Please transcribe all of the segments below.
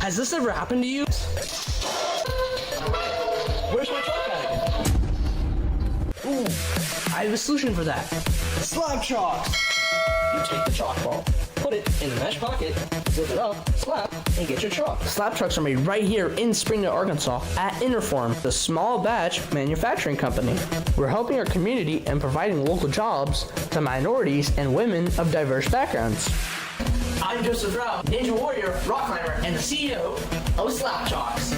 Has this ever happened to you? Where's my chalk bag? Ooh, I have a solution for that. Slab chalks! You take the chalk ball, put it in the mesh pocket, zip it up, slap, and get your chalk. Slab trucks are made right here in Springdale, Arkansas at Interform, the small batch manufacturing company. We're helping our community and providing local jobs to minorities and women of diverse backgrounds. I'm Joseph Rao, Ninja Warrior, rock climber, and the CEO of Slap Chalks.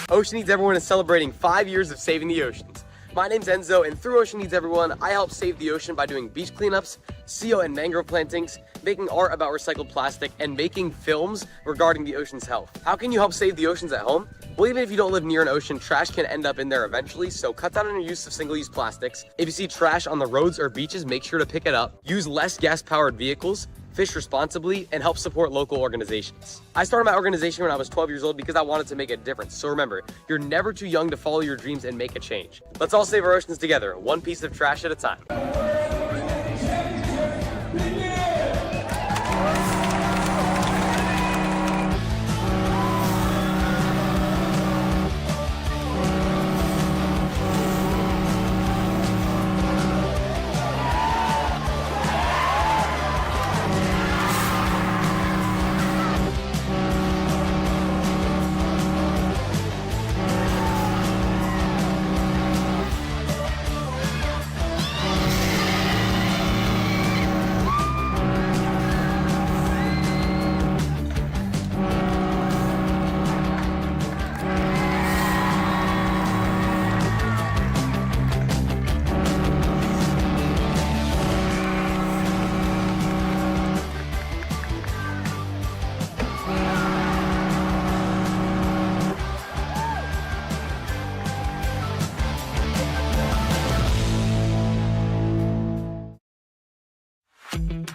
Ocean Needs Everyone is celebrating 5 years of saving the oceans. My name's Enzo, and through Ocean Needs Everyone, I help save the ocean by doing beach cleanups, seal and mangrove plantings, making art about recycled plastic, and making films regarding the ocean's health. How can you help save the oceans at home? Well, even if you don't live near an ocean, trash can end up in there eventually, so cut down on your use of single-use plastics. If you see trash on the roads or beaches, make sure to pick it up. Use less gas-powered vehicles, fish responsibly, and help support local organizations. I started my organization when I was 12 years old because I wanted to make a difference. So remember, you're never too young to follow your dreams and make a change. Let's all save our oceans together, one piece of trash at a time.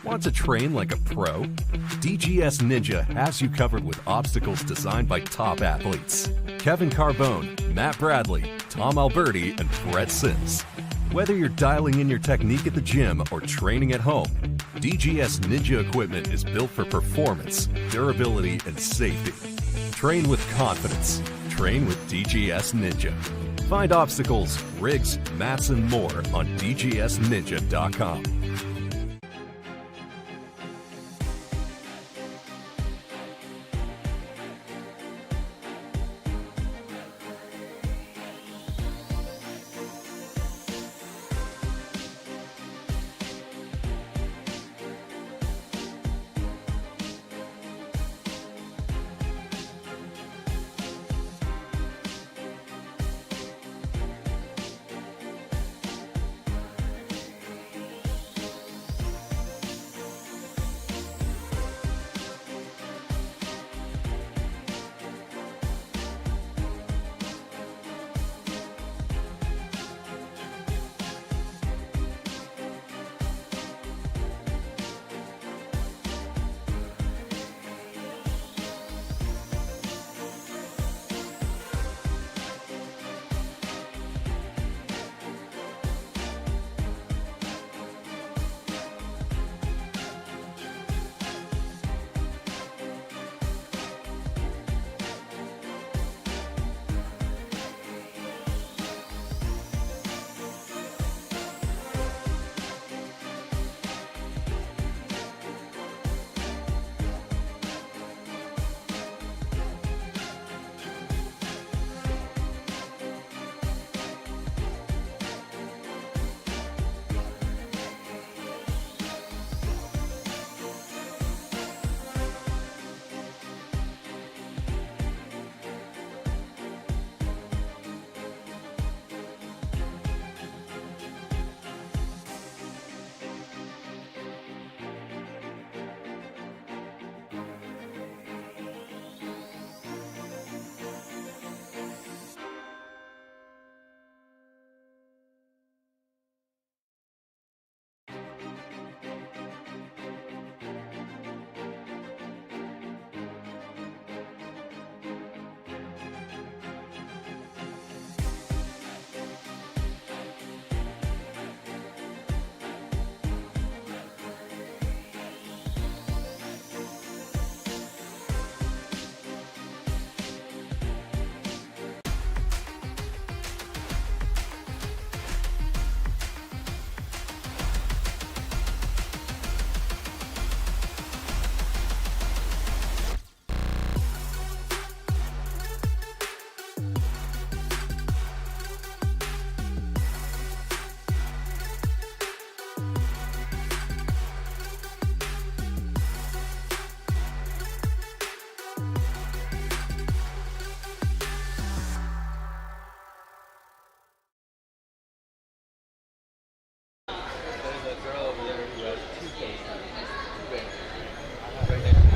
Want to train like a pro? DGS Ninja has you covered with obstacles designed by top athletes. Kevin Carbone, Matt Bradley, Tom Alberti, and Brett Sims. Whether you're dialing in your technique at the gym or training at home, DGS Ninja equipment is built for performance, durability, and safety. Train with confidence. Train with DGS Ninja. Find obstacles, rigs, mats, and more on DGSNinja.com.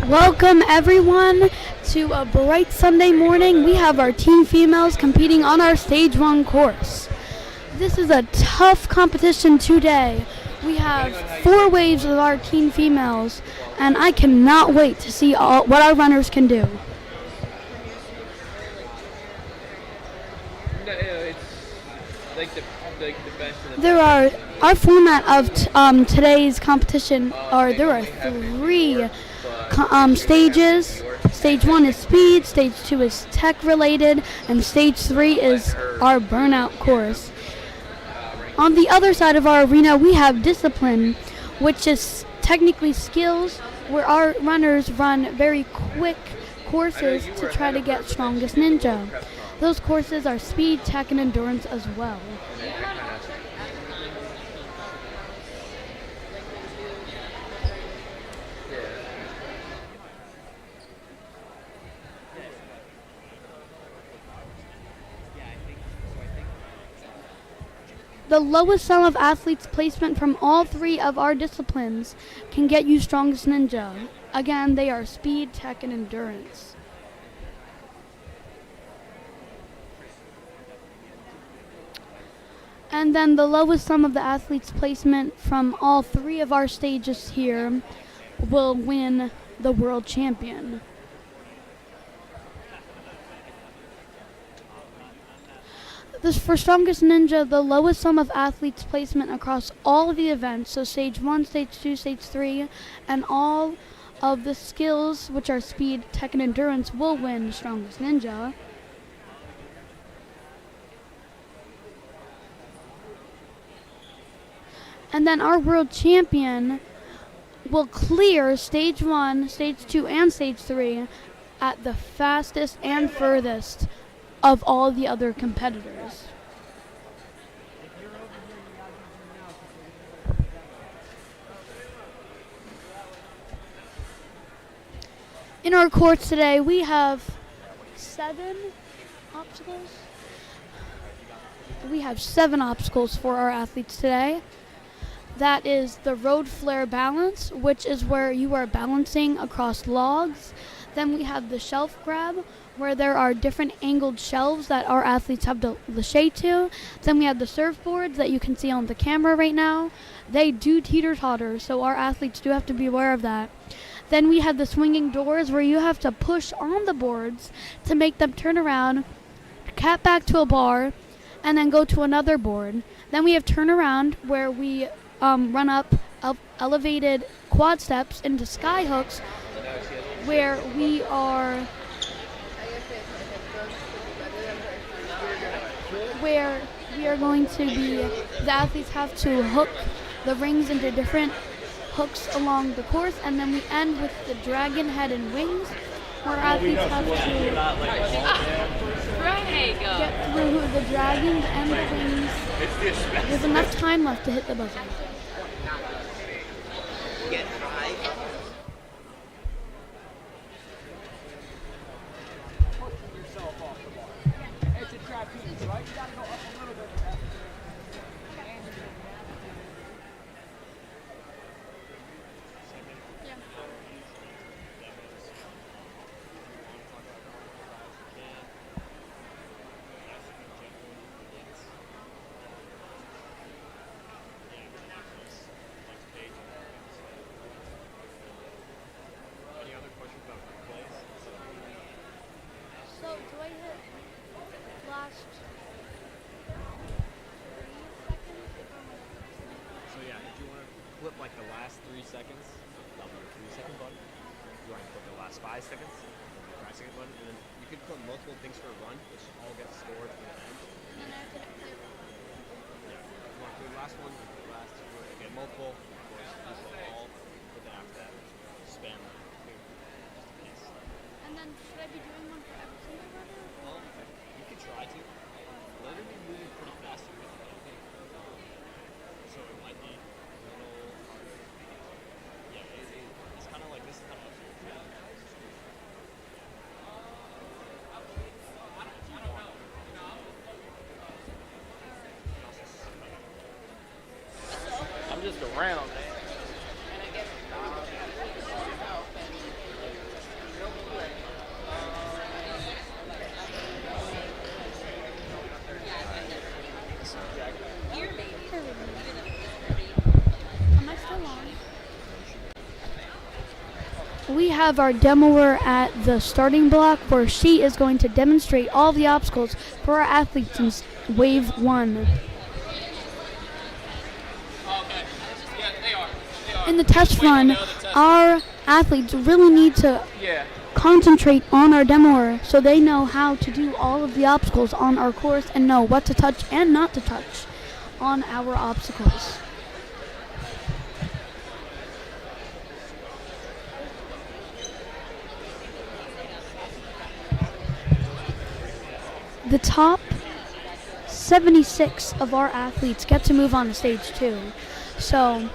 Welcome everyone to a bright Sunday morning. We have our teen females competing on our stage 1 course. This is a tough competition today. We have 4 waves of our teen females, and I cannot wait to see what our runners can do. There are our format of today's competition there are 3 stages. Stage 1 is speed, stage 2 is tech related, and stage 3 is our burnout course. On the other side of our arena, we have discipline, which is technically skills, where our runners run very quick courses to try to get strongest ninja. Those courses are speed, tech, and endurance as well. The lowest sum of athletes' placement from all 3 of our disciplines can get you strongest ninja. Again, they are speed, tech, and endurance. And then the lowest sum of the athletes' placement from all 3 of our stages here will win the world champion. For strongest ninja, the lowest sum of athletes' placement across all of the events, so stage 1, stage 2, stage 3, and all of the skills, which are speed, tech, and endurance, will win strongest ninja. And then our world champion will clear stage 1, stage 2, and stage 3 at the fastest and furthest of all the other competitors. In our course today, we have 7 obstacles. We have 7 obstacles for our athletes today. That is the road flare balance, which is where you are balancing across logs. Then we have the shelf grab, where there are different angled shelves that our athletes have to lachey to. Then we have the surfboards that you can see on the camera right now. They do teeter-totter, so our athletes do have to be aware of that. Then we have the swinging doors, where you have to push on the boards to make them turn around, cat back to a bar, and then go to another board. Then we have turnaround, where we run up elevated quad steps into sky hooks, where we are going to be, the athletes have to hook the rings into different hooks along the course, and then we end with the dragon head and wings, where athletes have to get through the dragons and the wings. There's enough time left to hit the buzzer. Like the last 3 seconds, double the 3-second button. You want to put the last 5 seconds, the 5-second button, and then you can put multiple things for a run, which all gets stored at the end. And then I have to play. Yeah. You want to do the last one, the last 2, again, multiple, of course, use them all, but then after that, spam them. And then should I be doing one for every single runner? You could try to. They're going to be moving pretty fast here, I think. So it might be. It's kind of like this. I'm just around, man. we have our demoer at the starting block where she is going to demonstrate all the obstacles for our athletes in wave 1. In the test run, our athletes really need to concentrate on our demoer so they know how to do all of the obstacles on our course and know what to touch and not to touch on our obstacles. The top 76 of our athletes get to move on to stage 2. So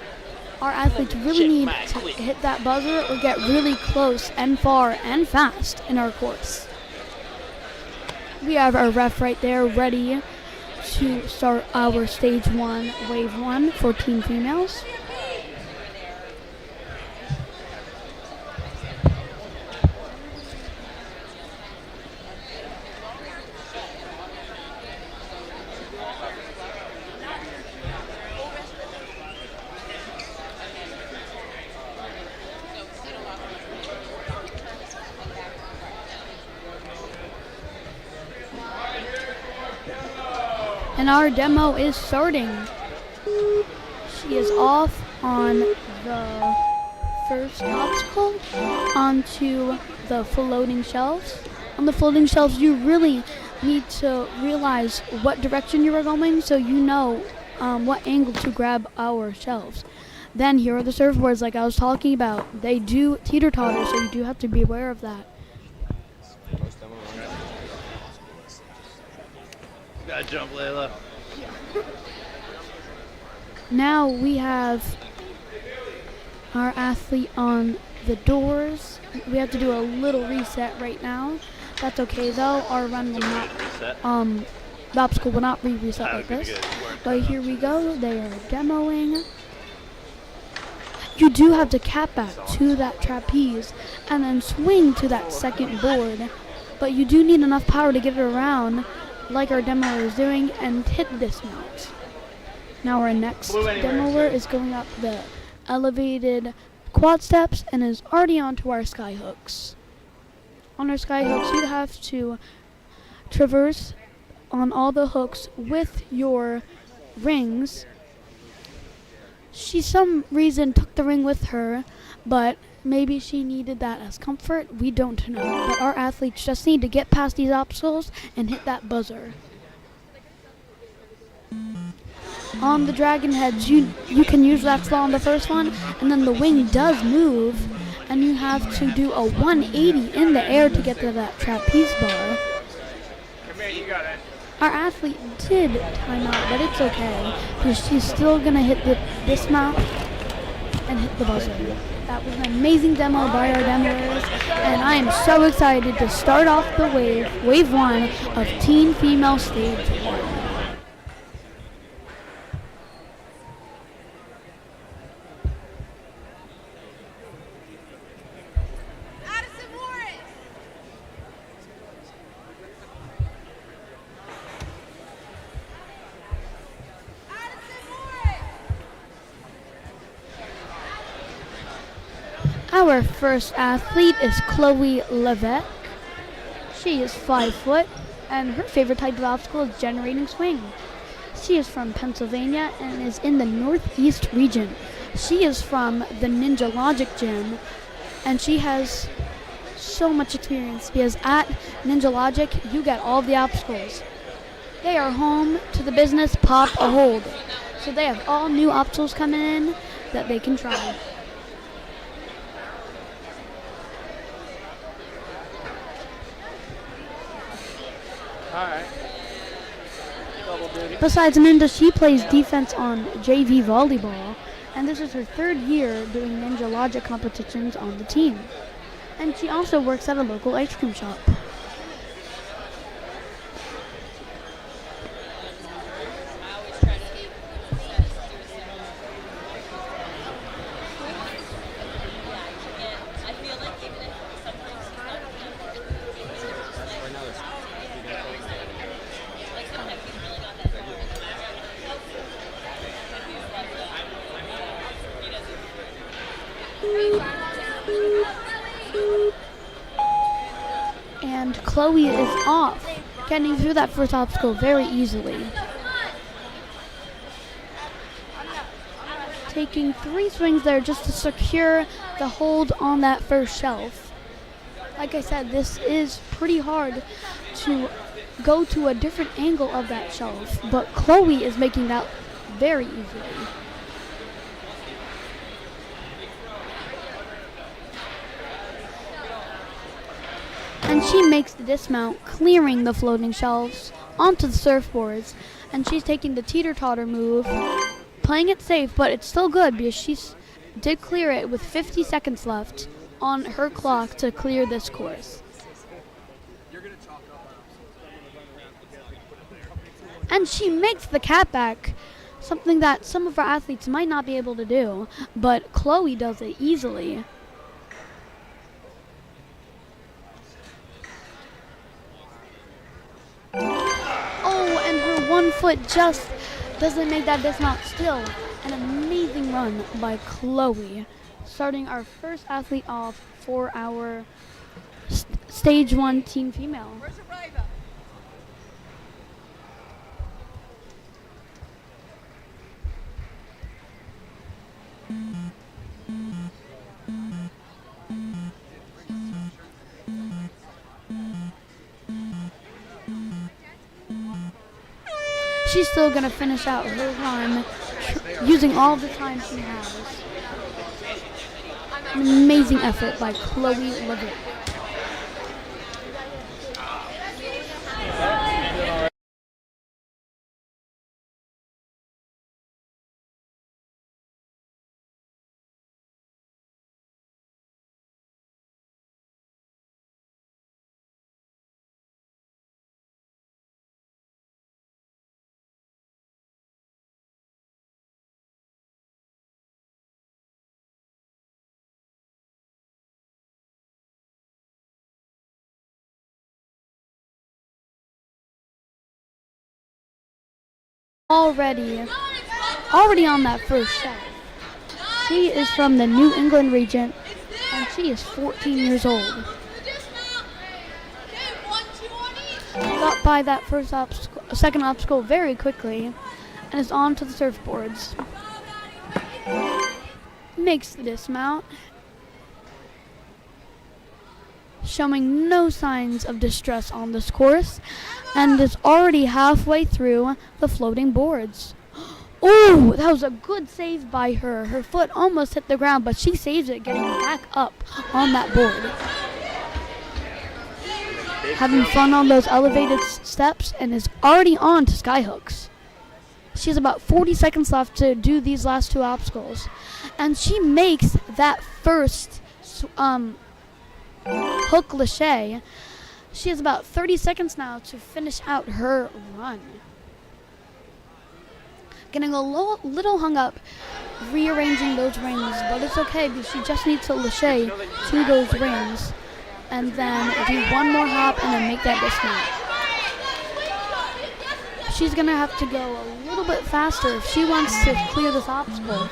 our athletes really need to hit that buzzer or get really close and far and fast in our course. We have our ref right there ready to start our stage 1, wave 1 for team females. And our demo is starting. She is off on the first obstacle onto the floating shelves. On the floating shelves, you really need to realize what direction you are going so you know what angle to grab our shelves. Then here are the surfboards like I was talking about. They do teeter-totter, so you do have to be aware of that. Gotta jump, Lyla. Now we have our athlete on the doors. We have to do a little reset right now. That's okay though. Our run will not, the obstacle will not be reset like this. But here we go. They are demoing. You do have to cap back to that trapeze and then swing to that second board. But you do need enough power to get it around like our demoer is doing and hit this mount. Now our next demoer is going up the elevated quad steps and is already onto our sky hooks. On our sky hooks, you have to traverse on all the hooks with your rings. She some reason took the ring with her, but maybe she needed that as comfort. We don't know. But our athletes just need to get past these obstacles and hit that buzzer. On the dragon heads, you can use that slow on the first one, and then the wing does move, and you have to do a 180 in the air to get to that trapeze bar. Come here, you got it. Our athlete did time out, but it's okay, because she's still going to hit the dismount and hit the buzzer. That was an amazing demo by our demoers, and I am so excited to start off the wave 1 of Teen Female Stage 1. Addison Morris! Addison Morris! Our first athlete is Chloe Levette. She is 5 foot, and her favorite type of obstacle is generating swing. She is from Pennsylvania and is in the Northeast region. She is from the Ninja Logic Gym, and she has so much experience because at Ninja Logic, you get all the obstacles. They are home to the business Pop a Hold, so they have all new obstacles coming in that they can try. Alright. Double duty. Besides Ninja, she plays defense on JV volleyball, and this is her 3rd year doing Ninja Logic competitions on the team. And she also works at a local ice cream shop. Chloe is off, getting through that first obstacle very easily. Taking 3 swings there just to secure the hold on that first shelf. Like I said, this is pretty hard to go to a different angle of that shelf, but Chloe is making that very easily. And she makes the dismount, clearing the floating shelves onto the surfboards, and she's taking the teeter-totter move, playing it safe, but it's still good because she did clear it with 50 seconds left on her clock to clear this course. And she makes the catback, something that some of our athletes might not be able to do, but Chloe does it easily. Oh, and her 1 foot just doesn't make that dismount. Still an amazing run by Chloe, starting our first athlete off for our stage 1 team female. Where's Arava? She's still going to finish out her run using all the time she has. An amazing effort by Chloe Levette. Already on that first shelf. She is from the New England region, and she is 14 years old. Got by that second obstacle very quickly, and is on to the surfboards. Makes the dismount, showing no signs of distress on this course, and is already halfway through the floating boards. Oh, that was a good save by her. Her foot almost hit the ground, but she saves it, getting back up on that board. Having fun on those elevated steps, and is already on to skyhooks. She has about 40 seconds left to do these last 2 obstacles, and she makes that first hook lache. She has about 30 seconds now to finish out her run. Getting a little hung up rearranging those rings, but it's okay because she just needs to lache to those rings and then do 1 more hop and then make that dismount. She's going to have to go a little bit faster if she wants to clear this obstacle.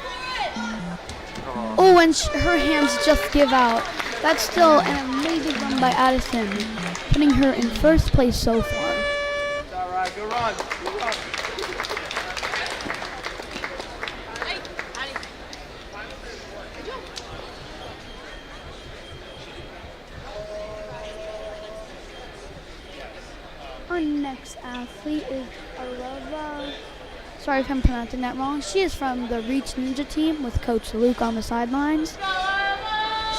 Oh, and her hands just give out. That's still an amazing run by Addison, putting her in first place so far. It's all right. Good run. Good run. Our next athlete is Arava. Sorry if I'm pronouncing that wrong. She is from the Reach Ninja team with Coach Luke on the sidelines.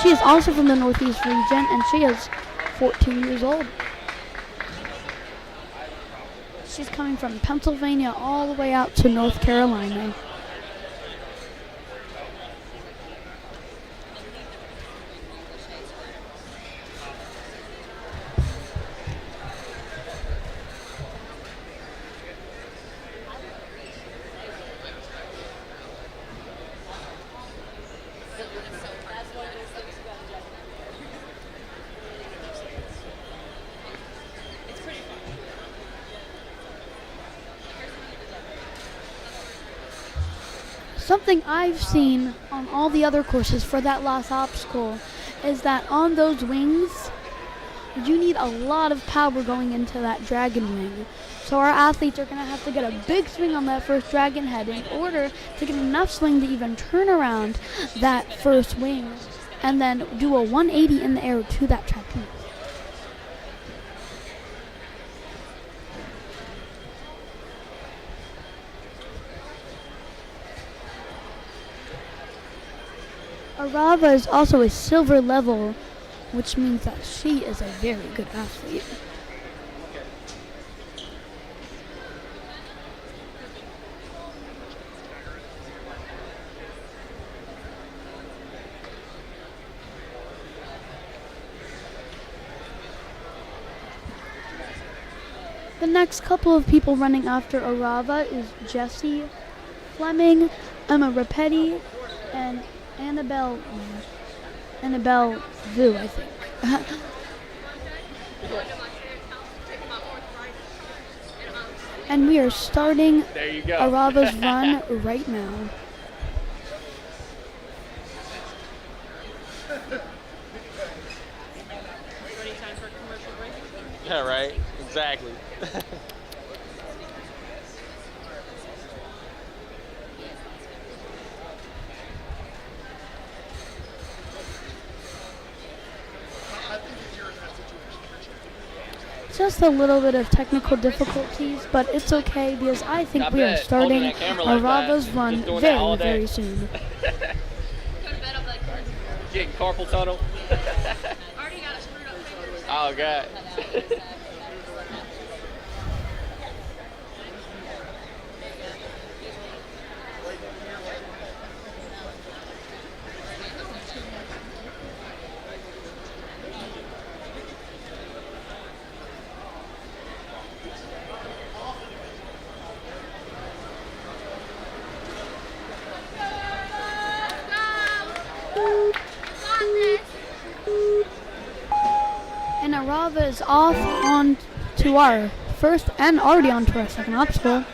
She is also from the Northeast region, and she is 14 years old. She's coming from Pennsylvania all the way out to North Carolina. Something I've seen on all the other courses for that last obstacle is that on those wings, you need a lot of power going into that dragon wing. So our athletes are going to have to get a big swing on that first dragon head in order to get enough swing to even turn around that first wing and then do a 180 in the air to that trapeze. Arava is also a silver level, which means that she is a very good athlete. The next couple of people running after Arava is Jessie, Fleming, Emma Repetti, and Annabelle Vu, I think. And we are starting Arava's run right now. Yeah, right? Exactly. Just a little bit of technical difficulties, but it's okay because I think we are starting Arava's run very, very soon. Getting carpal tunnel. Oh, God. And Arava is off on to our first and already on to our second obstacle.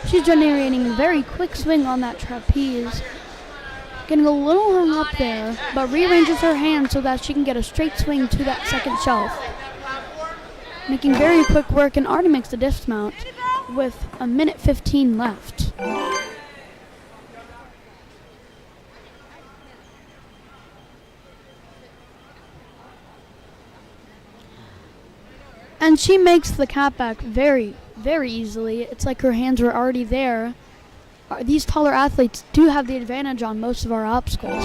She's generating a very quick swing on that trapeze. Getting a little hung up there, but rearranges her hand so that she can get a straight swing to that second shelf. Making very quick work and already makes the dismount with 1:15 left. And she makes the cat back very, very easily. It's like her hands were already there. These taller athletes do have the advantage on most of our obstacles.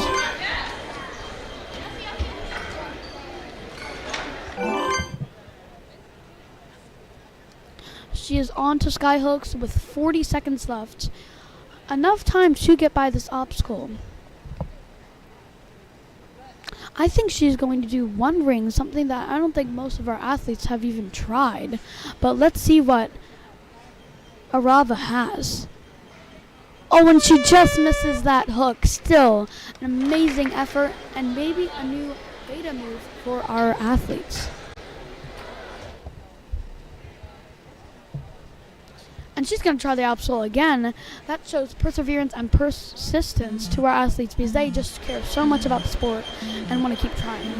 She is on to skyhooks with 40 seconds left. Enough time to get by this obstacle. I think she's going to do one ring, something that I don't think most of our athletes have even tried. But let's see what Arava has. Oh, and she just misses that hook. Still, an amazing effort and maybe a new beta move for our athletes. And she's going to try the obstacle again. That shows perseverance and persistence to our athletes because they just care so much about the sport and want to keep trying.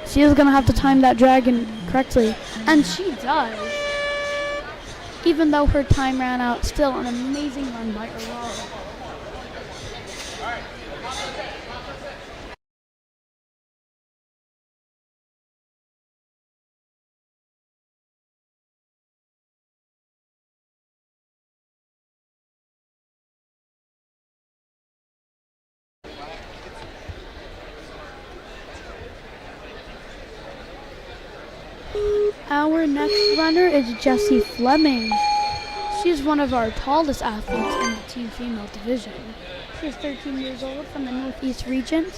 She is going to have to time that dragon correctly. And she does. Even though her time ran out, still an amazing run by Arava. Our next runner is Jessie Fleming. She's one of our tallest athletes in the team female division. She's 13 years old from the Northeast region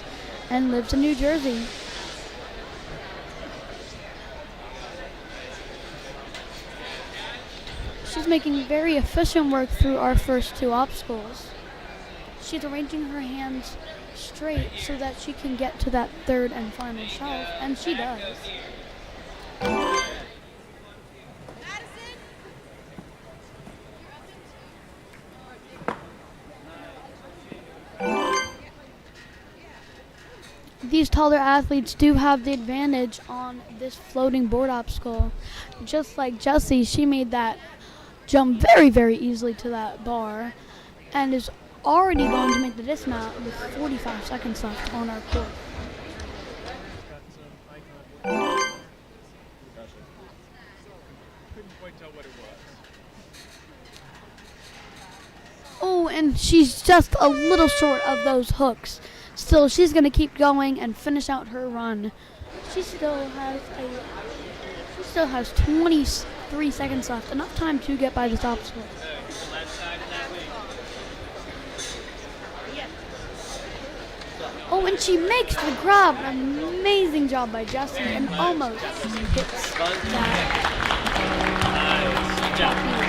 and lives in New Jersey. She's making very efficient work through our first two obstacles. She's arranging her hands straight so that she can get to that third and final shelf, and she does. these taller athletes do have the advantage on this floating board obstacle. Just like Jessie, she made that jump very, very easily to that bar and is already going to make the dismount with 45 seconds left on our course. Oh, and she's just a little short of those hooks. Still, she's going to keep going and finish out her run. She still has 23 seconds left, enough time to get by this obstacle. Oh, and she makes the grab. An amazing job by Jessie, and almost hits that.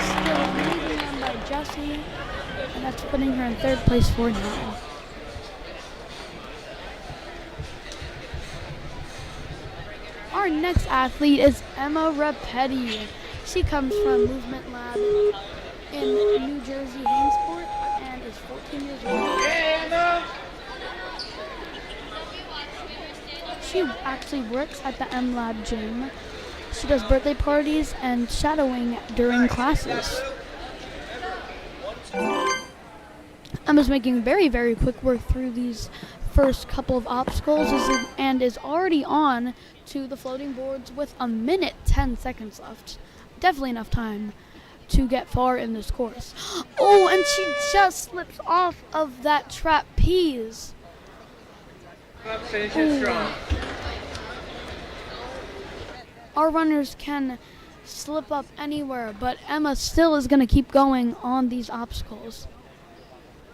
Still a amazing run by Jessie, and that's putting her in third place for now. Our next athlete is Mera Repetti. She comes from Movement Lab in New Jersey, Hainesport, and is 14 years old. She actually works at the M Lab gym. She does birthday parties and shadowing during classes. Emma's making very, very quick work through these first couple of obstacles and is already on to the floating boards with 1:10 seconds left. Definitely enough time to get far in this course. Oh, and she just slips off of that trapeze. Finishing strong. Our runners can slip up anywhere, but Emma still is going to keep going on these obstacles.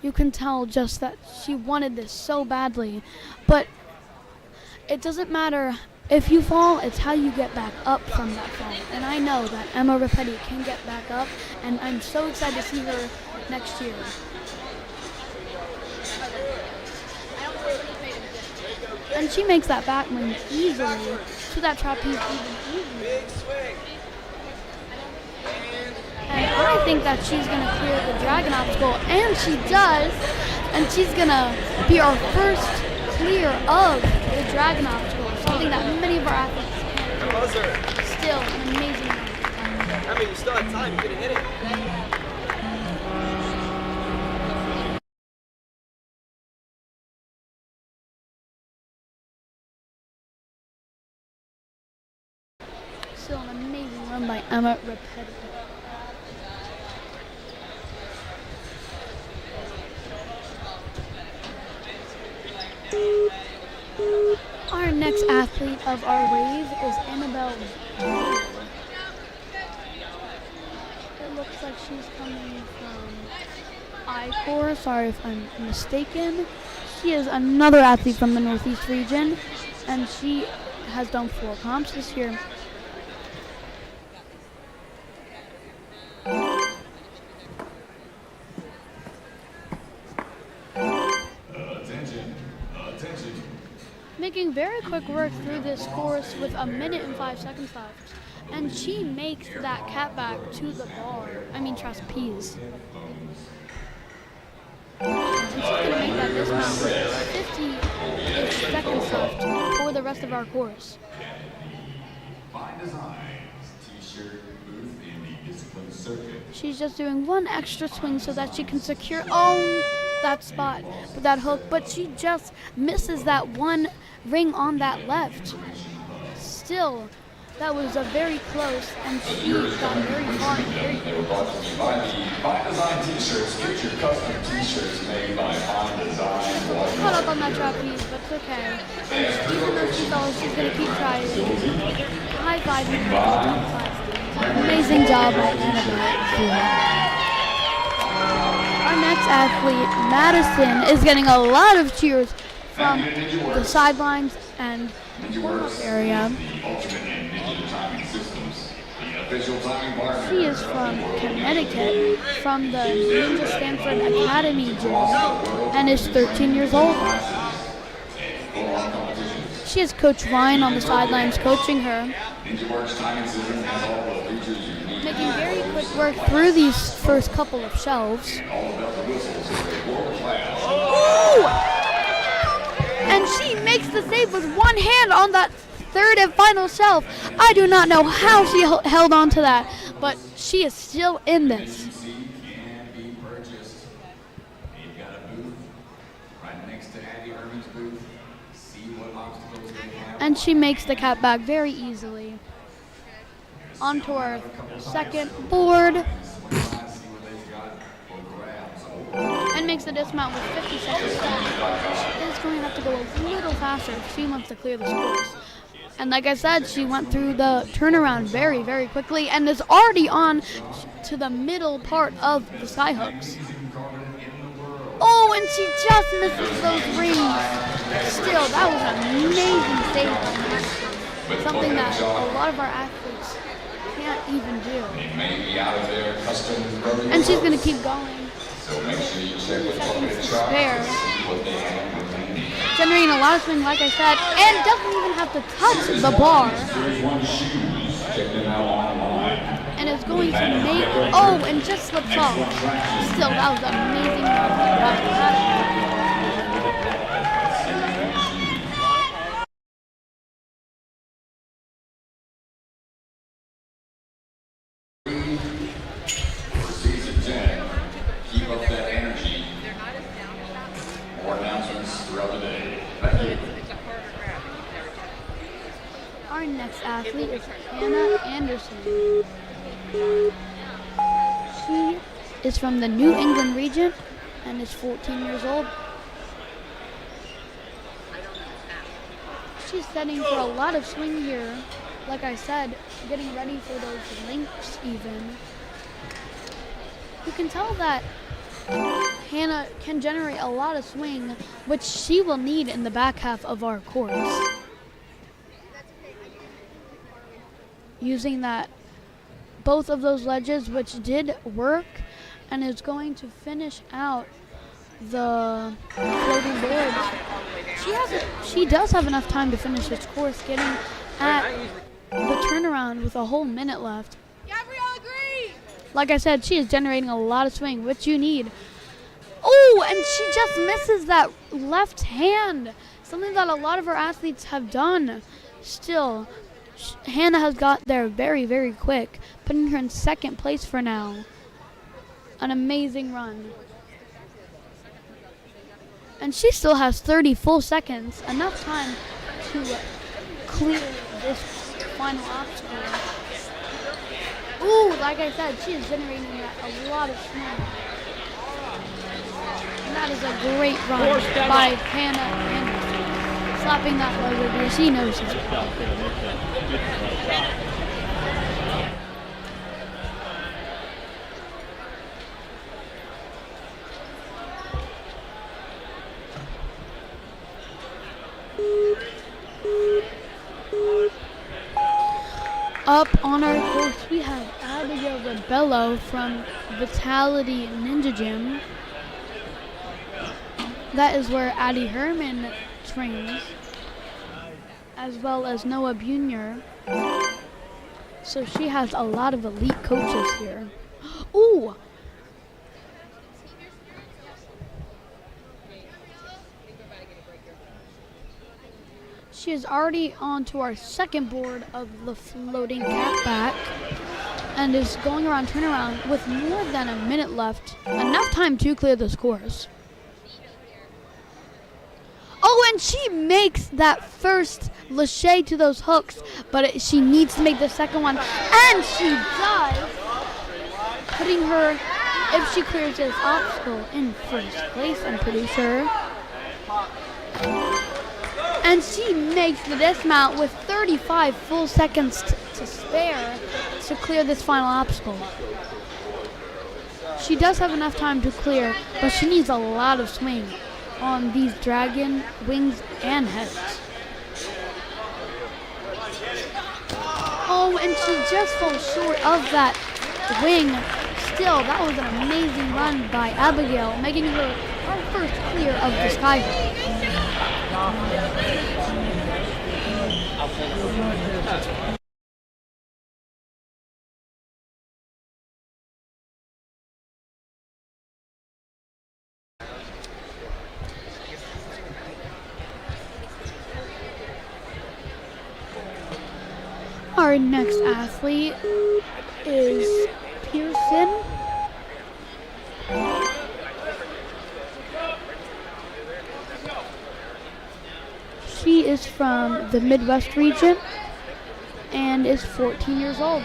You can tell just that she wanted this so badly, but it doesn't matter if you fall, it's how you get back up from that fall. And I know that Mera Repetti can get back up, and I'm so excited to see her next year. And she makes that back wing easily to that trapeze even easier. And I think that she's going to clear the dragon obstacle, and she does. And she's going to be our first clear of the dragon obstacle, something that many of our athletes can. Still an amazing run. I mean, you still have time. You could have hit it. Still an amazing run by Mera Repetti. Our next athlete of our wave is Annabelle Vu. It looks like she's coming from I-Corps. Sorry if I'm mistaken. She is another athlete from the Northeast region, and she has done 4 comps this year. Making very quick work through this course with 1:05 seconds left. And she makes that cat back to the bar. Trapeze. And she's going to make that dismount with 50 seconds left for the rest of our course. She's just doing one extra swing so that she can secure that spot with that hook, but she just misses that one ring on that left. Still, that was a very close, and she got very far and very Fine Design T-shirts. Get your custom T-shirts made by Fine Design. caught up on that trapeze, but it's okay. And even though she fell, she's going to keep trying. High five. Amazing job by Annabelle Vu. Our next athlete, Madison, is getting a lot of cheers from the sidelines and warm-up area. She is from Connecticut, from the Ninja Stanford Academy gym, and is 13 years old. She has Coach Ryan on the sidelines coaching her, making very quick work through these first couple of shelves. Ooh! And she makes the save with one hand on that third and final shelf. I do not know how she held on to that, but she is still in this. Can be purchased. They've got a booth right next to Abby Herman's booth. See what obstacles they have. And she makes the cat back very easily. Onto our second board. And makes the dismount with 50 seconds left. She is going to have to go a little faster if she wants to clear the scores. And like I said, she went through the turnaround very, very quickly and is already on to the middle part of the skyhooks. Oh, and she just misses those rings. Still, that was an amazing save. Something that a lot of our athletes can't even do. And she's going to keep going. So make sure you check with Seconds to Spare. spare. What they have remaining. Generating a lot of swing, like I said, and doesn't even have to touch the bar. There's one shoes. Check them out online. And it's going to make, oh, and just slips off. Still, that was an amazing run. For season 10, keep up that energy. More announcements throughout the day. Thank you. Our next athlete is Hannah Anderson. She is from the New England region and is 14 years old. She's setting for a lot of swing here. Like I said, getting ready for those links even. You can tell that Hannah can generate a lot of swing, which she will need in the back half of our course. Using that, both of those ledges, which did work, and is going to finish out the floating boards. She does have enough time to finish this course, getting at the turnaround with a whole minute left. Gabriella Green! Like I said, she is generating a lot of swing, which you need. Oh, and she just misses that left hand, something that a lot of our athletes have done. Still, Hannah has got there very, very quick, putting her in second place for now. An amazing run. And she still has 30 full seconds, enough time to clear this final obstacle. Ooh, like I said, she is generating a lot of swing. And that is a great run by Hannah Anderson. Slapping that logo here, she knows she's Up on our course, we have Abigail Rebello from Vitality Ninja Gym. That is where Addie Herman trains, as well as Noah Bunyer. So she has a lot of elite coaches here. Ooh! She is already on to our second board of the floating catback and is going around turnaround with more than a minute left. Enough time to clear this course. Oh, and she makes that first lache to those hooks, but she needs to make the second one, and she does, putting her, if she clears this obstacle, in first place, I'm pretty sure. And she makes the dismount with 35 full seconds to spare to clear this final obstacle. She does have enough time to clear, but she needs a lot of swing on these dragon wings and heads. Oh, and she just falls short of that wing. Still, that was an amazing run by Abigail, making her our first clear of the sky. Our next athlete is Pearson. She is from the Midwest region and is 14 years old.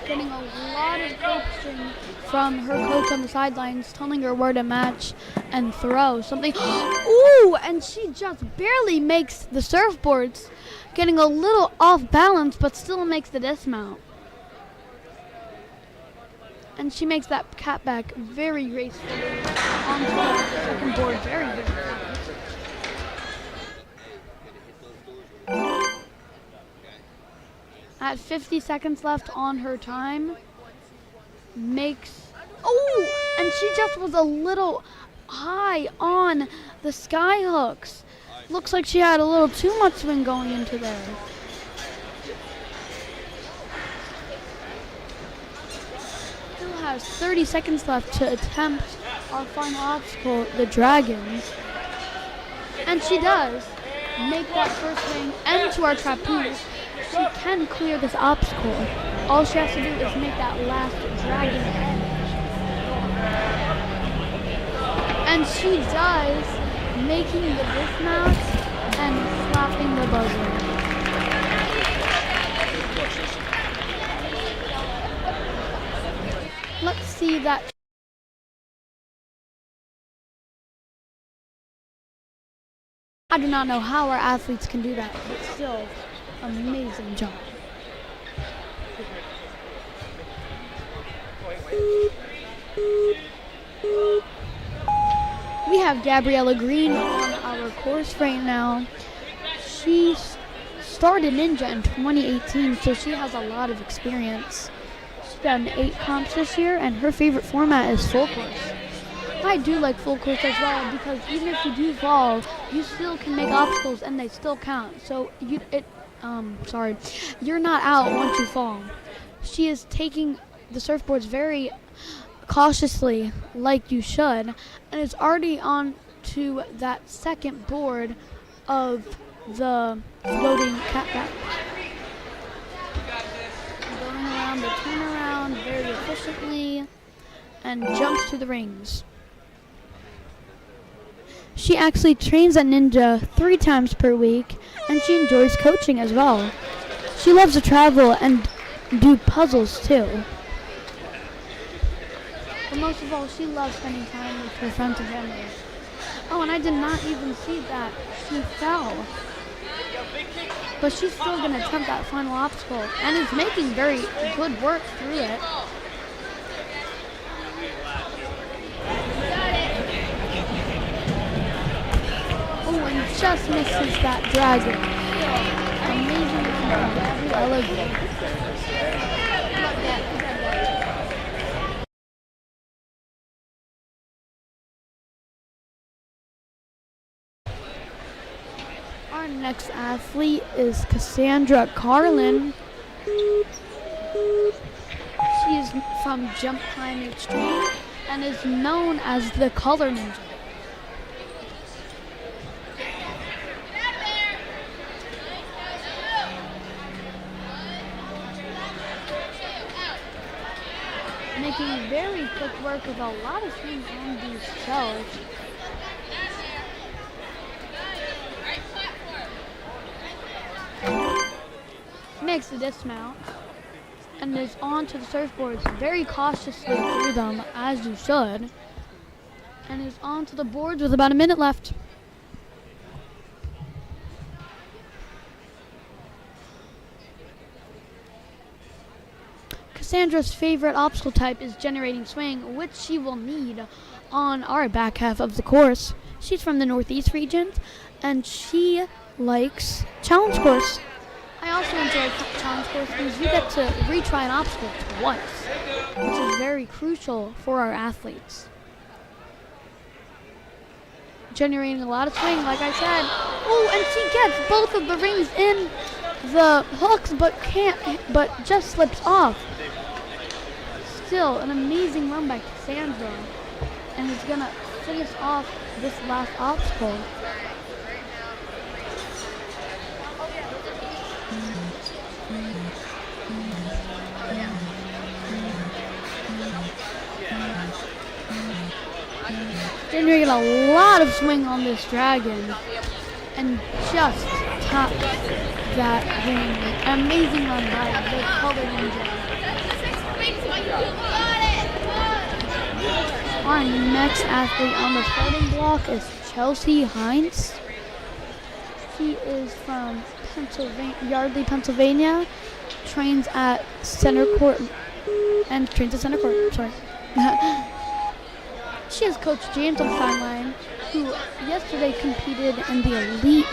Getting a lot of coaching from her coach on the sidelines, telling her where to match and throw something. Ooh, and she just barely makes the surfboards, getting a little off balance, but still makes the dismount. And she makes that catback very gracefully onto the second board, very good. At 50 seconds left on her time, makes, oh, and she just was a little high on the sky hooks. Looks like she had a little too much swing going into there. Still has 30 seconds left to attempt our final obstacle, the dragons. And she does make that first swing into our trapeze. She can clear this obstacle. All she has to do is make that last dragon edge. And she does, making the dismount and slapping the buzzer. Let's see that. I do not know how our athletes can do that, but still, amazing job. We have Gabriella Green on our course right now. She started Ninja in 2018, so she has a lot of experience. She's done 8 comps this year, and her favorite format is full course. I do like full course as well, because even if you do fall, you still can make obstacles and they still count. So you're not out once you fall. She is taking the surfboards very cautiously, like you should, and is already on to that second board of the floating catback. Going around the turnaround very efficiently and jumps to the rings. She actually trains at Ninja 3 times per week, and she enjoys coaching as well. She loves to travel and do puzzles too. But most of all, she loves spending time with her friends and family. Oh, and I did not even see that she fell. But she's still going to attempt that final obstacle, and is making very good work through it. Oh, and just misses that dragon. Amazing from Gabriella Green. Our next athlete is Cassandra Carlin. She is from Jump Climbing Extreme and is known as the Color Ninja. Making very quick work with a lot of things on these shelves. Makes the dismount and is on to the surfboards very cautiously through them, as you should, and is on to the boards with about a minute left. Cassandra's favorite obstacle type is generating swing, which she will need on our back half of the course. She's from the Northeast region, and she likes challenge course. I also enjoy challenge course because you get to retry an obstacle twice, which is very crucial for our athletes. Generating a lot of swing, like I said. Oh, and she gets both of the rings in the hooks, but just slips off. Still, an amazing run by Cassandra, and is gonna finish off this last obstacle. Ginger get a lot of swing on this dragon and just taps that ring. Amazing run by the color ninja. Our next athlete on the starting block is Chelsea Hines. She is from Yardley, Pennsylvania. Trains at Center Court. Sorry. She has Coach James on the sideline, who yesterday competed in the Elite.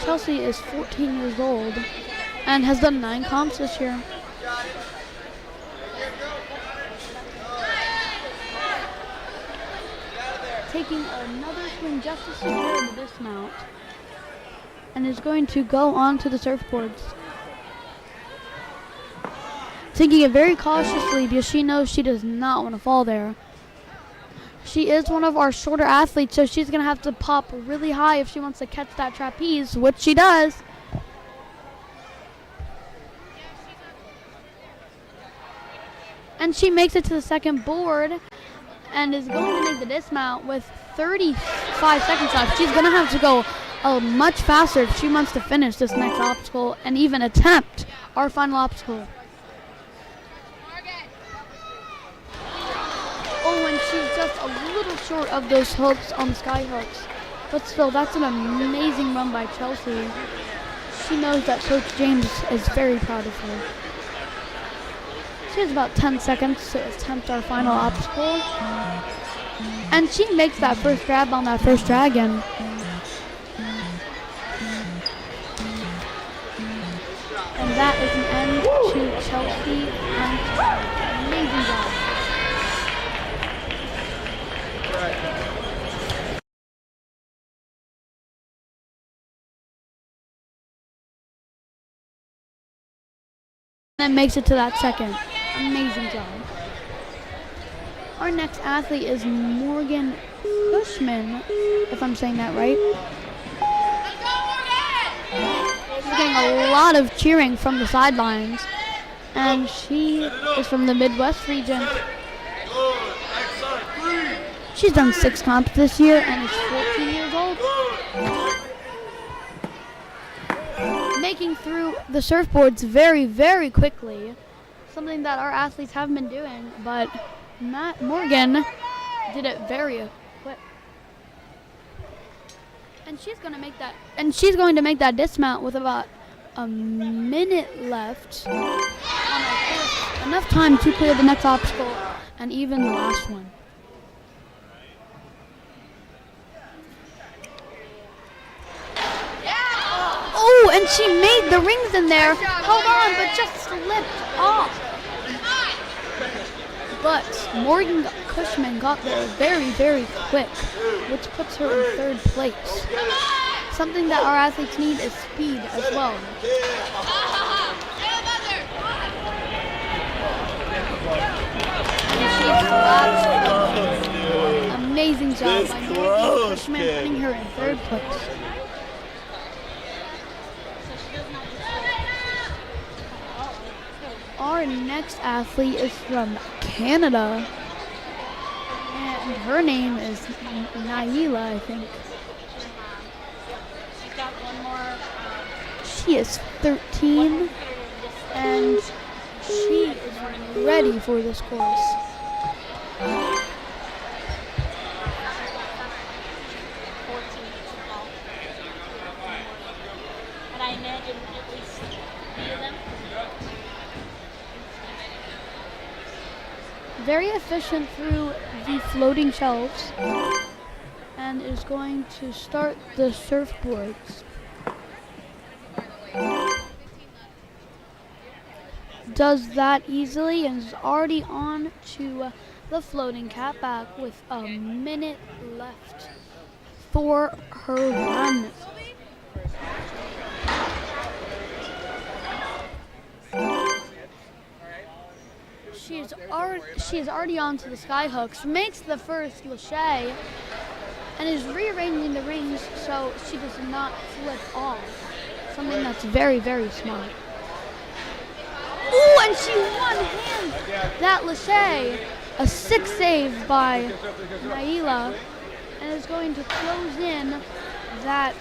Chelsea is 14 years old and has done 9 comps this year. Taking another swing just to secure the dismount, and is going to go on to the surfboards. Taking it very cautiously because she knows she does not want to fall there. She is one of our shorter athletes, so she's going to have to pop really high if she wants to catch that trapeze, which she does. And she makes it to the second board and is going to make the dismount with 35 seconds left. She's going to have to go much faster if she wants to finish this next obstacle and even attempt our final obstacle. Oh, and she's just a little short of those hooks on the sky hooks. But still, that's an amazing run by Chelsea. She knows that Coach James is very proud of her. She has about 10 seconds to attempt our final obstacle. And she makes that first grab on that first dragon. And that is an end to Chelsea. Amazing job. And makes it to that second. Amazing job. Our next athlete is Morgan Kushman, if I'm saying that right. She's getting a lot of cheering from the sidelines, and she is from the Midwest region. She's done 6 comps this year and is 14 years old. Making through the surfboards very, very quickly. Something that our athletes haven't been doing, but Morgan did it very quick. And she's going to make that dismount with about a minute left on our course. Enough time to clear the next obstacle and even the last one. Oh, and she made the rings in there. Hold on, but just slipped off. But Morgan Kushman got there very, very quick, which puts her in 3rd place. Something that our athletes need is speed as well. Amazing job by Morgan Kushman, putting her in 3rd place. Our next athlete is from Canada, and her name is Naila, I think. She is 13, and she is ready for this course. And I imagine at least 3 of them. Very efficient through the floating shelves, and is going to start the surfboards. Does that easily and is already on to the floating catback with a minute left for her run. She is already on to the sky hooks, makes the first lâché, and is rearranging the rings so she does not flip off. something that's very, very smart. Ooh, and she one-hands that lache. A 6 save by Naila, and is going to close in that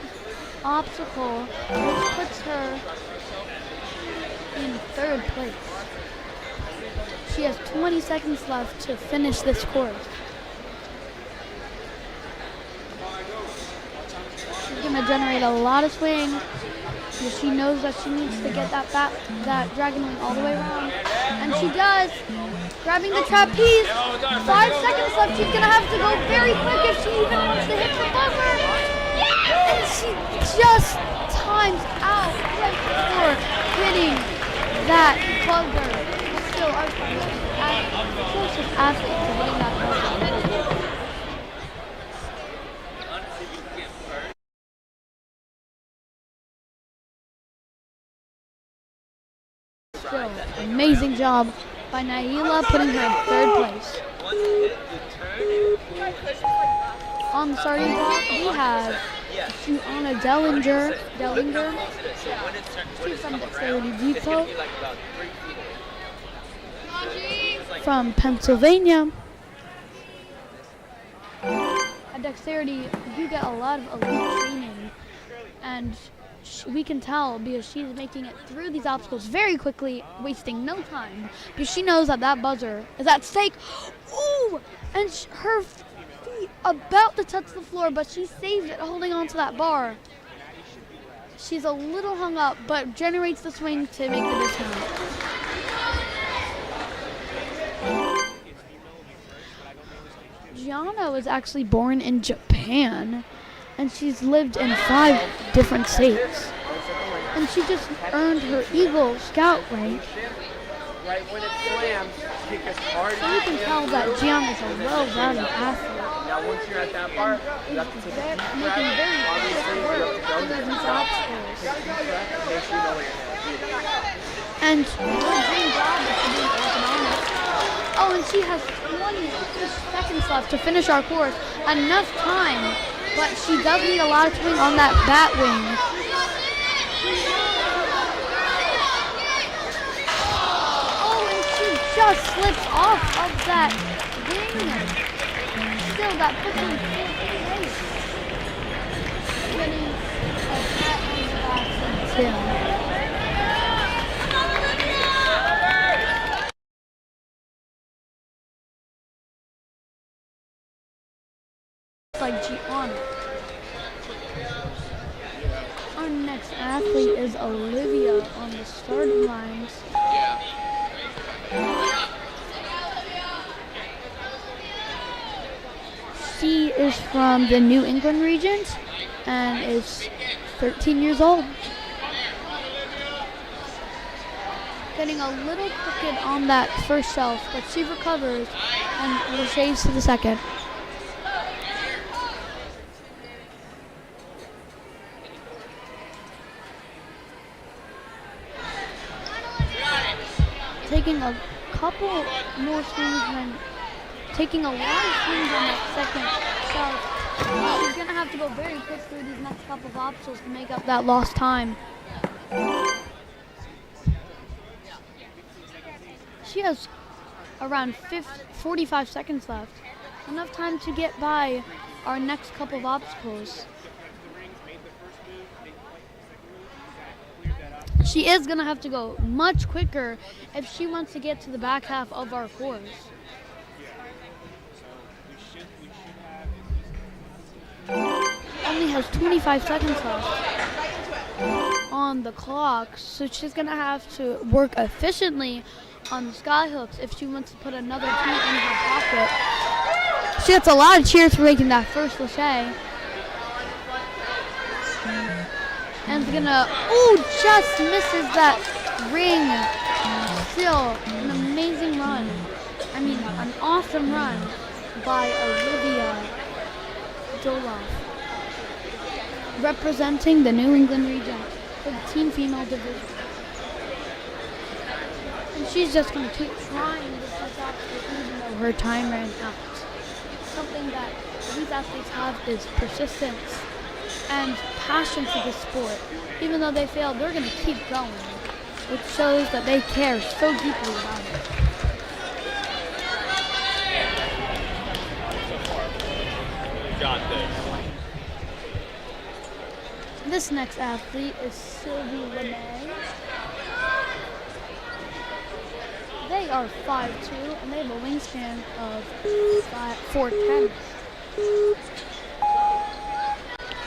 obstacle, which puts her in 3rd place. She has 20 seconds left to finish this course. She's going to generate a lot of swing, because she knows that she needs to get that dragon wing all the way around. And she does. Grabbing the trapeze. 5 seconds left. She's going to have to go very quick if she even wants to hit the buzzer. And she just times out right before hitting that buzzer. Still, our closest athlete to hitting that buzzer. Still, amazing job by Naila, putting her in 3rd place. On the starting block, we have Gianna Dellinger. She's from Dexterity Depot from Pennsylvania. At Dexterity, you get a lot of elite training, and we can tell because she's making it through these obstacles very quickly, wasting no time, because she knows that that buzzer is at stake. Ooh! And her feet about to touch the floor, but she saved it holding on to that bar. She's a little hung up, but generates the swing to make the dismount. Gianna was actually born in Japan, and she's lived in 5 different states. And she just earned her Eagle Scout rank. Right when it slams, kick as hard So you can tell that Gianna's a well-rounded athlete. Now once you're at that part, you have to take a deep breath. Obviously, you have to go Under these obstacles. take a deep breath and make sure you know what you're doing. And her dream job is to be an ergonomist. Oh, and she has 20 seconds left to finish our course. Enough time, but she does need a lot of swing on that bat wing. Oh, and she just slips off of that wing. Still, that puts her in 5th place. Getting a pat on the back from Tim. Like Gianna. Our next athlete is Olivia on the starting lines. She is from the New England region and is 13 years old. Getting a little crooked on that first shelf, but she recovers and ricochets to the second. Taking a couple more swings and taking a lot of swings on that second shelf. She's going to have to go very quick through these next couple of obstacles to make up that lost time. She has around 45 seconds left. Enough time to get by our next couple of obstacles. She is going to have to go much quicker if she wants to get to the back half of our course. Only has 25 seconds left on the clock, so she's going to have to work efficiently on the sky hooks if she wants to put another point in her pocket. She gets a lot of cheers for making that first lache. And it's gonna, just misses that ring. Still, an amazing run. I mean, an awesome run by Olivia Dolan, representing the New England region for the team female division. And she's just gonna keep trying this obstacle even though her time ran out. Something that these athletes have is persistence. and passion for the sport. Even though they failed, they're going to keep going, which shows that they care so deeply about it. Got this. This next athlete is Sylvie Rene. They are 5'2", and they have a wingspan of 4'10".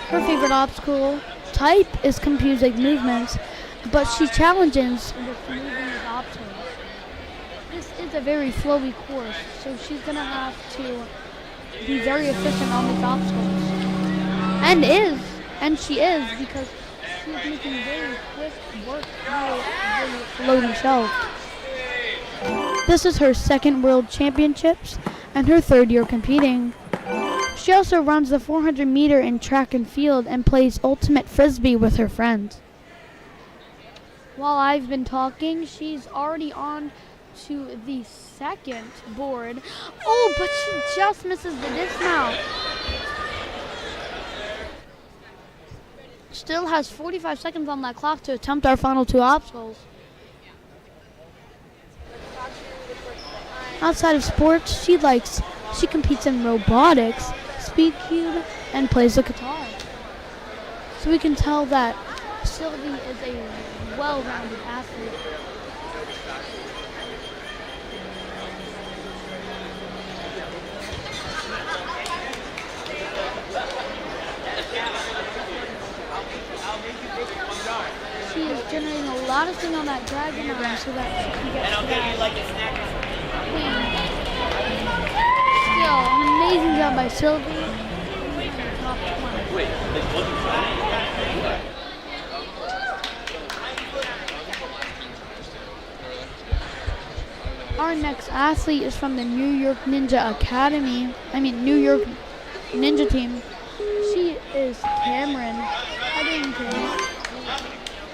Her favorite obstacle type is confusing movements, but she challenges with moving with obstacles. This is a very flowy course, so she's going to have to be very efficient on these obstacles. And she is, because she's making very quick work through the floaty shelf. This is her second World Championships and her third year competing. She also runs the 400 meter in track and field and plays ultimate frisbee with her friends. While I've been talking, she's already on to the second board. Oh, but she just misses the dismount. Still has 45 seconds on that clock to attempt our final two obstacles. Outside of sports, she competes in robotics, speed cube, and plays the guitar. So we can tell that Sylvie is a well-rounded athlete. She is generating a lot of steam on that dragon arm so that she can get to that queen. Still, an amazing job by Sylvie. Top 20. Our next athlete is from the New York Ninja team. She is Cameron Headington.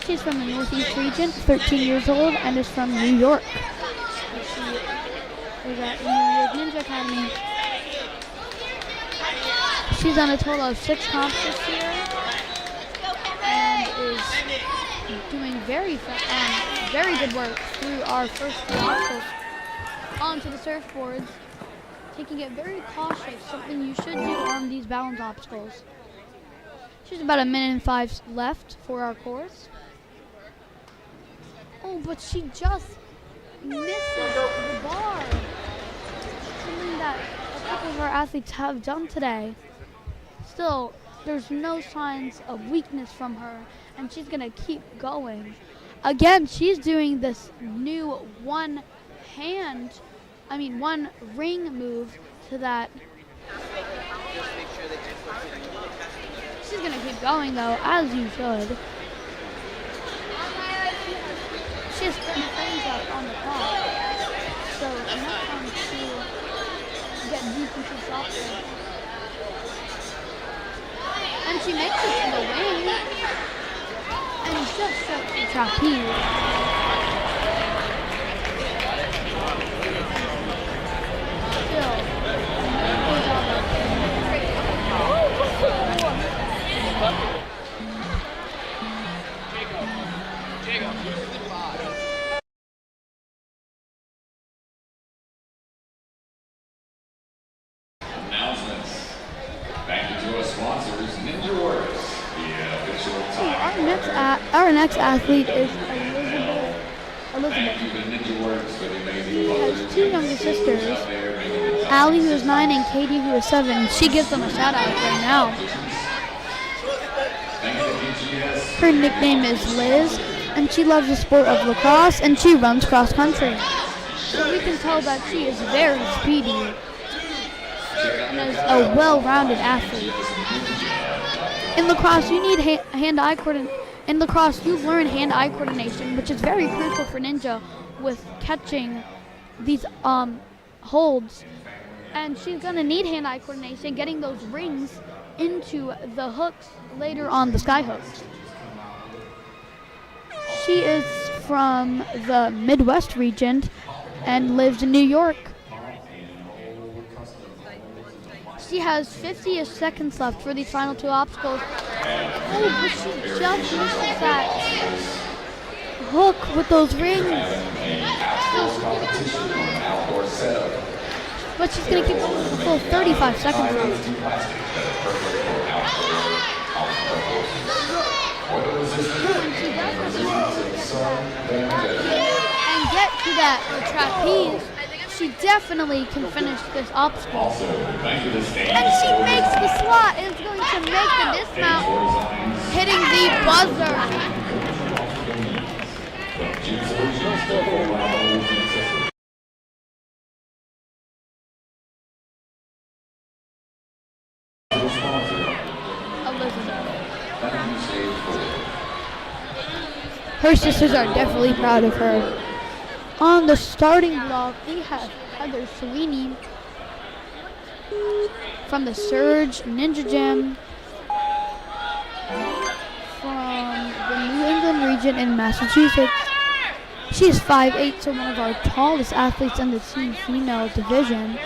She's from the Northeast region, 13 years old, and is from New York. She is at the New York Ninja Academy. She's done a total of 6 comps this year and is doing very good work through our first 3 obstacles. Onto the surfboards, taking it very cautious, something you should do on these balance obstacles. She's about 1 minute and 5 left for our course. Oh, but she just misses the bar. Something that a couple of our athletes have done today. Still, there's no signs of weakness from her, and she's gonna keep going. Again, she's doing this new one ring move to that. She's gonna keep going though, as you should. She has 10 frames up on the clock, so enough time to get deep into the software. And she makes it to the wing, and just shuts the trapeze. Still, Announcements. Thank you to our sponsors, NinjaWorks, the official time. our next athlete is Elizabeth. Thank you to NinjaWorks for the amazing She colors. has 2 younger sisters, Out there making the top Allie, who is 9, and Katie, who is 7. She gives them a shout out right now. Thank you to DGS. Her nickname is Liz, and she loves the sport of lacrosse, and she runs cross country. So we can tell that she is very speedy and is a well-rounded athlete. In lacrosse, you need hand-eye coordination. In lacrosse, you learn hand-eye coordination, which is very crucial for Ninja with catching these holds. And she's gonna need hand-eye coordination, getting those rings into the hooks later on the sky hooks. She is from the Midwest region and lives in New York. She has 50 seconds left for these final 2 obstacles. Oh, but she just misses that hook with those rings. But she's going to keep going for the full 35 seconds left. And get to that trapeze. She definitely can finish this obstacle. And she makes the slot and is going to make the dismount, hitting the buzzer. Her sisters are definitely proud of her. On the starting block, we have Heather Sweeney from the Surge Ninja Gym from the New England region in Massachusetts. She is 5'8", so one of our tallest athletes in the team female division.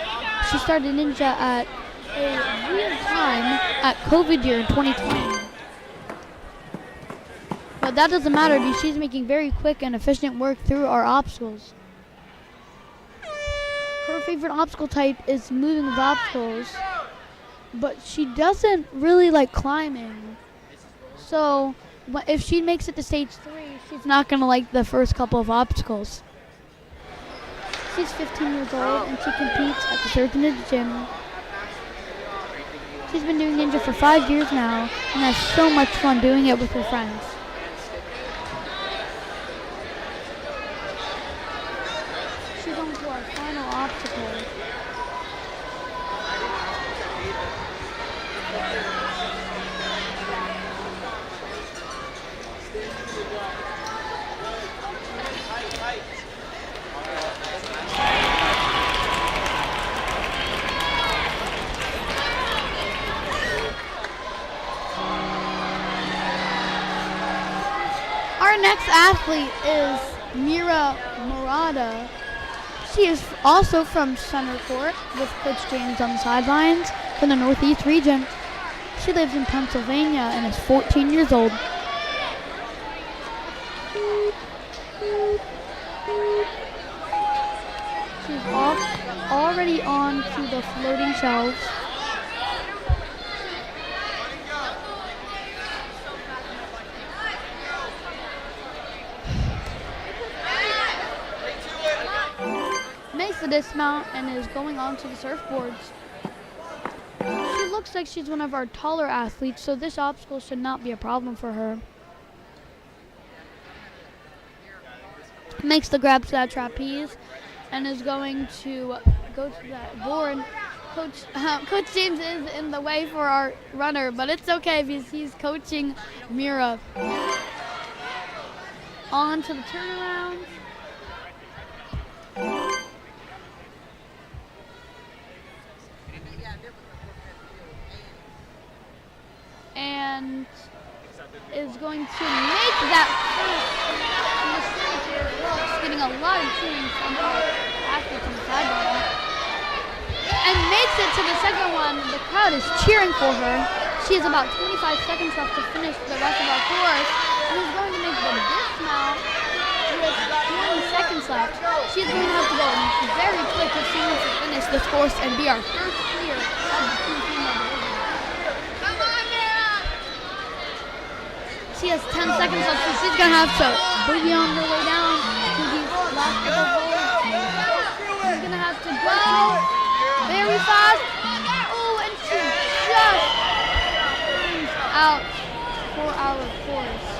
She started Ninja at a weird time at COVID year in 2020. But that doesn't matter because she's making very quick and efficient work through our obstacles. Her favorite obstacle type is moving with obstacles, but she doesn't really like climbing. So if she makes it to stage 3, she's not going to like the first couple of obstacles. She's 15 years old and she competes at the Surge Ninja Gym. She's been doing Ninja for 5 years now and has so much fun doing it with her friends. She's on to our final obstacle. Our next athlete is Mera Marada. She is also from Center Court with Coach James on the sidelines from the Northeast region. She lives in Pennsylvania and is 14 years old. She's already on to the floating shelves. Makes the dismount and is going on to the surfboards. She looks like she's one of our taller athletes, so this obstacle should not be a problem for her. Makes the grab to that trapeze and is going to go to that board. Coach James is in the way for our runner, but it's okay because he's coaching Mera. On to the turnaround. And is going to make that first mistake here. She's getting a lot of cheering from our athletes on the sideline. And makes it to the second one. The crowd is cheering for her. She has about 25 seconds left to finish the rest of our course. And is going to make the dismount with 20 seconds left. She's going to have to go very quick if she wants to finish this course and be our first clear of the team female division. She has 10 seconds left, so she's going to have to boogie on her way down to these last couple of holes. She's going to have to go very fast. Oh, and she just turns out for our course.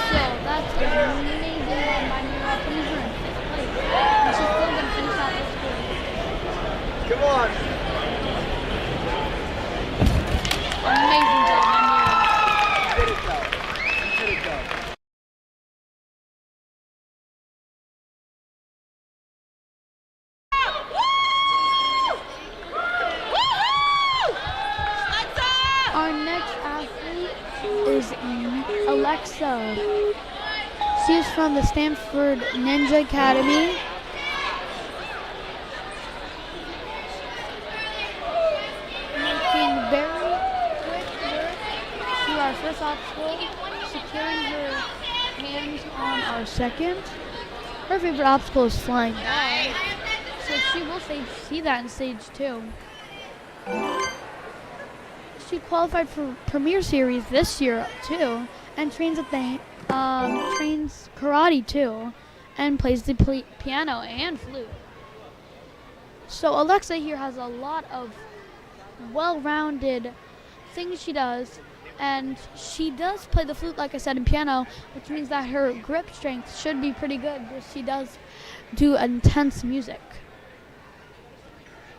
So that's amazing run by Mera, putting her in 5th place. And she's still going to finish out this course. Come on. Amazing job by Mera. Our next athlete is Alexa. She is from the Stanford Ninja Academy. our first obstacle, securing her hands on our second. Her favorite obstacle is flying dog, so she will see that in stage 2. She qualified for Premier Series this year too, and trains at the trains karate too, and plays the piano and flute. So Alexa here has a lot of well-rounded things she does, and she does play the flute, like I said, and piano, which means that her grip strength should be pretty good, because she does do intense music.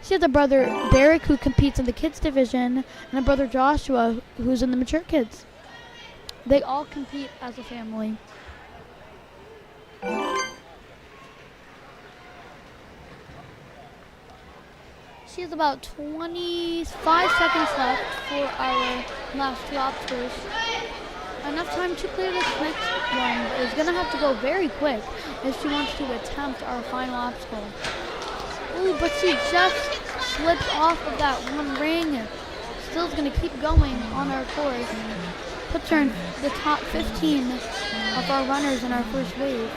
She has a brother, Derek, who competes in the kids division, and a brother, Joshua, who's in the mature kids. They all compete as a family. She has about 25 seconds left for our last 2 obstacles. Enough time to clear this next one. Is going to have to go very quick if she wants to attempt our final obstacle. Ooh, but she just slipped off of that one ring. Still's going to keep going on our course. Puts her in the top 15 of our runners in our first wave.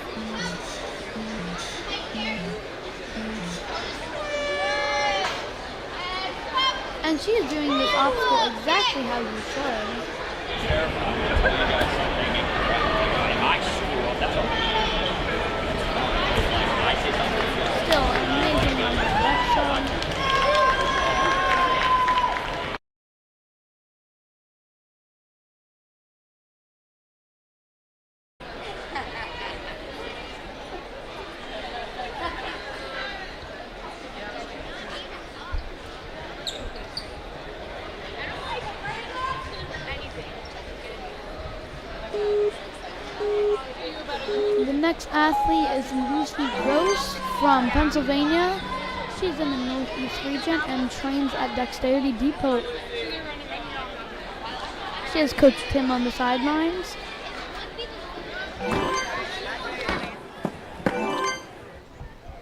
And she is doing this obstacle exactly how you should. Still amazing on the direction. The next athlete is Lucy Gross from Pennsylvania. She's in the Northeast region and trains at Dexterity Depot. She has Coach Tim on the sidelines.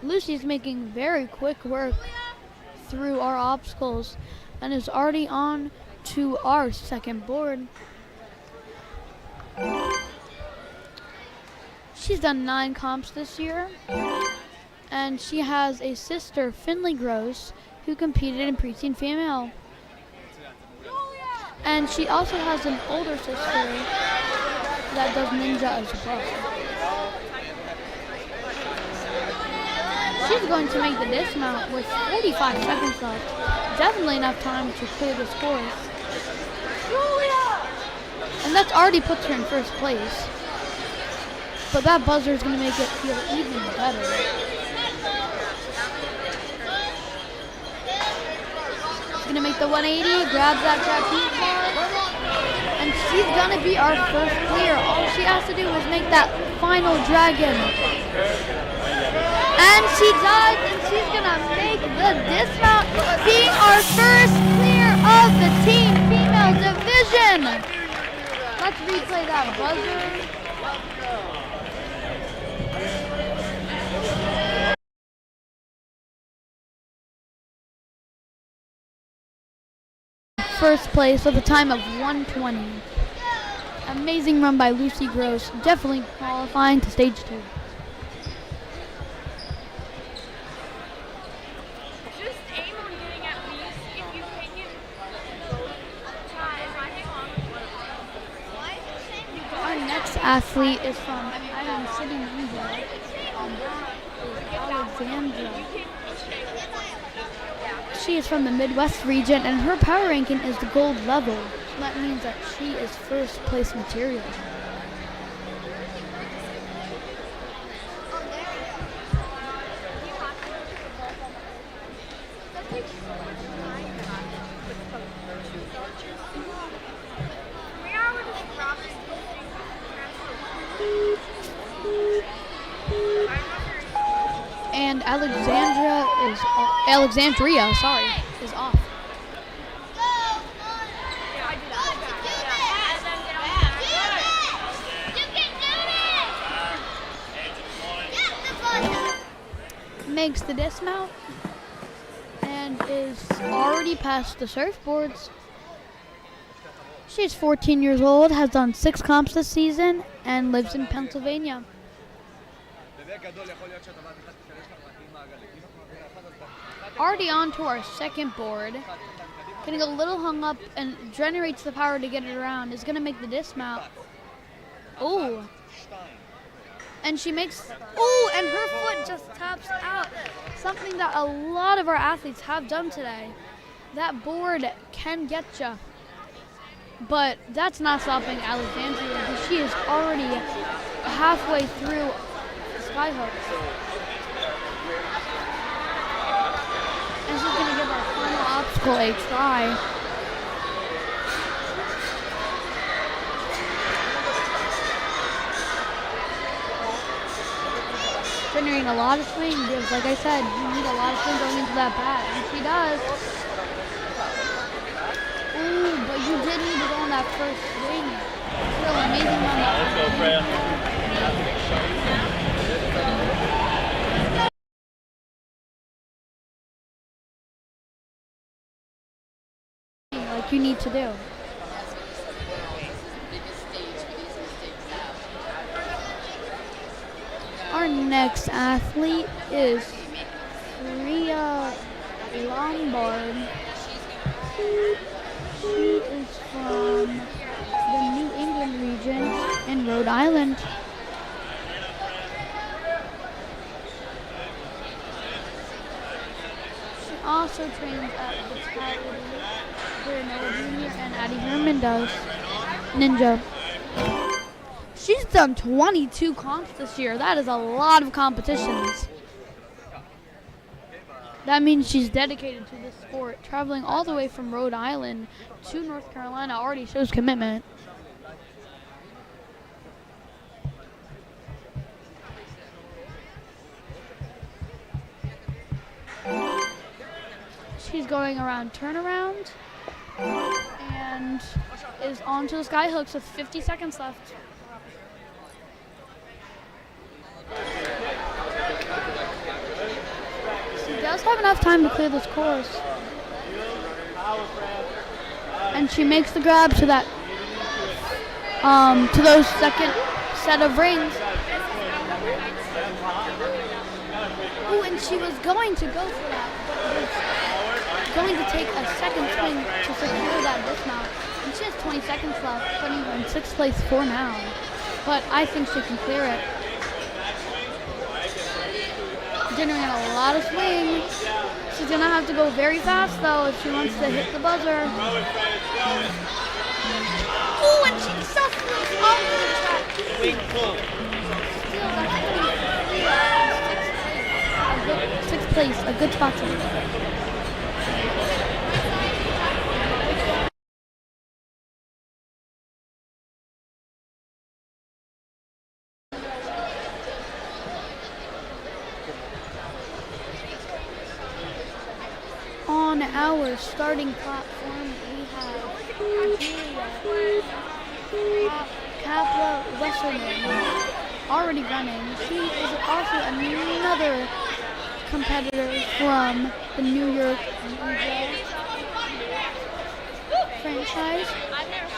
Lucy's making very quick work through our obstacles and is already on to our second board. She's done 9 comps this year, and she has a sister, Finley Gross, who competed in preteen female. And she also has an older sister that does ninja as well. She's going to make the dismount with 45 seconds left. Definitely enough time to clear this course. And that's already puts her in first place. But that buzzer is going to make it feel even better. She's going to make the 180, grabs that trapeze bar, and she's going to be our first clear. All she has to do is make that final dragon. And she does, and she's going to make the dismount, being our first clear of the team female division. Let's replay that buzzer. First place with a time of 1:20. Amazing run by Lucy Gross, definitely qualifying to stage 2. Just aim on getting at least, if you can get Our next athlete is from Island City, Ninja. Alexandra. She is from the Midwest region, and her power ranking is the gold level. So that means that she is first place material. And Alexandria, is off. Makes the dismount and is already past the surfboards. She's 14 years old, has done 6 comps this season, and lives in Pennsylvania. Already on to our second board. Getting a little hung up and generates the power to get it around. Is going to make the dismount. Oh. And she makes, oh, and her foot just taps out. Something that a lot of our athletes have done today. That board can get you. But that's not stopping Alexandra because she is already halfway through the skyhooks. And she's going to give our final obstacle a try. Generating a lot of swing because, like I said, you need a lot of swing going into that bat, and she does. Ooh, but you did need to go on that first swing. Still amazing on that. Like you need to do. Our next athlete is Ria Lombard. She is from the New England region in Rhode Island. She also trains at Repetti, where Noah Jr. and Addie Herman does Ninja. She's done 22 comps this year. That is a lot of competitions. That means she's dedicated to this sport. Traveling all the way from Rhode Island to North Carolina already shows commitment. She's going around turnaround and is onto the skyhooks with 50 seconds left. She does have enough time to clear this course. And she makes the grab to that, to those second set of rings. Ooh, and she was going to go for that, but was going to take a second swing to secure that dismount. And she has 20 seconds left, putting her in 6th place for now. But I think she can clear it. Generating a lot of swing. She's gonna have to go very fast though if she wants to hit the buzzer. Ooh, and she successfully off the track. Swing full. Still, 6th place, a good spot to be. On our starting platform, we have Juliet, Wrestleman, already running. She is also another competitor from the New York Ninja franchise.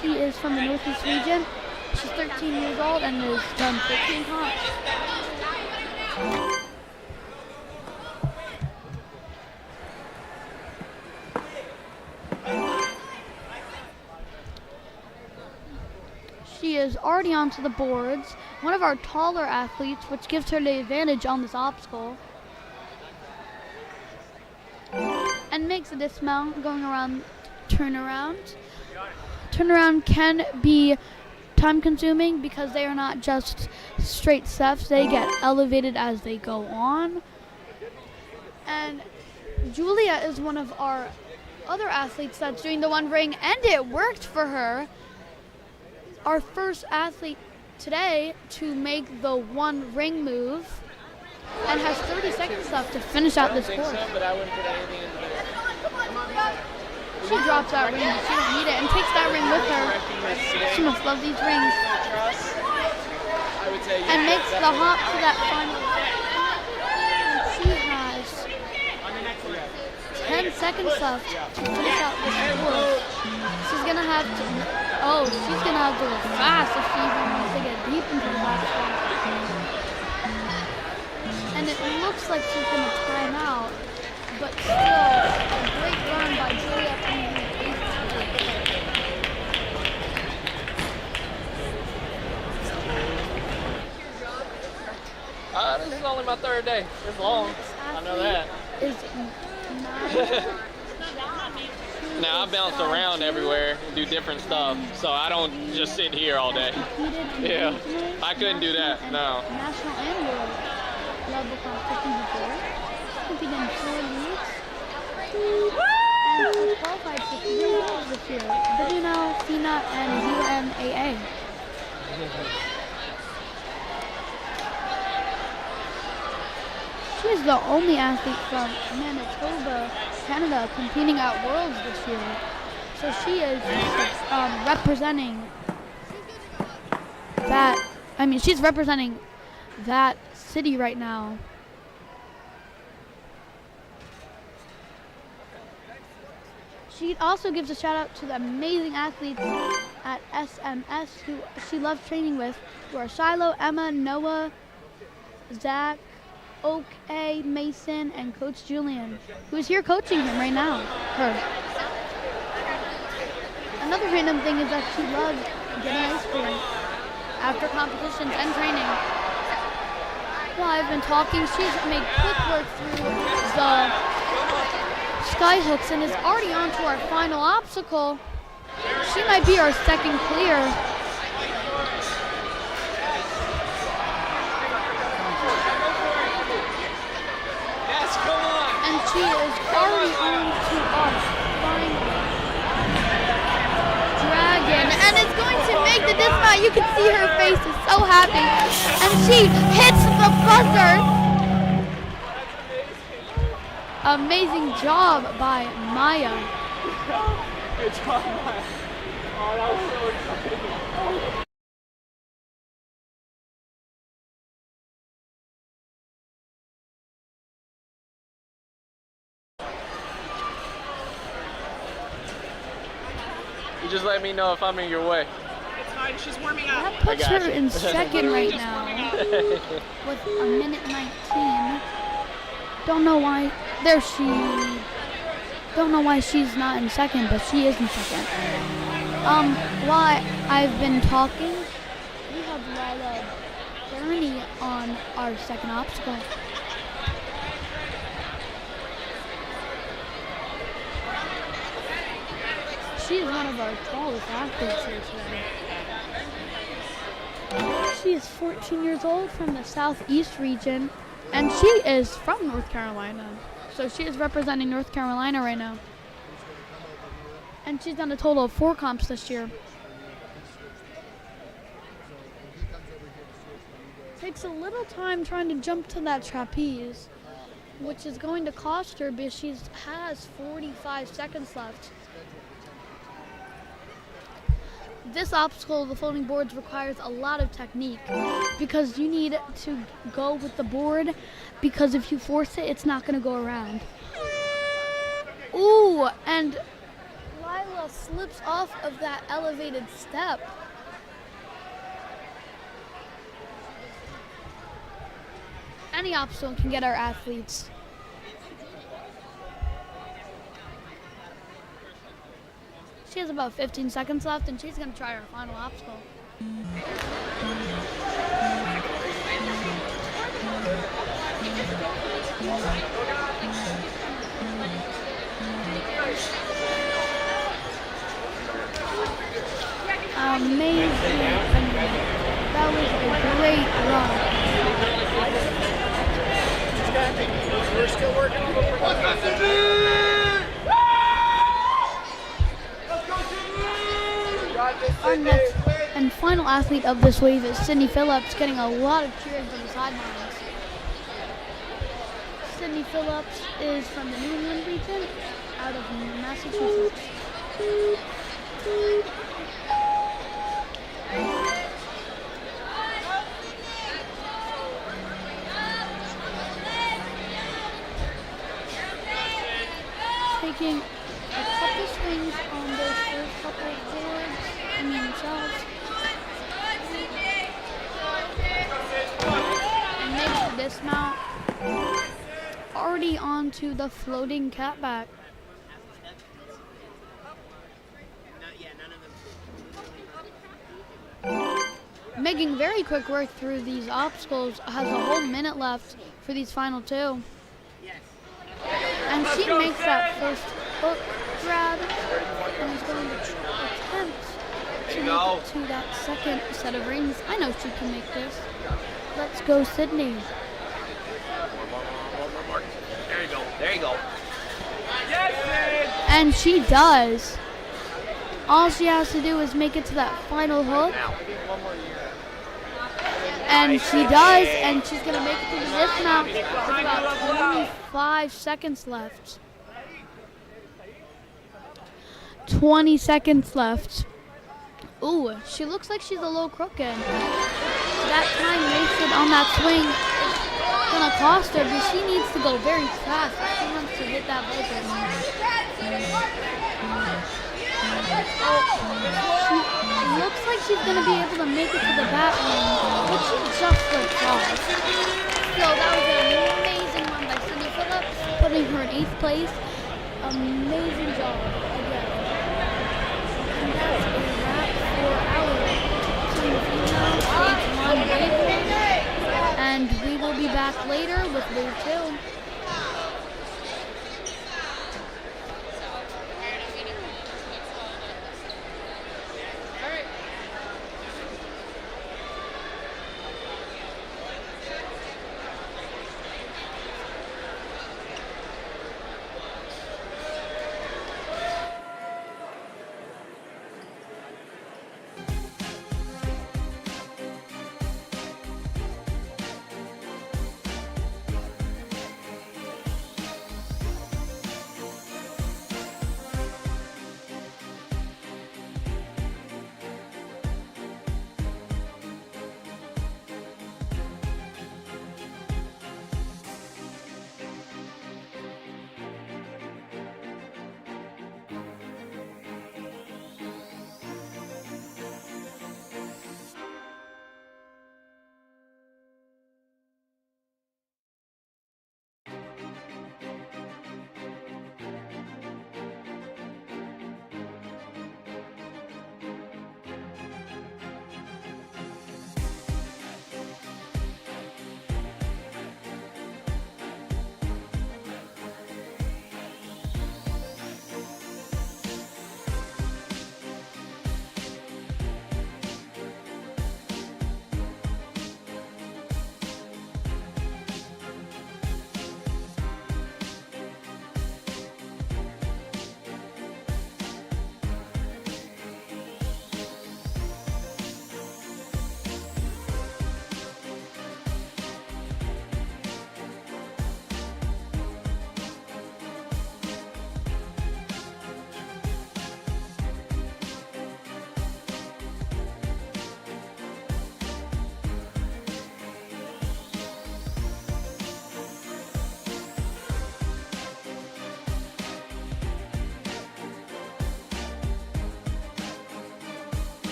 She is from the Northeast region. She's 13 years old and has done 15 comps. She is already onto the boards, one of our taller athletes, which gives her the advantage on this obstacle. And makes a dismount going around turnaround. Turnaround can be time consuming because they are not just straight steps, they get elevated as they go on. And Julia is one of our other athletes that's doing the one ring, and it worked for her. Our first athlete today to make the one ring move and has 30 seconds left to finish out this course. She drops that ring, but she doesn't need it, and takes that ring with her. She must love these rings. And makes the hop to that final. And she has 10 seconds left to finish out this course. She's going to have to Oh, she's going to have to go fast if she even wants to get deep into the back spot. And it looks like she's going to time out, but still a great run by Juliet in the 8th place. This is only my 3rd day. It's long. I know that. Is Now I bounce around everywhere and do different stuff, so I don't just sit here all day. Yeah, I couldn't do that. No. National and world level competition before. Competed in 4 leagues. And was qualified for 3 leagues this year. WNL, FINA, and UNAA. She is the only athlete from Manitoba, Canada, competing at Worlds this year. So she is representing that. I mean, she's representing that city right now. She also gives a shout out to the amazing athletes at SMS who she loves training with, who are Shiloh, Emma, Noah, Zach, OK, Mason, and Coach Julian, who is here coaching him right now. Her. Another random thing is that she loves getting ice cream after competitions and training. While I've been talking, she's made quick work through the sky hooks and is already on to our final obstacle. She might be our 2nd clear. And she is already on to our final dragon. And it's going to make the dismount. You can see her face is so happy. And she hits the buzzer. Amazing job by Maya. Good job, Maya. Oh, that was so exciting. You just let me know if I'm in your way. It's fine, she's warming up. That puts her in 2nd right now with a minute 19. Don't know why. There she. Don't know why she's not in 2nd, but she is in 2nd. While I've been talking, we have Lyla on our 2nd obstacle. She is one of our tallest athletes here today. She is 14 years old from the Southeast region, and she is from North Carolina. So she is representing North Carolina right now. And she's done a total of 4 comps this year. Takes a little time trying to jump to that trapeze, which is going to cost her because she has 45 seconds left. This obstacle, the floating boards, requires a lot of technique because you need to go with the board, because if you force it, it's not going to go around. Ooh, and Lyla slips off of that elevated step. Any obstacle can get our athletes. She has about 15 seconds left, and she's going to try her final obstacle. Amazing. That was a great run. We're still working on the Our next and final athlete of this wave is Sydney Phillips, getting a lot of cheering from the sidelines. Sydney Phillips is from the New England region, out of Massachusetts. Taking a couple swings on those first couple of boards. I mean, falls. And makes the dismount. Already onto the floating catback. Making very quick work through these obstacles, has a whole minute left for these final two. And she makes that first hook grab and is going to attempt to make it to that second set of rings. I know she can make this. Let's go, Sydney. There you go. There you go. And she does. All she has to do is make it to that final hook. And she does, and she's going to make it to the dismount with about 25 seconds left. 20 seconds left. Ooh, she looks like she's a little crooked. That time wasted on that swing is going to cost her, but she needs to go very fast if she wants to hit that button. She looks like she's going to be able to make it to the bat lane, but she just slipped off. So that was an amazing run by Sydney Phillips, putting her in 8th place. Amazing job again. And that's a wrap for our Team Female Stage 1 wave. And we will be back later with Wave 2.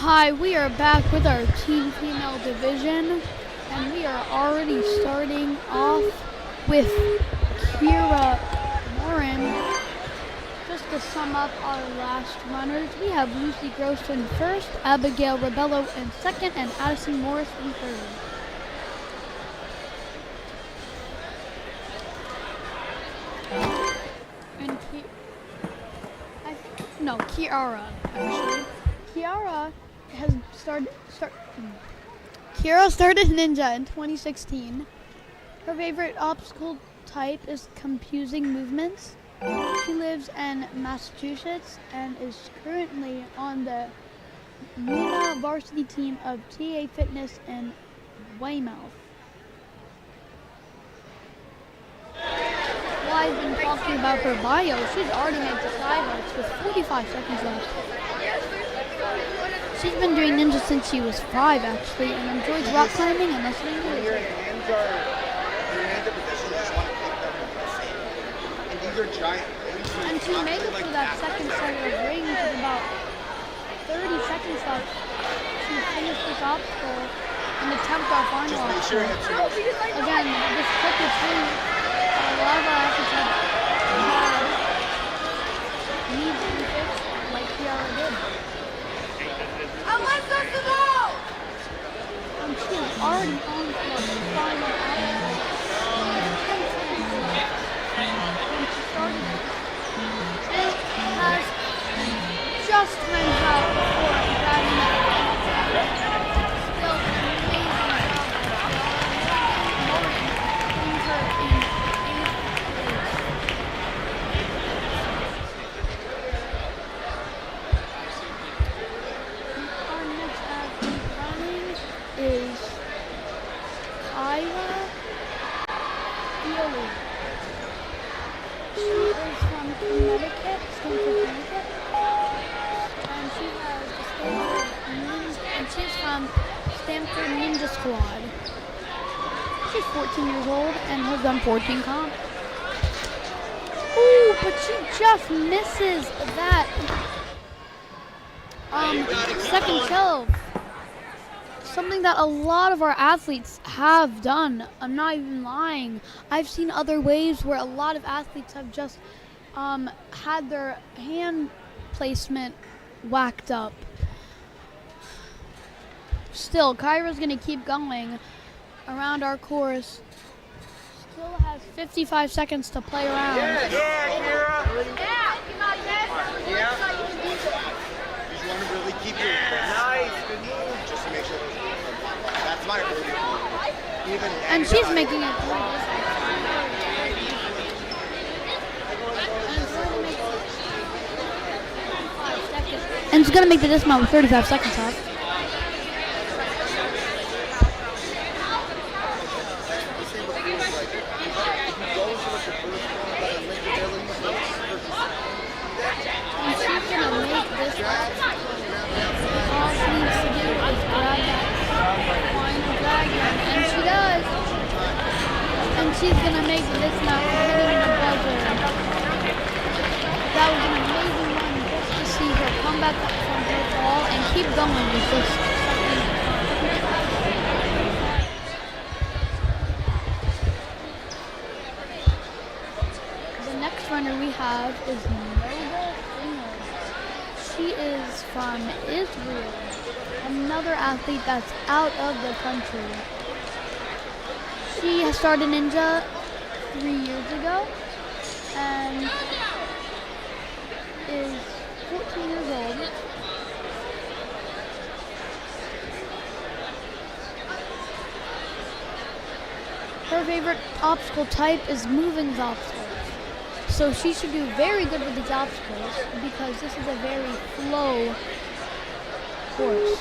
Hi, we are back with our team female division, and we are already starting off with Kira Morin. Just to sum up our last runners, we have Lucy Gross in first, Abigail Rebello in second, and Addison Morris in third. And Kiara, actually. Kiara started Ninja in 2016. Her favorite obstacle type is confusing movements. She lives in Massachusetts and is currently on the Mera varsity team of TA Fitness in Weymouth. While I've been talking about her bio, she's already made the highlights with 45 seconds left. She's been doing Ninja since she was 5, actually, and enjoys rock climbing and listening to music. Your hands in the position, you just want to keep them the same. And these are giant. And to make it to that second set of rings with about 30 seconds left, she finished this obstacle and attempt our final obstacle. Again, this clip is really a lot of our athletes have needs to be fixed like Kiara did. Alyssa Simone! And she is already on to the final obstacle. 10 seconds left. When she started, she has just timed out before grabbing it. Still an amazing job by Morgan, putting her in 8th place. Our next athlete running is Lyla. She is from Connecticut, Stamford, Connecticut, and she's from Stanford Ninja Squad. She's 14 years old and has done 14 comps. Ooh, but she just misses that second shelf. Something that a lot of our athletes have done. I'm not even lying. I've seen other waves where a lot of athletes have just had their hand placement whacked up. Still, Kyra's gonna keep going around our course. Still has 55 seconds to play around. Yeah, Kira. Yeah, come on, Dad. Yeah. You just want to really keep your nice, good move. Just to make sure that's my ability. And she's making it through this. And she's gonna make the dismount with 35 seconds left. And she's gonna make this one. All she needs to do is grab that final dragon, and she does. And she's gonna make this now hitting the buzzer. That was an amazing run just to see her come back up from her fall and keep going with this. The next runner we have is Mera Marada. She is from Israel, another athlete that's out of the country. She has started Ninja 3 years ago and is 14 years old. Her favorite obstacle type is moving obstacles. So she should do very good with these obstacles because this is a very flow course.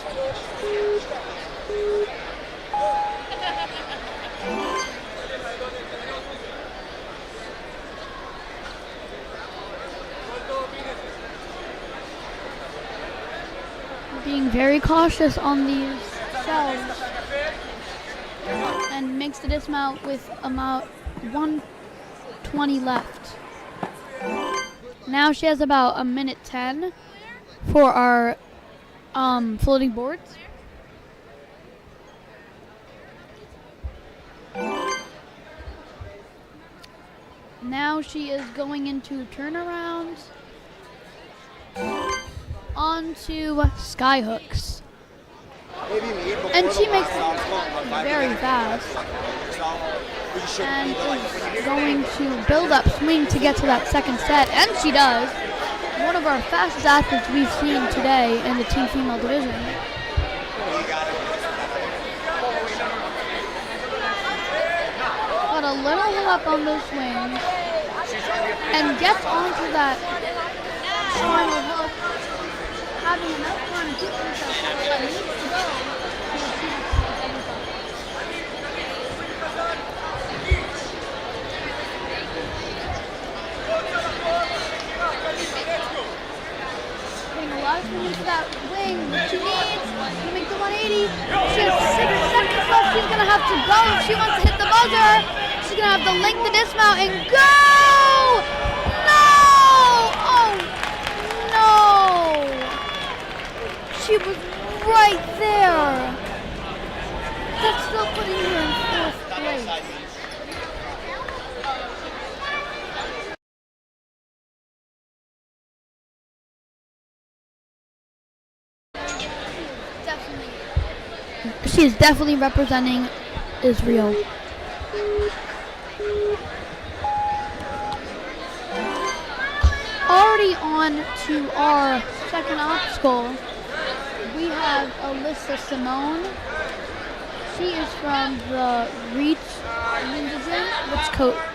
Being very cautious on these shelves and makes the dismount with about 1:20 left. Now she has about a minute 10 for our floating boards. Now she is going into turnarounds onto skyhooks. And she makes it very fast. And is going to build up swing to get to that second set, and she does. One of our fastest athletes we've seen today in the team female division. Got a little hit up on those swings and gets onto that final hook, having enough time to keep herself but needs to go. Into that wing. She needs to make the 180. She has 6 seconds left. She's going to have to go if she wants to hit the buzzer. She's going to have to link the dismount and go! No! Oh, no! She was right there. That's still putting her in 4th place. She is definitely representing Israel. Already on to our second obstacle, we have Alyssa Simone. She is from the Reach Ninja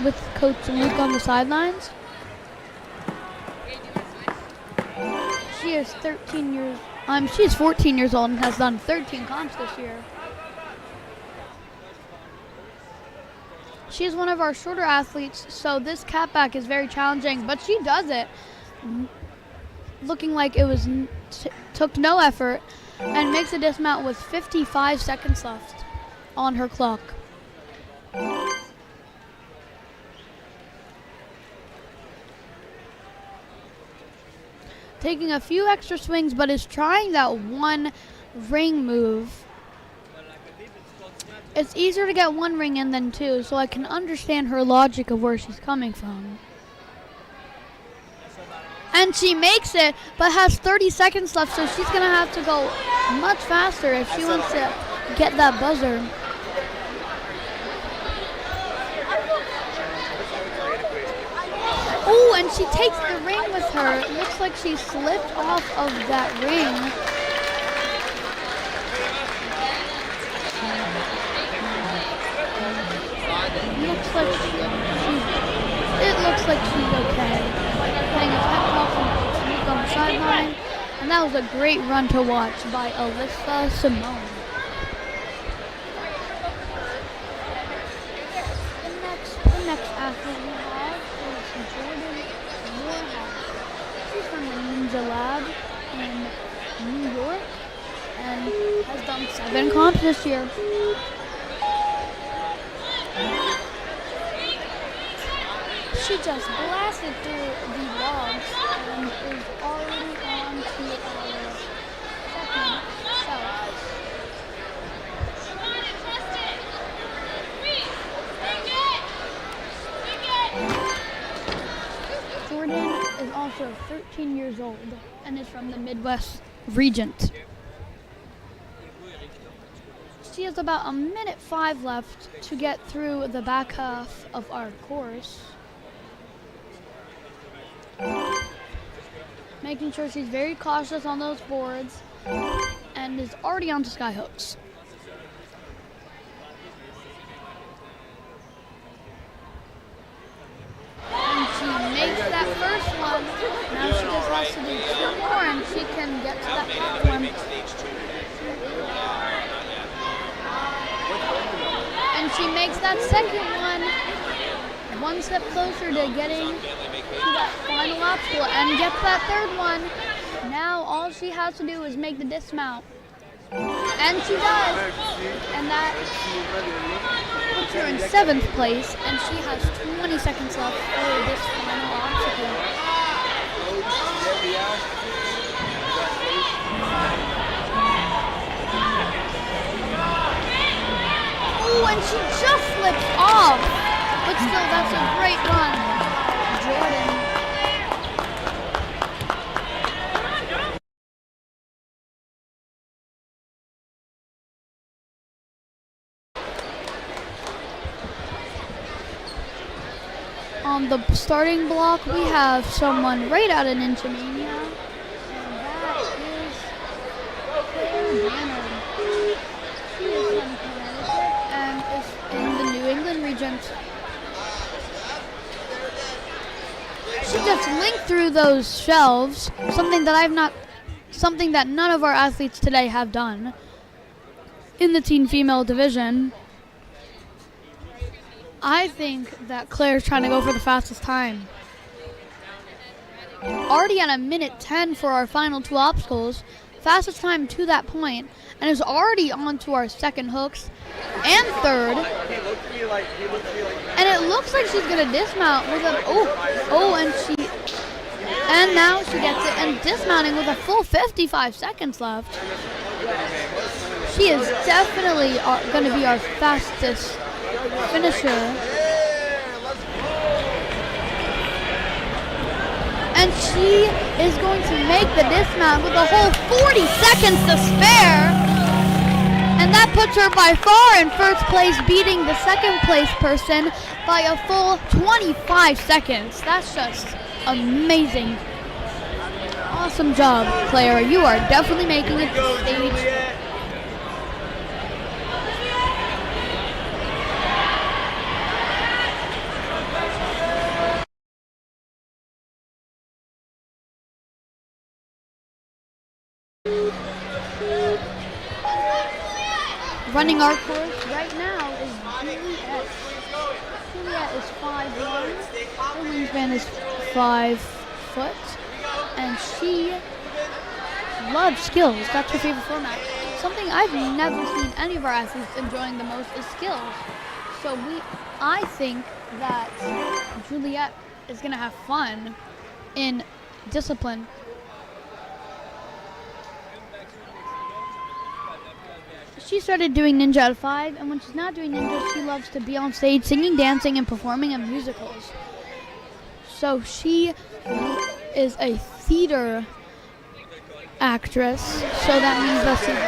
with Coach Luke on the sidelines. She is 13 years. She is 14 years old and has done 13 comps this year. She is one of our shorter athletes, so this catback is very challenging, but she does it, looking like it took no effort, and makes a dismount with 55 seconds left on her clock. Taking a few extra swings, but is trying that one ring move. It's easier to get one ring in than two, so I can understand her logic of where she's coming from. And she makes it, but has 30 seconds left, so she's going to have to go much faster if she wants to get that buzzer. Oh, and she takes the ring with her. It looks like she slipped off of that ring. It looks like she's okay. Getting a pep talk from Sneak on the sideline. And that was a great run to watch by Alyssa Simone. The next athlete we have is Gianna Dellinger. She's from the Ninja Lab in New York and has done 7 comps this year. She just blasted through the logs and is already on to our second shelf. Jordan is also 13 years old and is from the Midwest region. She has about 1:05 left to get through the back half of our course. Making sure she's very cautious on those boards and is already onto skyhooks. And she makes that first one. Now she just has to do 2 more and she can get to that top one. And she makes that second one step closer to getting to that final obstacle and gets that third one. Now all she has to do is make the dismount. And she does. And that puts her in 7th place, and she has 20 seconds left for this final obstacle. Oh, and she just slips off. But still, that's a great run. Jordan. On the starting block, we have someone right out of Ninja Mania, and that is Claire Bannard. She is from Connecticut and is in the New England region. She just linked through those shelves, something that none of our athletes today have done in the teen female division. I think that Claire's trying to go for the fastest time. Already at 1:10 for our final 2 obstacles, fastest time to that point, and is already on to our second hooks and third. And it looks like she's gonna dismount with a and now she gets it and dismounting with a full 55 seconds left. She is definitely gonna be our fastest finisher. And she is going to make the dismount with a whole 40 seconds to spare. And that puts her by far in first place, beating the second place person by a full 25 seconds. That's just amazing. Awesome job, Claire. You are definitely making it to stage. Running our course right now is Juliet. Juliet is 5'1", her wingspan is 5 foot, and she loves skills. That's her favorite format. Something I've never seen any of our athletes enjoying the most is skills. So I think that Juliet is gonna have fun in discipline. She started doing Ninja at 5, and when she's not doing Ninja, she loves to be on stage singing, dancing, and performing in musicals. So she is a theater actress, so that means that she's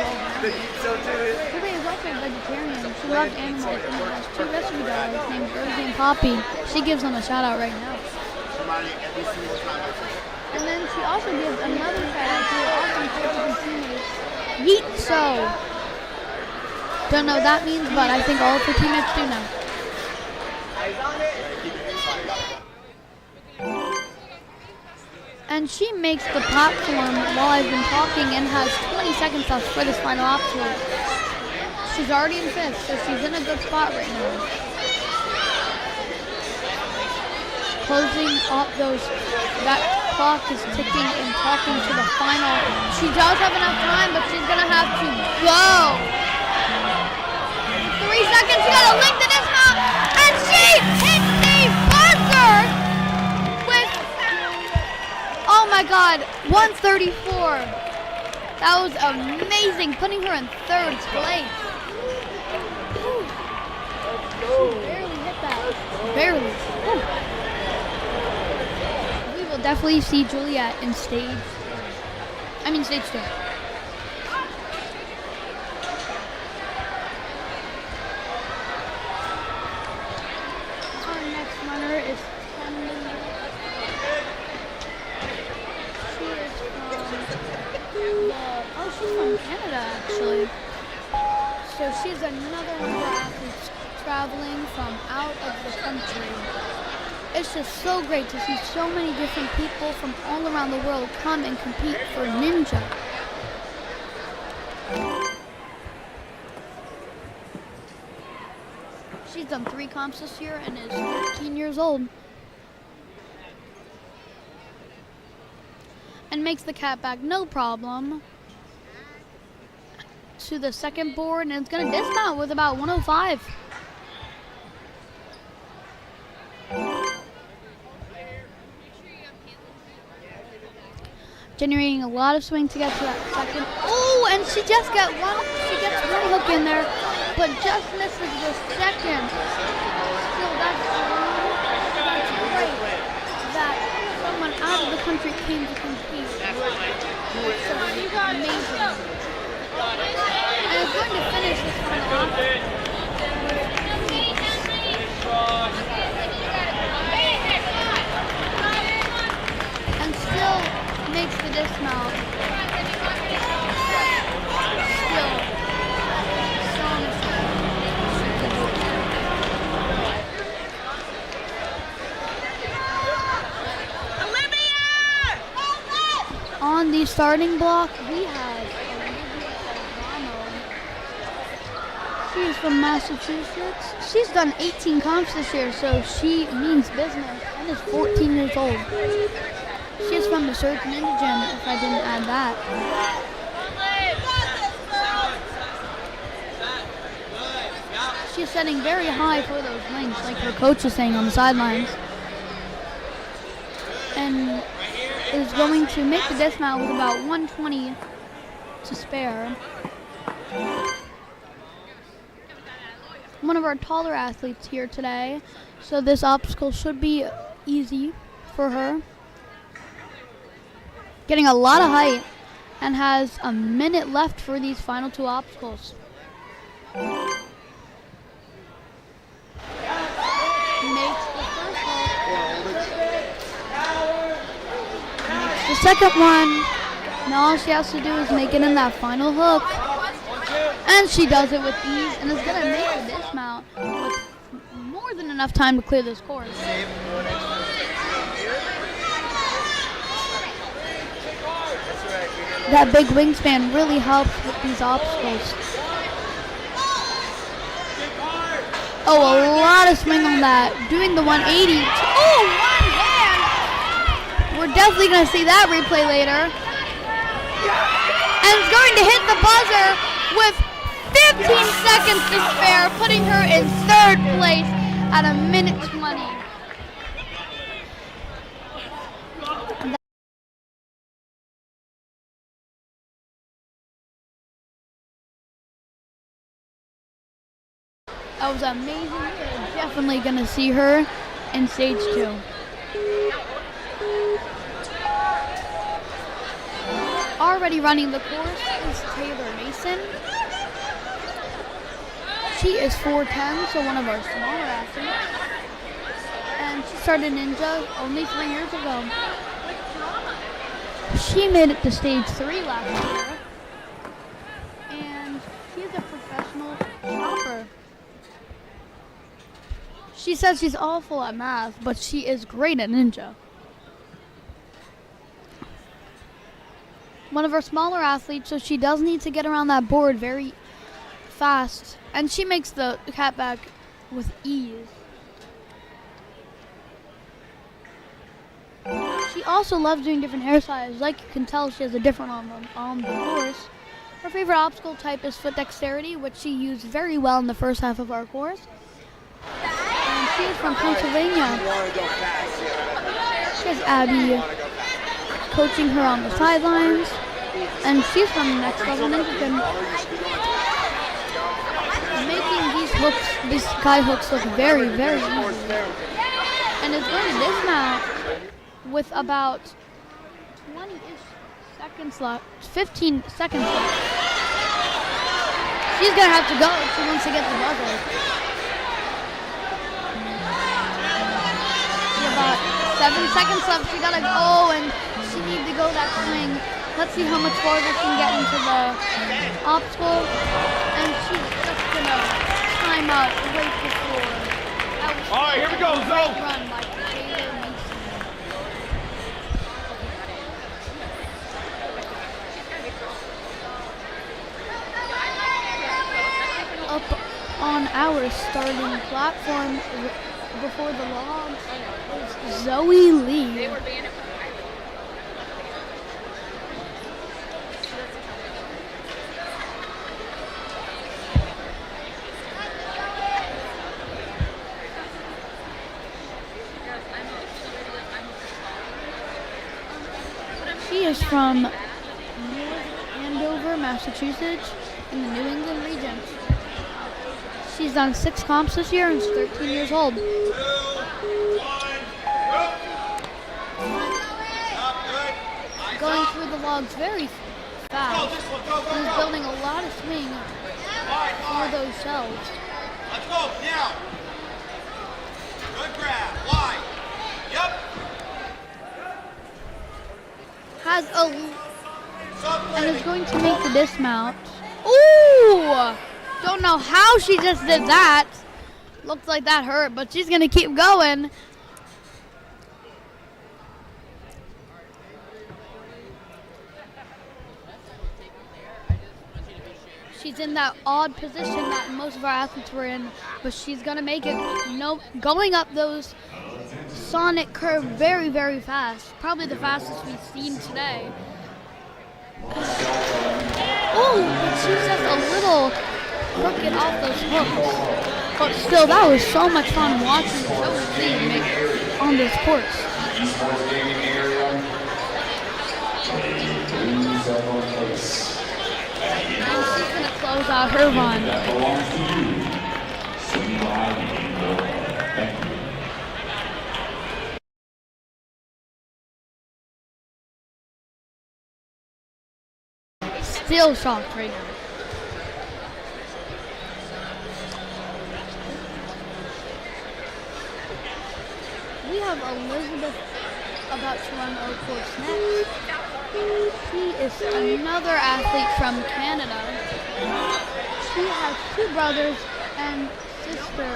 Julie is also a vegetarian. She loves animals and has 2 rescue dogs named Birdie and Poppy. She gives them a shout out right now. And then she also gives another shout out to her awesome coaches and teammates. Yeet so. Don't know what that means, but I think all of her teammates do now. And she makes the platform while I've been talking and has 20 seconds left for this final obstacle. She's already in 5th, so she's in a good spot right now. Closing up that clock is ticking and talking to the final. She does have enough time, but she's gonna have to go. 3 seconds, she gotta link the dismount, and she hits the buzzer with, oh my god, 134. That was amazing, putting her in 3rd place. She barely hit that, barely. We will definitely see Juliet in stage 2. She's from Canada, actually. So she's another one of our athletes traveling from out of the country. It's just so great to see so many different people from all around the world come and compete for Ninja. She's done 3 comps this year and is 13 years old. And makes the cat back no problem to the second board, and it's going to dismount with about 105. Generating a lot of swing to get to that second. Oh, and she gets one hook in there. but just misses the second. Still, that's great that someone out of the country came to compete. So amazing. And it's going to finish this final off. And still makes the dismount. Still on the starting block, we have Olivia Dolan. She's from Massachusetts. She's done 18 comps this year, so she means business and is 14 years old. She's from the DGS Ninja, if I didn't add that. She's setting very high for those links, like her coach is saying on the sidelines. And is going to make the dismount with about 120 to spare. One of our taller athletes here today, so this obstacle should be easy for her. Getting a lot of height and has a minute left for these final two obstacles. Makes the first hook. The second one, now all she has to do is make it in that final hook. And she does it with ease and is going to make the dismount with more than enough time to clear this course. That big wingspan really helps with these obstacles. Oh, a lot of swing on that. Doing the 180. Oh, one hand! We're definitely going to see that replay later. And it's going to hit the buzzer with 15 seconds to spare, putting her in third place at a minute 20. That was amazing. We're definitely going to see her in stage 2. Already running the course is Taylor Mason. She is 4'10", so one of our smaller athletes. And she started Ninja only 3 years ago. She made it to stage 3 last year. And she's a professional chopper. She says she's awful at math, but she is great at Ninja. One of our smaller athletes, so she does need to get around that board very fast. And she makes the cat back with ease. She also loves doing different hairstyles. Like you can tell, she has a different on the course. Her favorite obstacle type is foot dexterity, which she used very well in the first half of our course. And she is from Pennsylvania. She has Abby coaching her on the sidelines. And she's from the Next Level Ninja. Making these sky hooks look very, very easy. And it's going to dismount with about 20-ish seconds left, 15 seconds left. She's going to have to go if she wants to get the buzzer. About 7 seconds left. She got to go and she needs to go that swing. Let's see how much farther she can get into the obstacle. And she's just going to time out right before. All right, here we go, go. Run by Taylor Mason. Up on our starting platform before the logs is Zoe Lee. She is from North Andover, Massachusetts, in the New England region. She's done 6 comps this year and is 13 years old. Going through the logs very fast. She's building a lot of swing for those shelves. Let's go, now. Good grab, wide. Yep. And is going to make the dismount. Ooh! Don't know how she just did that. Looks like that hurt, but she's going to keep going. She's in that odd position that most of our athletes were in, but she's going to make it. Going up those sonic curve very, very fast. Probably the fastest we've seen today. Oh, but she's just a little crooked off those hooks. But still, that was so much fun watching those things on this course. And she's going to close out her run. Still shocked right now. We have Elizabeth about to run our course next. She is another athlete from Canada. She has 2 brothers and sister.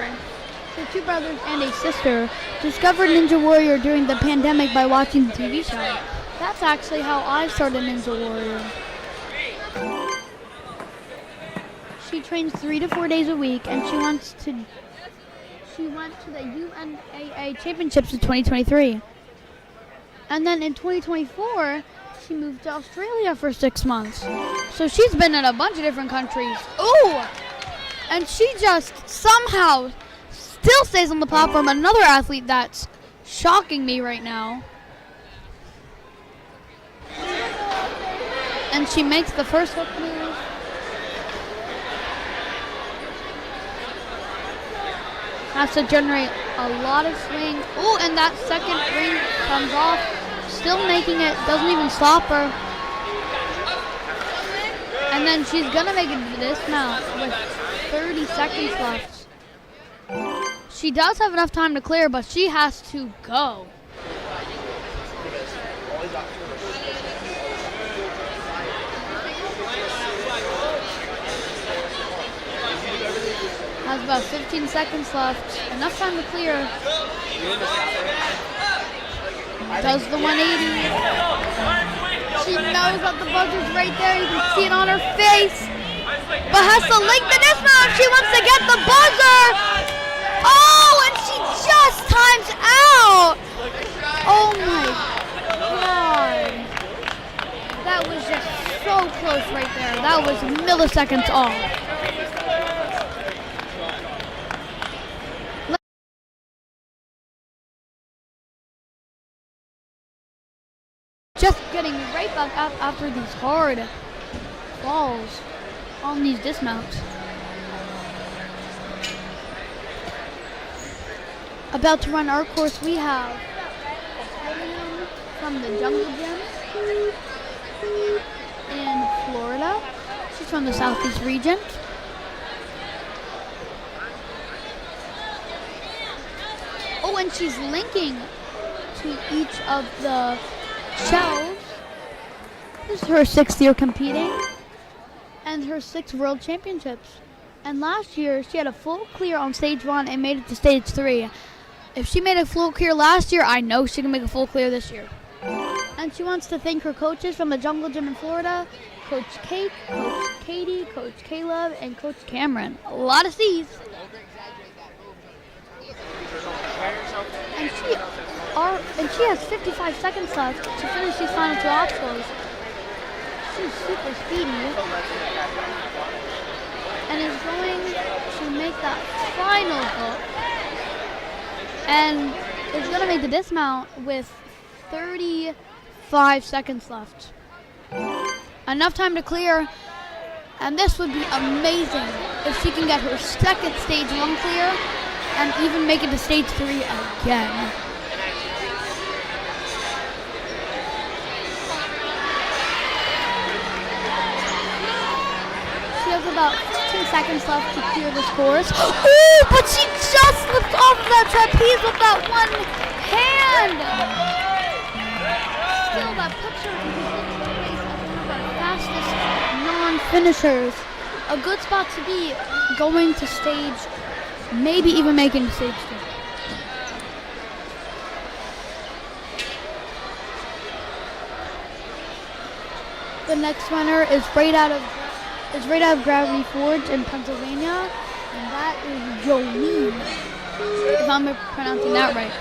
So 2 brothers and a sister. Discovered Ninja Warrior during the pandemic by watching the TV show. That's actually how I started Ninja Warrior. She trains 3 to 4 days a week, and she went to the UNAA Championships in 2023. And then in 2024, she moved to Australia for 6 months. So she's been in a bunch of different countries. Ooh! And she just somehow still stays on the platform. Another athlete that's shocking me right now. And she makes the first hook move. Has to generate a lot of swing. Ooh, and that second ring comes off. Still making it, doesn't even stop her. And then she's gonna make it to dismount with 30 seconds left. She does have enough time to clear, but she has to go. Has about 15 seconds left. Enough time to clear. Does the 180. She knows that the buzzer's right there. You can see it on her face. But has to link the dismount. She wants to get the buzzer. Oh, and she just times out. Oh my God. That was just so close right there. That was milliseconds off. Just getting right back up after these hard falls on these dismounts. About to run our course, we have from the Jungle Gym in Florida. She's from the Southeast region. Oh, and she's linking to each of the shelves. This is her 6th year competing and her 6th world championships. And last year she had a full clear on stage 1 and made it to stage 3. If she made a full clear last year, I know she can make a full clear this year. And she wants to thank her coaches from the Jungle Gym in Florida, Coach Kate, Coach Katie, Coach Caleb, and Coach Cameron. A lot of C's. And she has 55 seconds left to finish these final 2 obstacles. She's super speedy. And is going to make that final hook. And is going to make the dismount with 35 seconds left. Enough time to clear. And this would be amazing if she can get her second stage 1 clear and even make it to stage 3 again. She has about 15 seconds left to clear this course. Ooh, but she just slipped off of that trapeze with that one hand. Still, that puts her in the race as one of our fastest non-finishers. A good spot to be going to stage, maybe even making stage 2. The next runner is right out of Gravity Forge in Pennsylvania, and that is Jolene, if I'm pronouncing that right.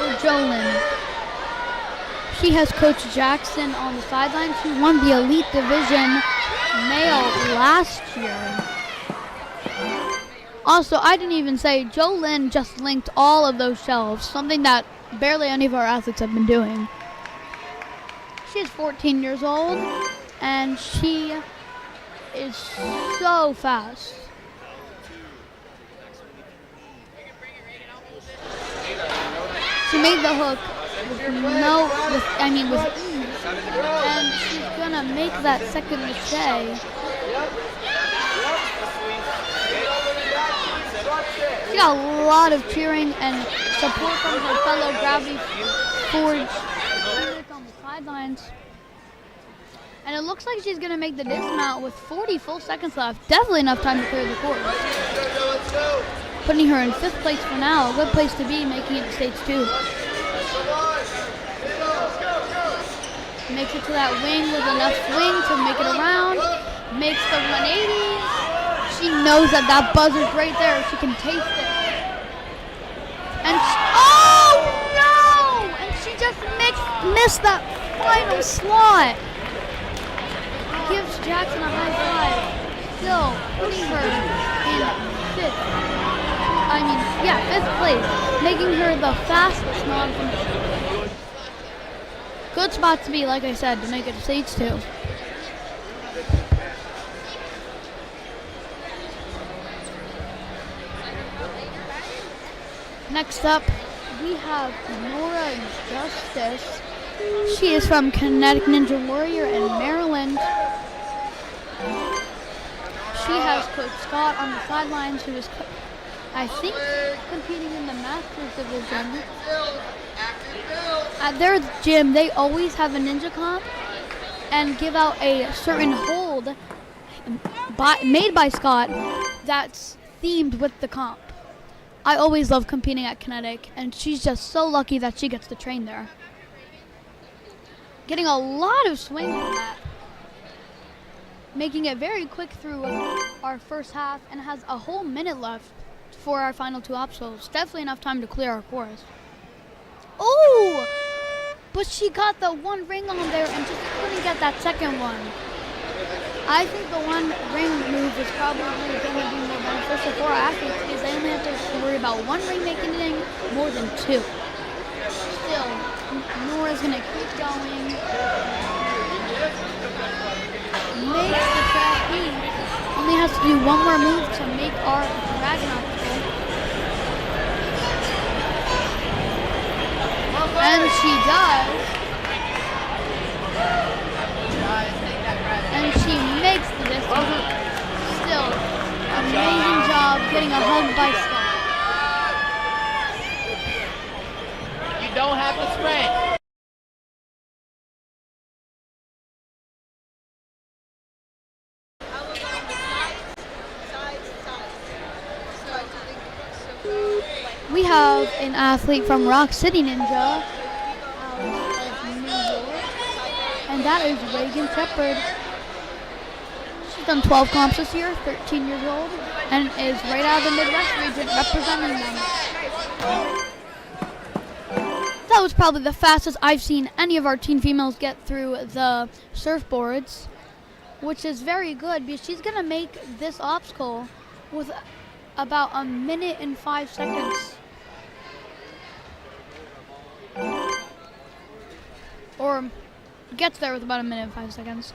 Or Jolene. She has Coach Jackson on the sidelines, who won the Elite Division male last year. Also, I didn't even say, Jolene just linked all of those shelves, something that barely any of our athletes have been doing. She's 14 years old, and she is so fast. She made the hook with ease, and she's gonna make that second mistake. She got a lot of cheering and support from her fellow Gravity Forge on the sidelines. And it looks like she's going to make the dismount with 40 full seconds left. Definitely enough time to clear the course. Putting her in 5th place for now. A good place to be, making it to stage 2. Makes it to that wing with enough swing to make it around. Makes the 180. She knows that buzzer's right there. She can taste it. And oh no! And she just missed that final slot. Gives Jackson a high five, still putting her in 5th place, making her the fastest non-finisher. Good spot to be, like I said, to make it to stage 2. Next up, we have Nora Justice. She is from Kinetic Ninja Warrior in Maryland. She has Coach Scott on the sidelines, who is, I think, competing in the Masters division. At their gym, they always have a ninja comp and give out a certain hold made by Scott that's themed with the comp. I always love competing at Kinetic, and she's just so lucky that she gets to train there. Getting a lot of swing on that. Making it very quick through our first half, and has a whole minute left for our final 2 obstacles. Definitely enough time to clear our course. Oh! But she got the one ring on there and just couldn't get that second one. I think the one ring move is probably going to be more beneficial for our athletes, because they only have to worry about one ring making it more than 2. Still, Nora's going to keep going. Makes the trapeze. Only has to do one more move to make our dragon obstacle. And she does. And she makes the distance. Still, amazing job getting a hug by Scott. You don't have to sprint. We have an athlete from Rock City Ninja, and that is Reagan Shepard. She's done 12 comps this year, 13 years old, and is right out of the Midwest region representing them. That was probably the fastest I've seen any of our teen females get through the surfboards, which is very good, because she's going to make this obstacle with about a minute and 5 seconds. Or gets there with about a minute and 5 seconds.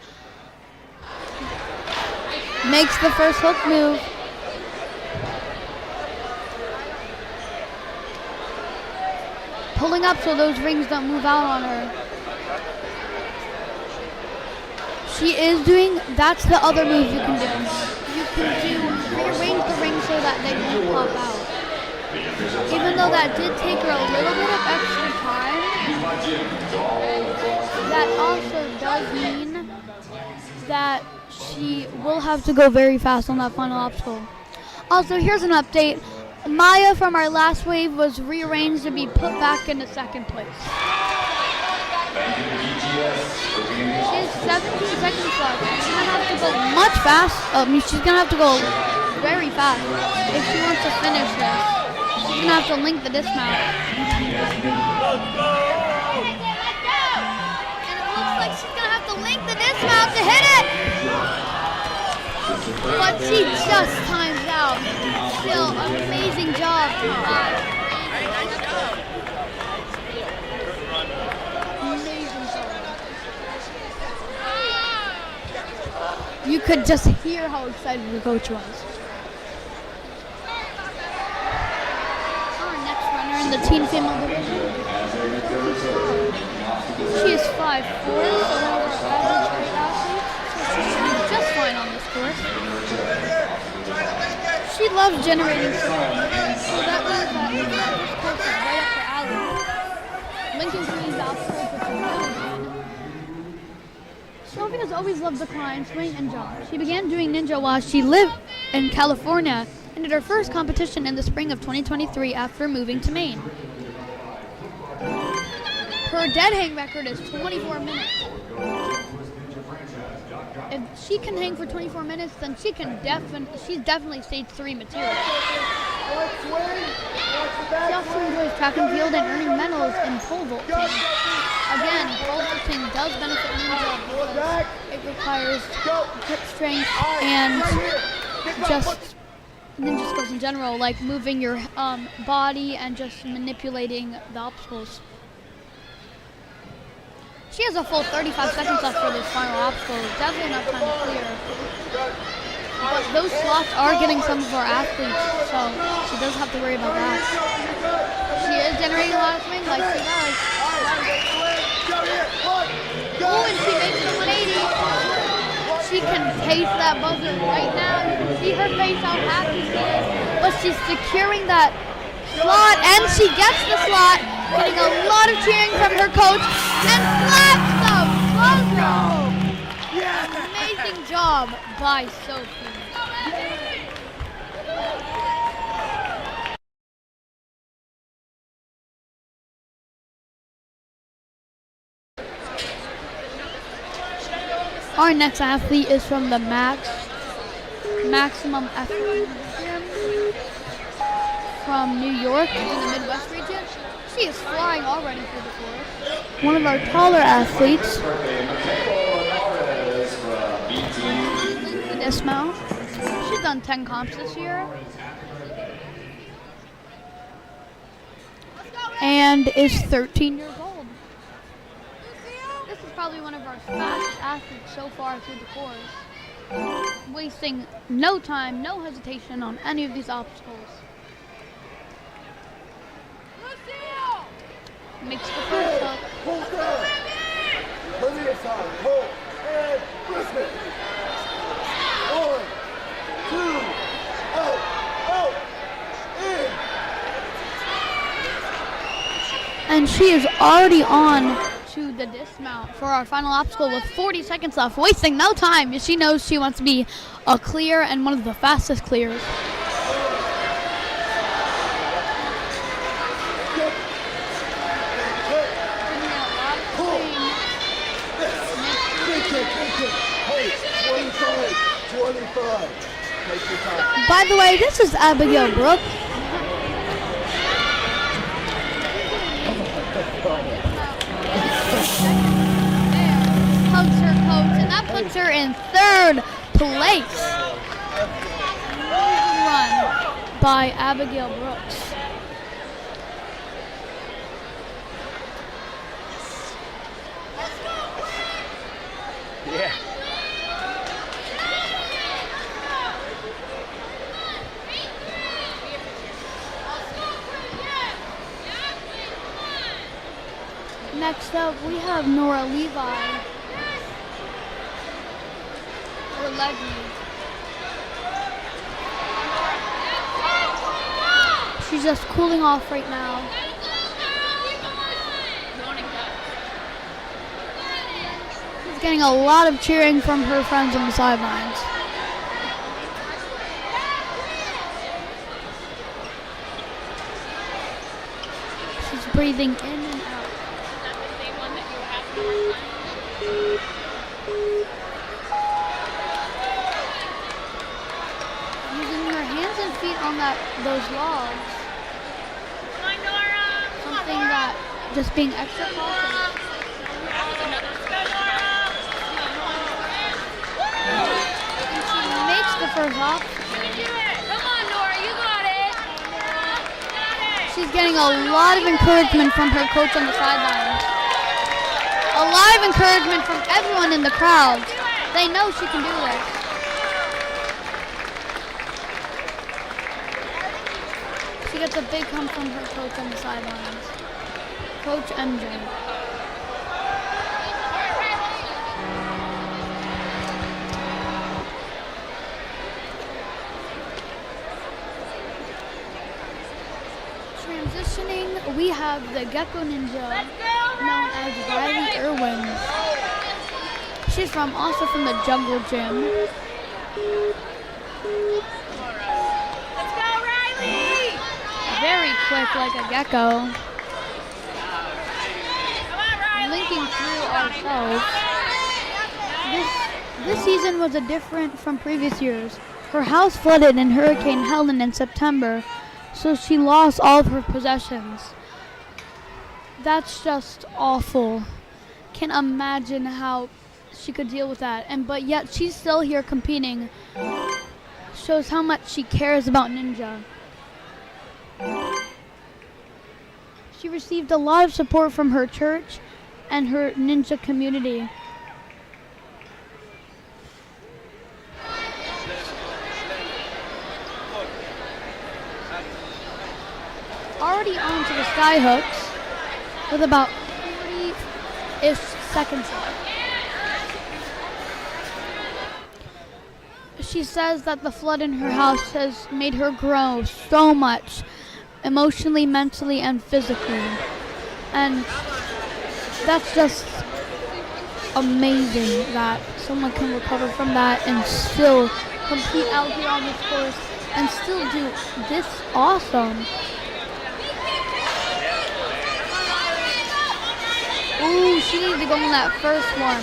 Makes the first hook move. Pulling up so those rings don't move out on her. She is doing, that's the other move you can do. You can rearrange the rings so that they won't pop out. Even though that did take her a little bit of extra time, that also does mean that she will have to go very fast on that final obstacle. Also, here's an update. Maya from our last wave was rearranged to be put back into second place. She has 17 seconds left. She's going to have to go much fast. She's going to have to go very fast if she wants to finish this. She's going to have to link the dismount. And it looks like she's going to have to link the dismount to hit it. But she just times out. Still, amazing job. You could just hear how excited the coach was. Our next runner in the teen female division. She is 5'4", so one of our average weight athletes, so she should be just fine on this course. She loves generating song, so that means that this course is right up her alley. Linking to these obstacles, which is really good. Sylvie has always loved the climb, swing, and jump. She began doing ninja while she lived in California and did her first competition in the spring of 2023 after moving to Maine. Her dead hang record is 24 minutes. If she can hang for 24 minutes, then she's definitely stage 3 material. She also enjoys track and field and earning medals in pole vaulting. Again, pole vaulting does benefit Ninja because it requires grip strength and just ninja skills in general, like moving your body and just manipulating the obstacles. She has a full 35 seconds left for this final obstacle. Definitely enough time to clear. But those slots are getting some of our athletes, so she doesn't have to worry about that. She is generating a lot of swing like she does. Oh, and she makes the 180. She can taste that buzzer right now. You can see her face how happy she is. But she's securing that slot, and she gets the slot, getting a lot of cheering from her coach, and slaps the buzzer. Amazing job by Sophie. Our next athlete is from the Maximum Effort Gym from New York in the Midwest region. She is flying already through the course. One of our taller athletes. Dismount. She's done 10 comps this year. And is 13 years old. This is probably one of our fastest athletes so far through the course. Wasting no time, no hesitation on any of these obstacles. Makes the first up. Hold down. Plenty of time. Hold. And listen. 1, 2, out, in. And she is already on to the dismount for our final obstacle with 40 seconds left, wasting no time. She knows she wants to be a clear and one of the fastest clears. By the way, this is Abigail Brooks. Hugs her coach, and that puts her in 3rd place. Run by Abigail Brooks. Yeah. Next up, we have Nora Levi, or Leggy. She's just cooling off right now. She's getting a lot of cheering from her friends on the sidelines. She's breathing in and out. Using her hands and feet on those logs. Something that just being extra cautious. And she makes the first off. Come on, Nora, you got it. She's getting a lot of encouragement from her coach on the sidelines. A lot of encouragement from everyone in the crowd. They know she can do this. She gets a big hug from her coach on the sidelines. Coach MJ. Transitioning, we have the Gecko Ninja, known as Riley Irwin. She's also from the Jungle Gym. Let's go, Riley! Very quick, like a gecko. Linking through ourselves. This season was different from previous years. Her house flooded in Hurricane Helen in September, so she lost all of her possessions. That's just awful. Can't imagine how she could deal with that. But yet she's still here competing. Shows how much she cares about Ninja. She received a lot of support from her church and her Ninja community. Already on to the sky hooks with about 40-ish seconds left. She says that the flood in her house has made her grow so much, emotionally, mentally, and physically. And that's just amazing that someone can recover from that and still compete out here on this course and still do this awesome. Ooh, she needs to go on that first one.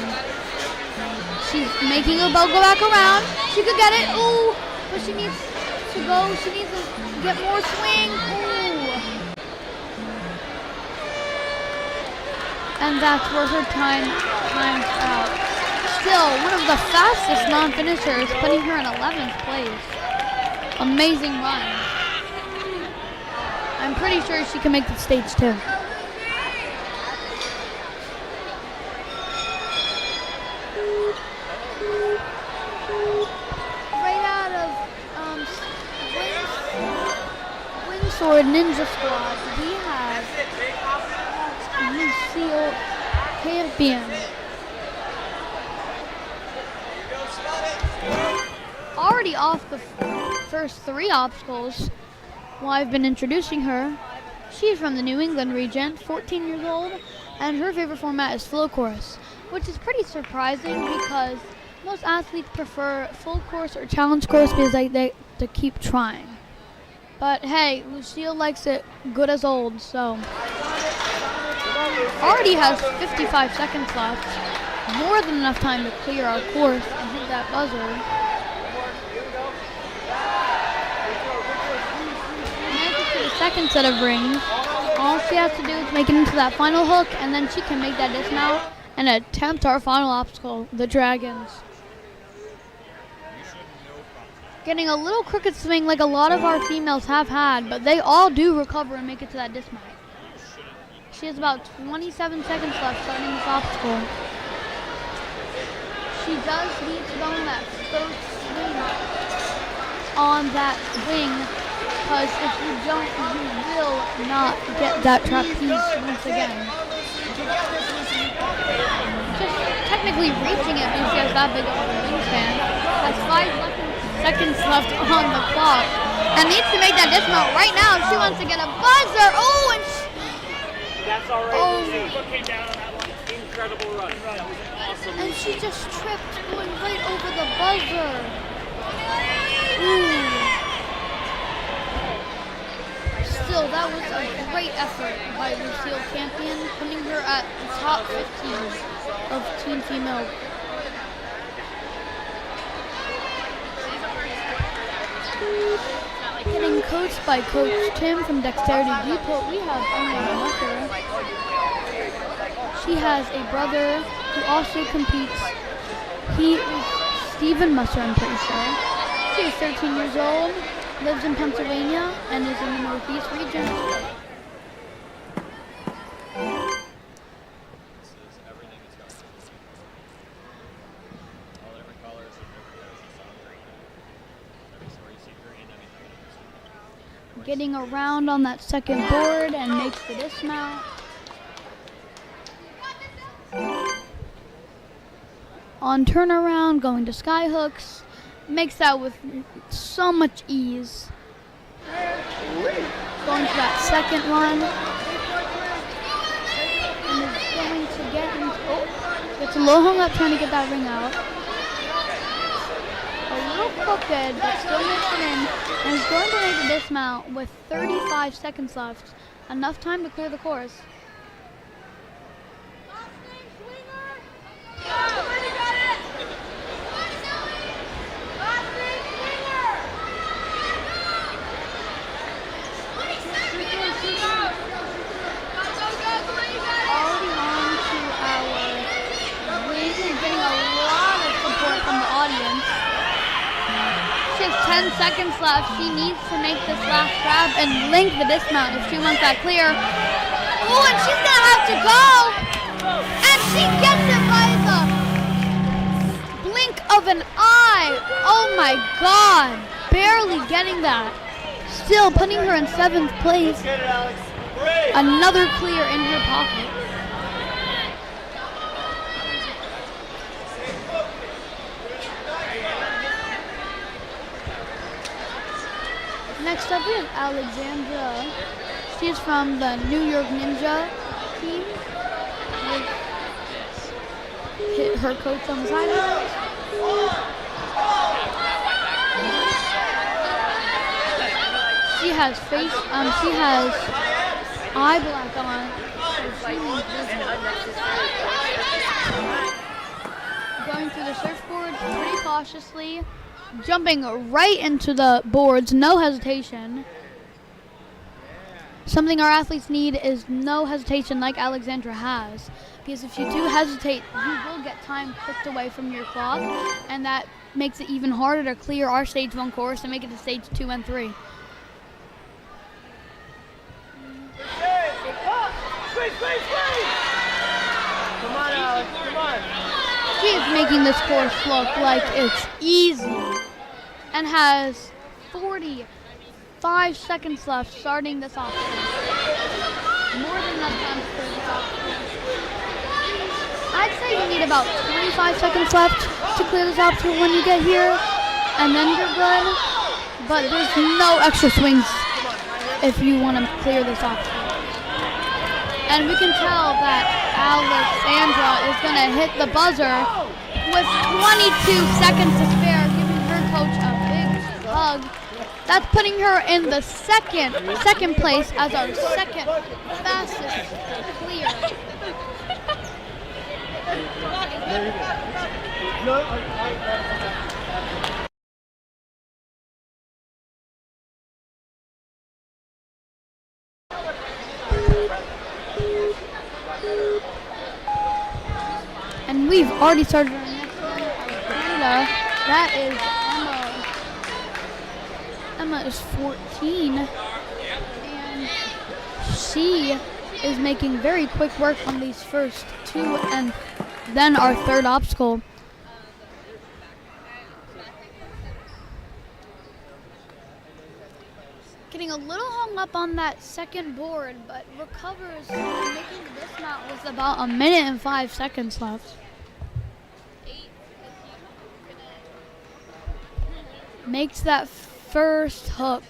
She's making her boat go back around. She could get it. Ooh, but she needs to go. She needs to get more swing. Ooh. And that's where her time's out. Still, one of the fastest non-finishers, putting her in 11th place. Amazing run. I'm pretty sure she can make the stage too. Windsword Ninja Squad, we have Lucille Campion. Already off the first 3 obstacles while I've been introducing her. She's from the New England region, 14 years old, and her favorite format is flow course, which is pretty surprising because most athletes prefer full course or challenge course because they keep trying. But hey, Lucille likes it good as old, so. Already has 55 seconds left. More than enough time to clear our course and hit that buzzer. Make it to the second set of rings. All she has to do is make it into that final hook, and then she can make that dismount and attempt our final obstacle, the dragons. Getting a little crooked swing like a lot of our females have had, but they all do recover and make it to that dismount. She has about 27 seconds left starting this obstacle. She does need to go on that first swing on that wing, because if you don't, you will not get that trapeze once again. just technically reaching it because she has that big of a wingspan. Has 5 seconds left on the clock and needs to make that dismount right now. She wants to get a buzzer. Oh, and That's all right. Oh. Came down on that one. Incredible run. That was awesome. And she just tripped going right over the buzzer. Ooh. Still, that was a great effort by Lucille Campion, putting her at the top 15 of Team Female. Getting coached by Coach Tim from Dexterity Depot, we have Annabelle Vu. She has a brother who also competes. He is Stephen Musser, I'm pretty sure. She is 13 years old, lives in Pennsylvania, and is in the Northeast region. Getting around on that second board and makes the dismount. On turnaround, going to sky hooks, makes that with so much ease. Going to that second one. And is going to get into, gets a little hung up trying to get that ring out. A little crooked, but still makes it in. And is going to make the dismount with 35 seconds left. Enough time to clear the course. Already on to our wing, getting a lot of support from the audience. She has 10 seconds left. She needs to make this last grab and link the dismount if she wants that clear. Oh, and she's gonna have to go! And she gets it by the blink of an eye! Oh my God! Barely getting that. Still putting her in 7th place. Another clear in her pocket. Next up we have Alexandra. She's from the New York Ninja team. Hit her coach on the sidelines. She has she has eye black on. Going through the surfboard pretty cautiously, jumping right into the boards, no hesitation. Something our athletes need is no hesitation like Alexandra has. Because if you do hesitate, you will get time clipped away from your clock, and that makes it even harder to clear our stage 1 course and make it to stage 2 and 3. Come on, Alex, come on. She is making this course look like it's easy and has 45 seconds left starting this obstacle. More than enough time to clear this obstacle. I'd say you need about 25 seconds left to clear this obstacle when you get here, and then you're good. But there's no extra swings if you want to clear this obstacle. And we can tell that Alexandra is going to hit the buzzer with 22 seconds to spare, giving her coach a big hug. That's putting her in the second place as our second fastest clear. And we've already started our next one. Naila. That is Emma. Emma is 14. And she is making very quick work on these first 2 and then our third obstacle. Getting a little hung up on that second board, but recovers, and making the dismount with about 1 minute and 5 seconds left. Makes that first hook.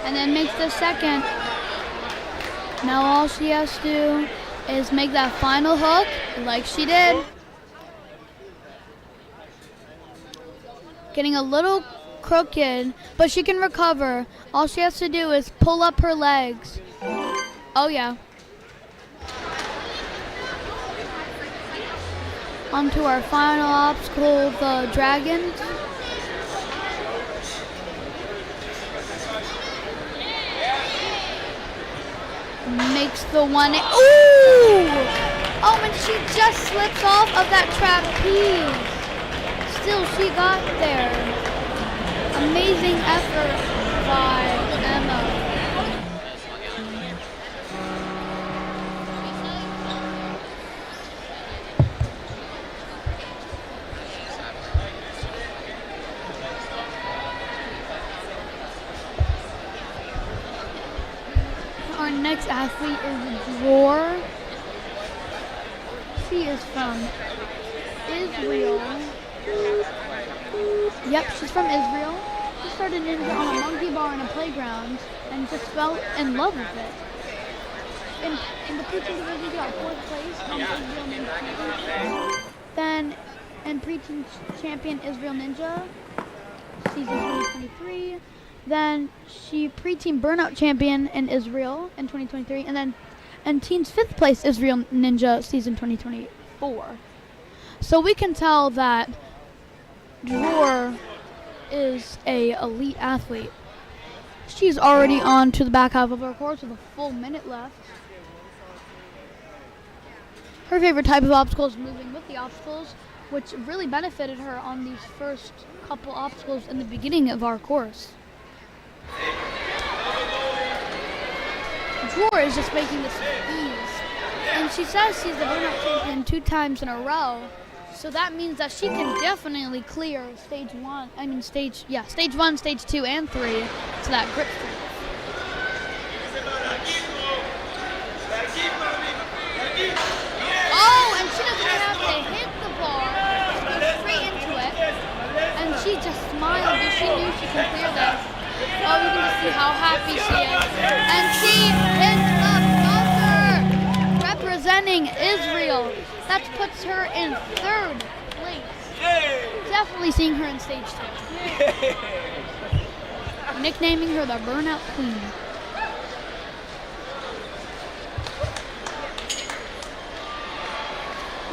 And then makes the second. Now all she has to do is make that final hook like she did. Getting a little crooked, but she can recover. All she has to do is pull up her legs. Oh yeah. Onto our final obstacle, the dragons. Makes the one. Ooh! Oh, and she just slips off of that trapeze. Still, she got there. Amazing effort by Emma. Our next athlete is Dror. She is from Israel. Yep, she's from Israel. She started ninja on a monkey bar in a playground and just fell in love with it. In the preaching division, she got 4th place on the Israel Ninja Championship. Then in preaching champion Israel Ninja, season 2023. Then she preteen burnout champion in Israel in 2023, and then and teens 5th place Israel Ninja season 2024. So we can tell that Dror is a elite athlete. She's already on to the back half of her course with a full minute left. Her favorite type of obstacle is moving with the obstacles, which really benefited her on these first couple obstacles in the beginning of our course. Dror is just making this with ease. And she says she's the burnout champion 2 times in a row. So that means that she can definitely clear stage 1, stage 1, stage 2, and 3 to that grip strength. Oh, and she doesn't have to hit the bar, she goes straight into it. And she just smiled because she knew she could clear this. Oh, you can just see how happy she is. And she hits the buzzer, representing Israel. That puts her in 3rd place. Yay. Definitely seeing her in stage 2. Nicknaming her the Burnout Queen.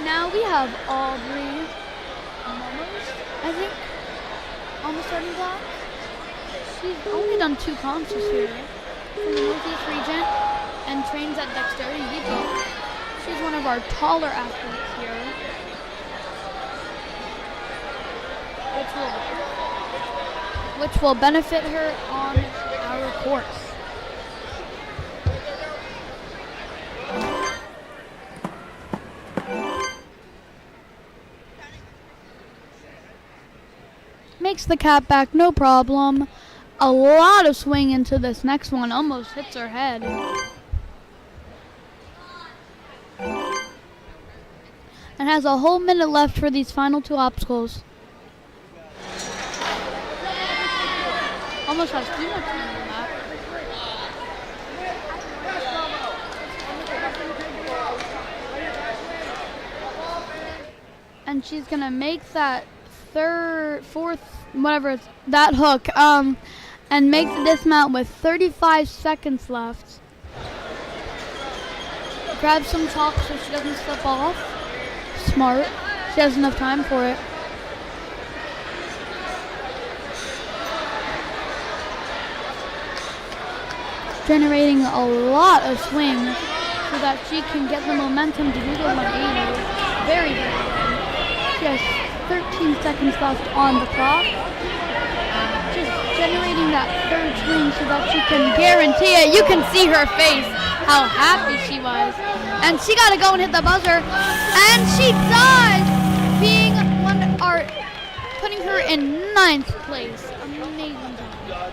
Now we have Aubrey Mummers, I think, on the starting block. She's only done 2 comps this year from the Northeast region and trains at Dexterity Depot. She's one of our taller athletes here, which will benefit her on our course. Makes the cat back, no problem. A lot of swing into this next one, almost hits her head. And has a whole minute left for these final 2 obstacles. Almost has too much time on that. And she's gonna make that 3rd, 4th, whatever, that hook, and make the dismount with 35 seconds left. Grab some chalk so she doesn't slip off. Smart. She has enough time for it. Generating a lot of swing so that she can get the momentum to do the 180. Very good. She has 13 seconds left on the clock. Just generating that 3rd swing so that she can guarantee it. You can see her face, how happy she was. And she got to go and hit the buzzer. And she does, putting her in 9th place. Amazing job.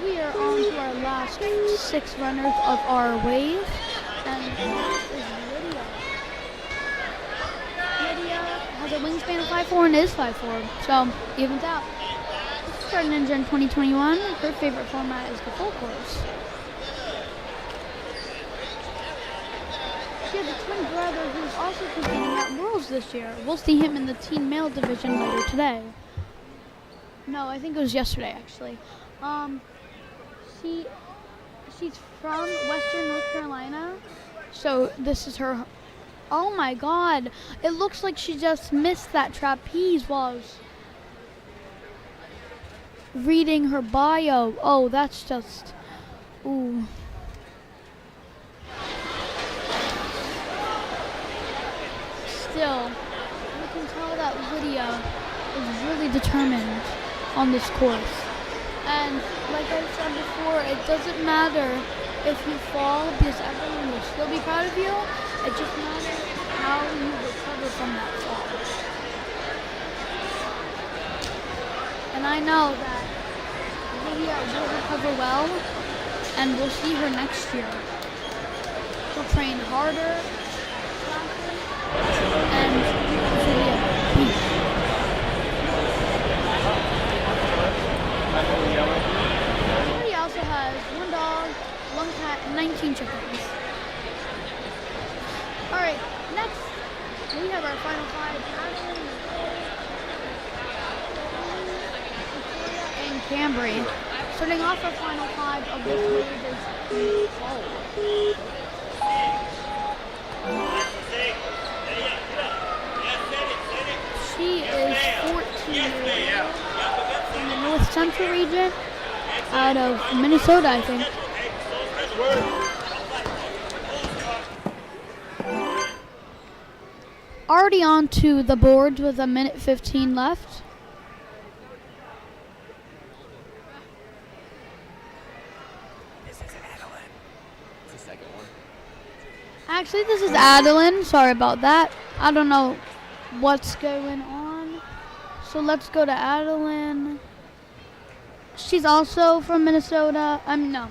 We are on to our last 6 runners of our wave, and this is Lydia. Lydia has a wingspan of 5'4" and is 5'4", so evens out. This is our Ninja in 2021. Her favorite format is the full course. She has a twin brother who's also competing at Worlds this year. We'll see him in the teen male division later today. No, I think it was yesterday actually. She's from Western North Carolina, so this is her. Oh my God! It looks like she just missed that trapeze while I was reading her bio. Oh, that's just. Ooh. Still, you can tell that Lydia is really determined on this course. And like I said before, it doesn't matter if you fall because everyone will still be proud of you. It just matters how you recover from that fall. And I know that Lydia will recover well, and we'll see her next year. She'll train harder, and Lydia. He also has 1 dog, 1 cat, and 19 chickens. Alright, next we have our final 5, Madison, and Cambry. Starting off our final 5 of this wave is She is 14 years old. In the North Central region, out of Minnesota, I think. Already on to the boards with 1:15 left. This is Adeline. It's the second one. Actually, this is Adeline. Sorry about that. I don't know what's going on. So let's go to Adeline. She's also from Minnesota. No.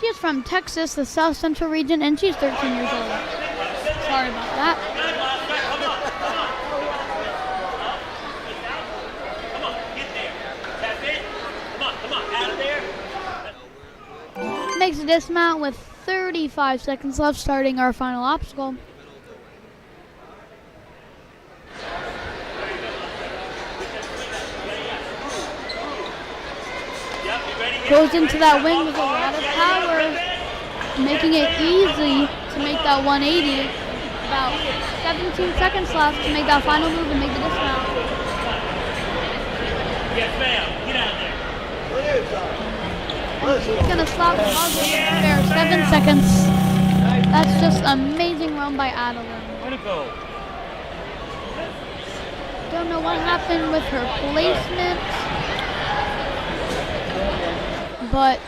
She is from Texas, the South Central region, and she's 13 years old. Sorry about that. Makes a dismount with 35 seconds left, starting our final obstacle. Goes into that wing with a lot of power, making it easy to make that 180. About 17 seconds left to make that final move and make the dismount. Yes, ma'am. Get out there. And she's going to slap the hug with a spare 7 seconds. That's just amazing run by Adeline. Don't know what happened with her placement, but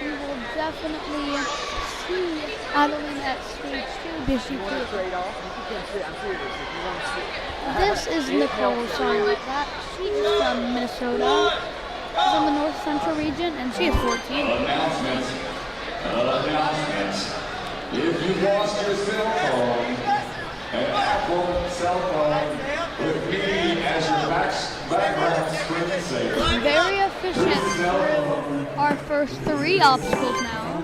we will definitely see Adeline at stage 2 because she did. This is Nicole, sorry about that. She's from Minnesota. She's in the North Central region, and she is 14. Announcements. If you lost your cell phone, an Apple cell phone with me as your background screensaver. Very efficient through our first 3 obstacles now.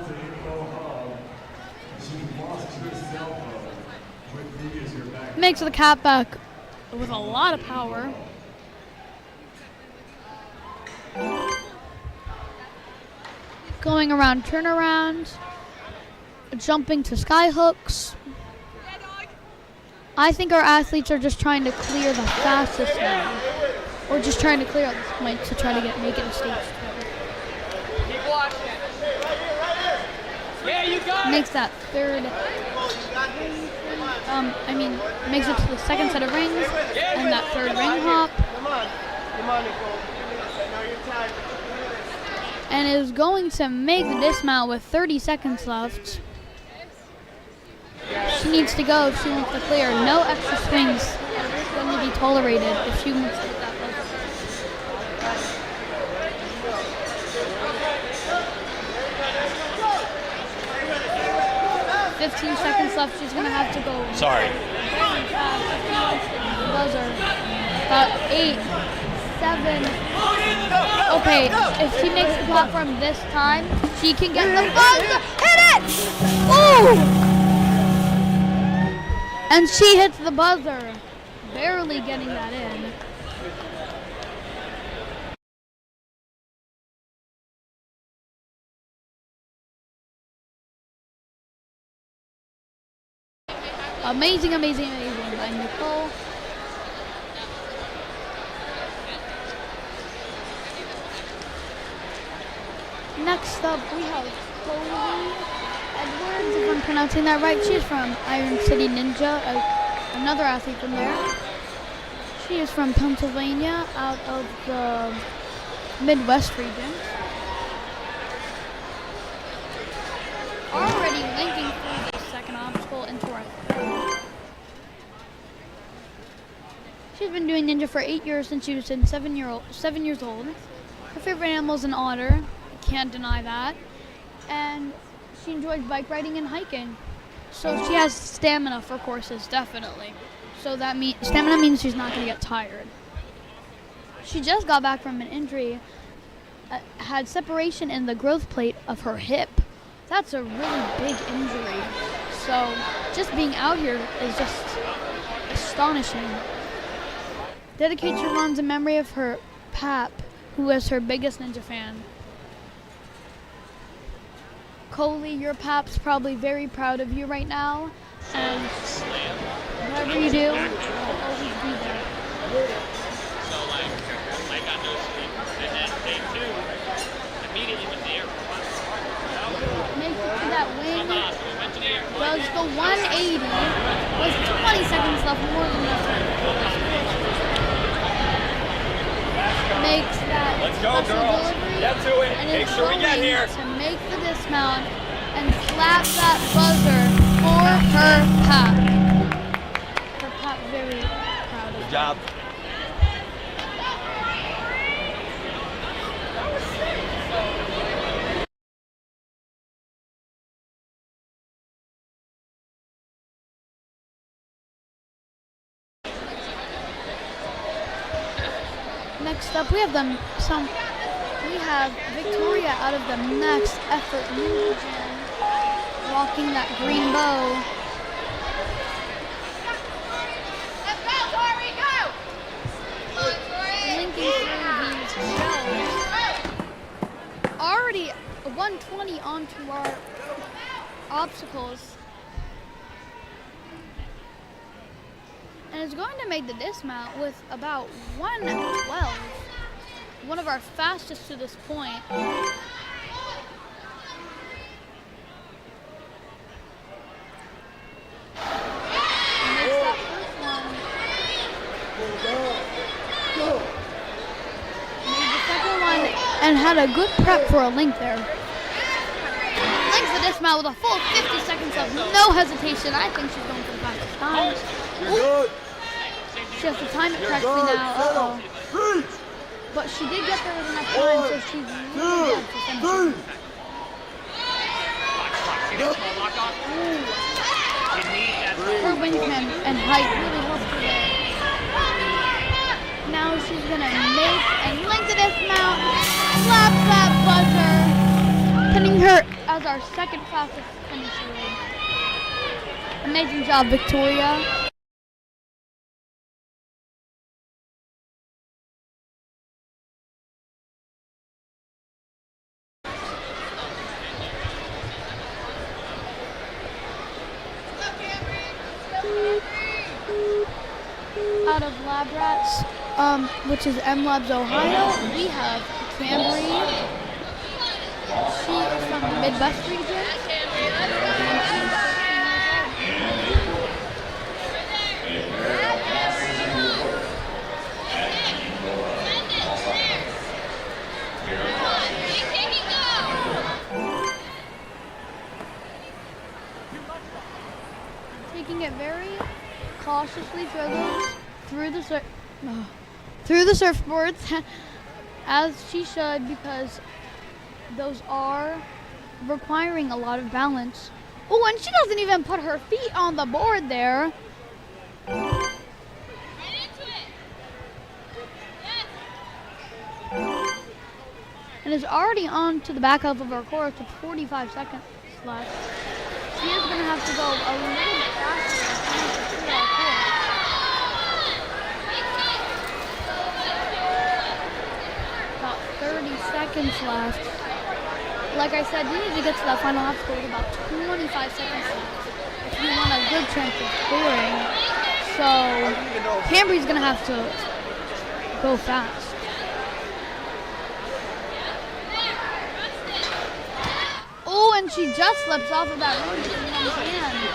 Makes the cat back with a lot of power. Going around turnaround, jumping to sky hooks. I think our athletes are just trying to clear the fastest now, or just trying to clear at this point to try to make it a stage 2. Keep watching. Yeah, you got it. Makes that third makes it to the second set of rings and that third ring hop. Come on, Nicole. Now you're tied. And is going to make the dismount with 30 seconds left. She needs to go if she wants to clear. No extra swings are going to be tolerated if she wants to hit that buzzer. 15 seconds left. She's going to have to go. Sorry. Very fast if she wants to hit the buzzer. About 8, 7. Okay, if she makes the platform this time, she can get the buzzer. Hit it! Ooh! And she hits the buzzer, barely getting that in. Amazing, amazing, amazing by Nicole. Next up, we have Chloe Edwards, if I'm pronouncing that right. She's from Iron City Ninja, another athlete from there. She is from Pennsylvania, out of the Midwest region. Already linking through the second obstacle into our third. She's been doing ninja for 8 years since she was 7 years old. Her favorite animal is an otter. Can't deny that. And she enjoys bike riding and hiking. So she has stamina for courses, definitely. So that stamina means she's not going to get tired. She just got back from an injury, had separation in the growth plate of her hip. That's a really big injury. So just being out here is just astonishing. Dedicates her runs in memory of her pap, who is her biggest ninja fan. Coley, your pap's probably very proud of you right now, and whatever you do, will always be there. So I got no sleep, and then day 2, immediately went to the airport. Makes it to that wing, does the 180, with 20 seconds left, more than enough time. Makes that special delivery, and is going to make the dismount and slap that buzzer for her pap. Her pap very proud of her. Good job. Next up, we have Victoria out of the Next Effort Ninja Gym, walking that green bow. Let's go, Tori, go! Linking through these shells. Already 120 onto our obstacles. And is going to make the dismount with about 112. One of our fastest to this point. Makes that first one. Made the second one and had a good prep for a link there. Links the dismount with a full 50 seconds of no hesitation. I think she's going for the fastest time. Ooh. She has to time it correctly now. But she did get there with enough time, so she's really good for finishing. Her wingspan and height really helped her there. Now she's gonna make and link the dismount, slap that buzzer, pinning her as our second fastest finisher. Amazing job, Victoria. Out of Lab Rats, which is M Labs Ohio, we have Cambry. She is from the Midwest region. safely through the surfboards, as she should, because those are requiring a lot of balance. Oh, and she doesn't even put her feet on the board there. And is already on to the back half of our course with 45 seconds left. She is going to have to go a little bit faster to clear our course. About 30 seconds left. Like I said, you need to get to that final obstacle with about 25 seconds left if you want a good chance of clearing. So Cambry's going to have to go fast. Oh, and she just slips off of that run in one hand.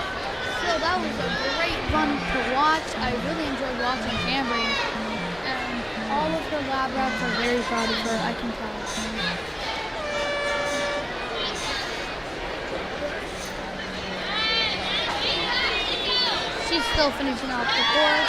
So that was a great run to watch. I really enjoyed watching Cambry. And all of her lab rats are very proud of her, I can tell. She's still finishing off the course.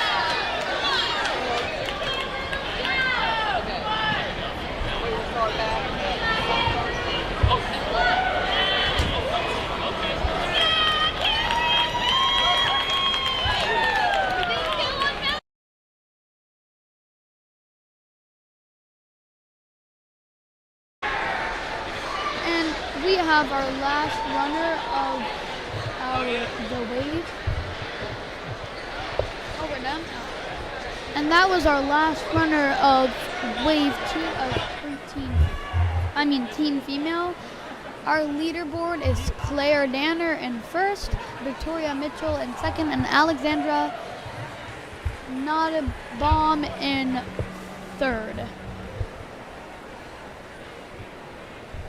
And we have our last runner of the wave. Oh, we're done? And that was our last runner of wave 2 of team female. Our leaderboard is Claire Danner in first, Victoria Mitchell in second, and Alexandra Nottabaum in third.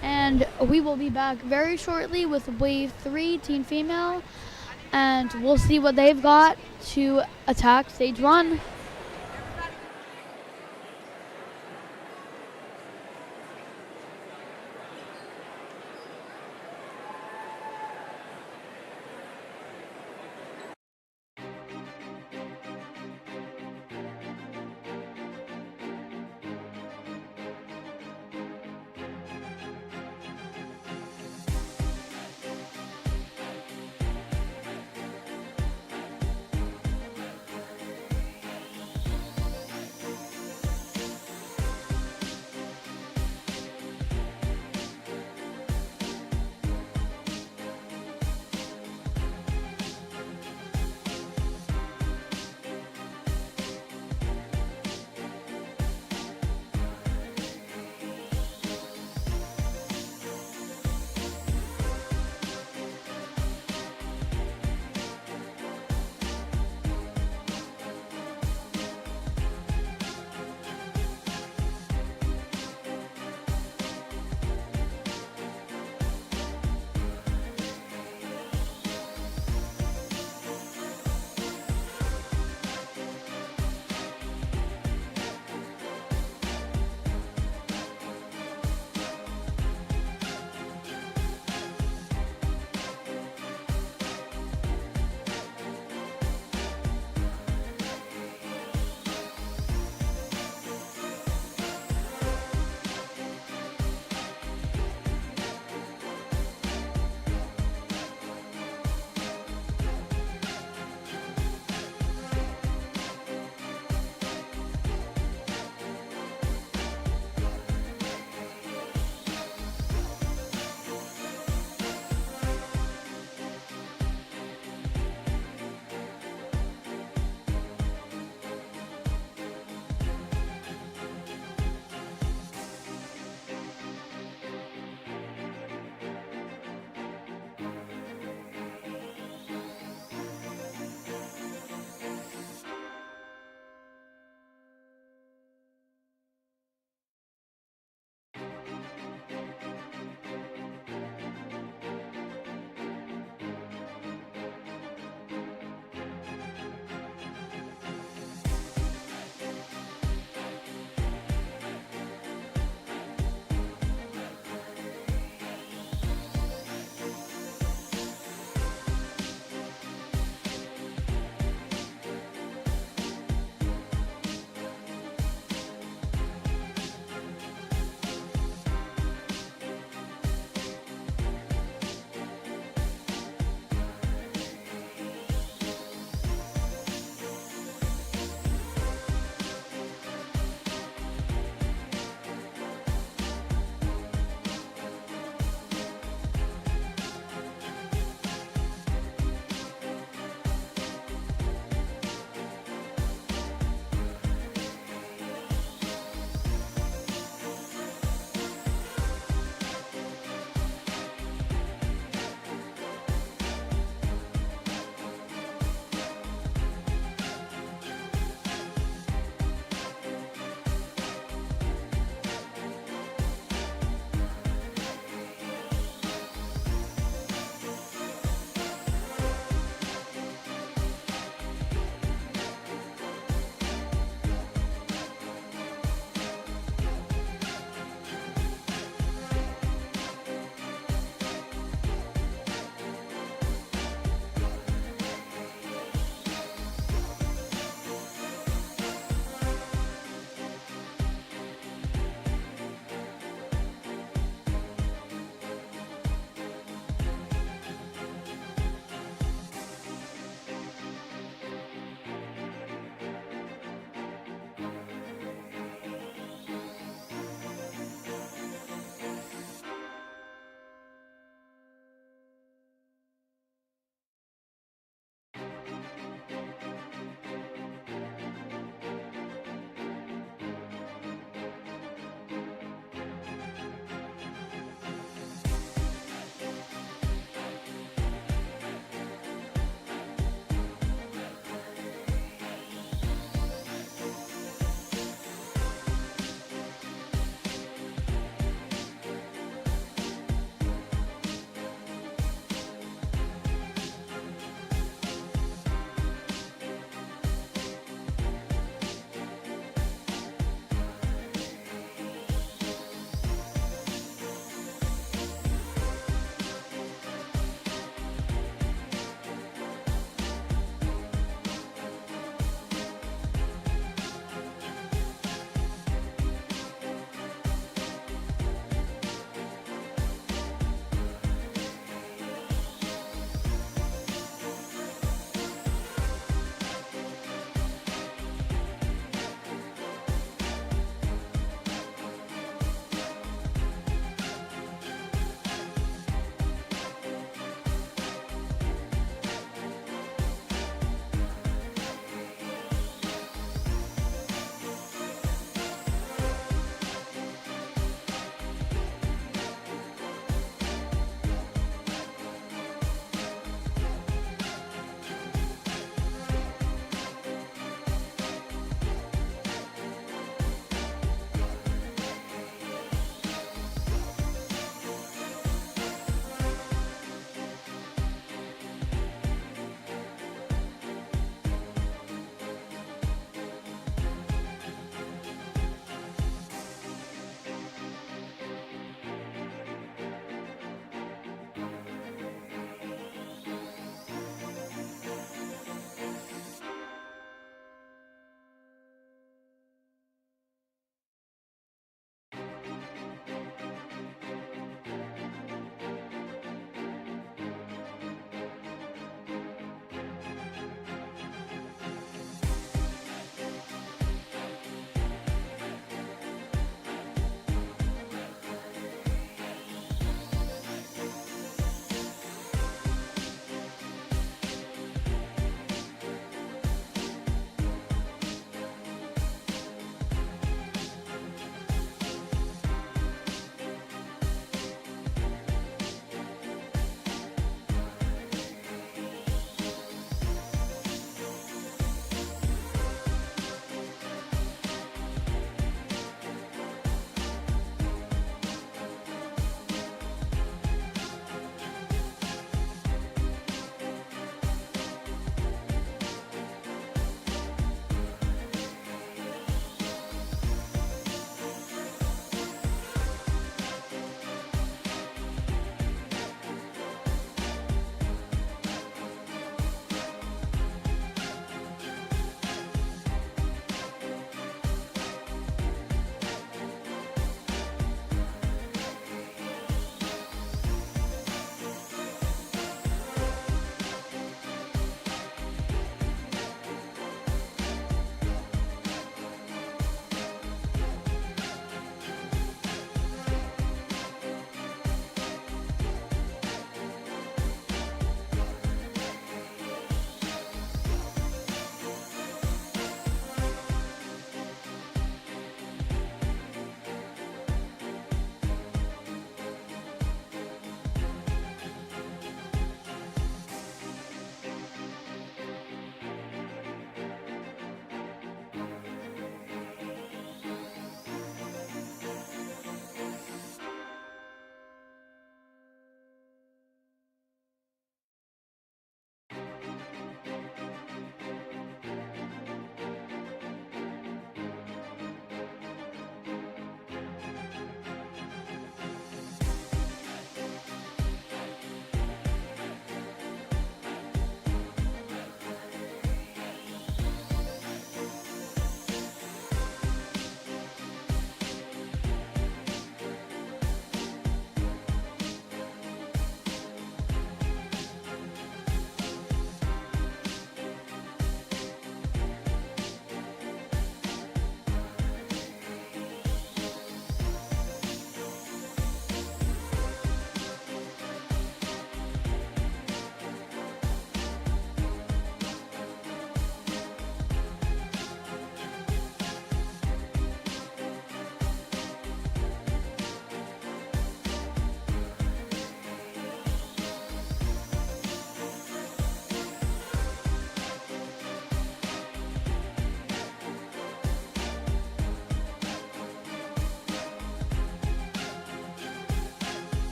And we will be back very shortly with wave 3 team female, and we'll see what they've got to attack stage 1.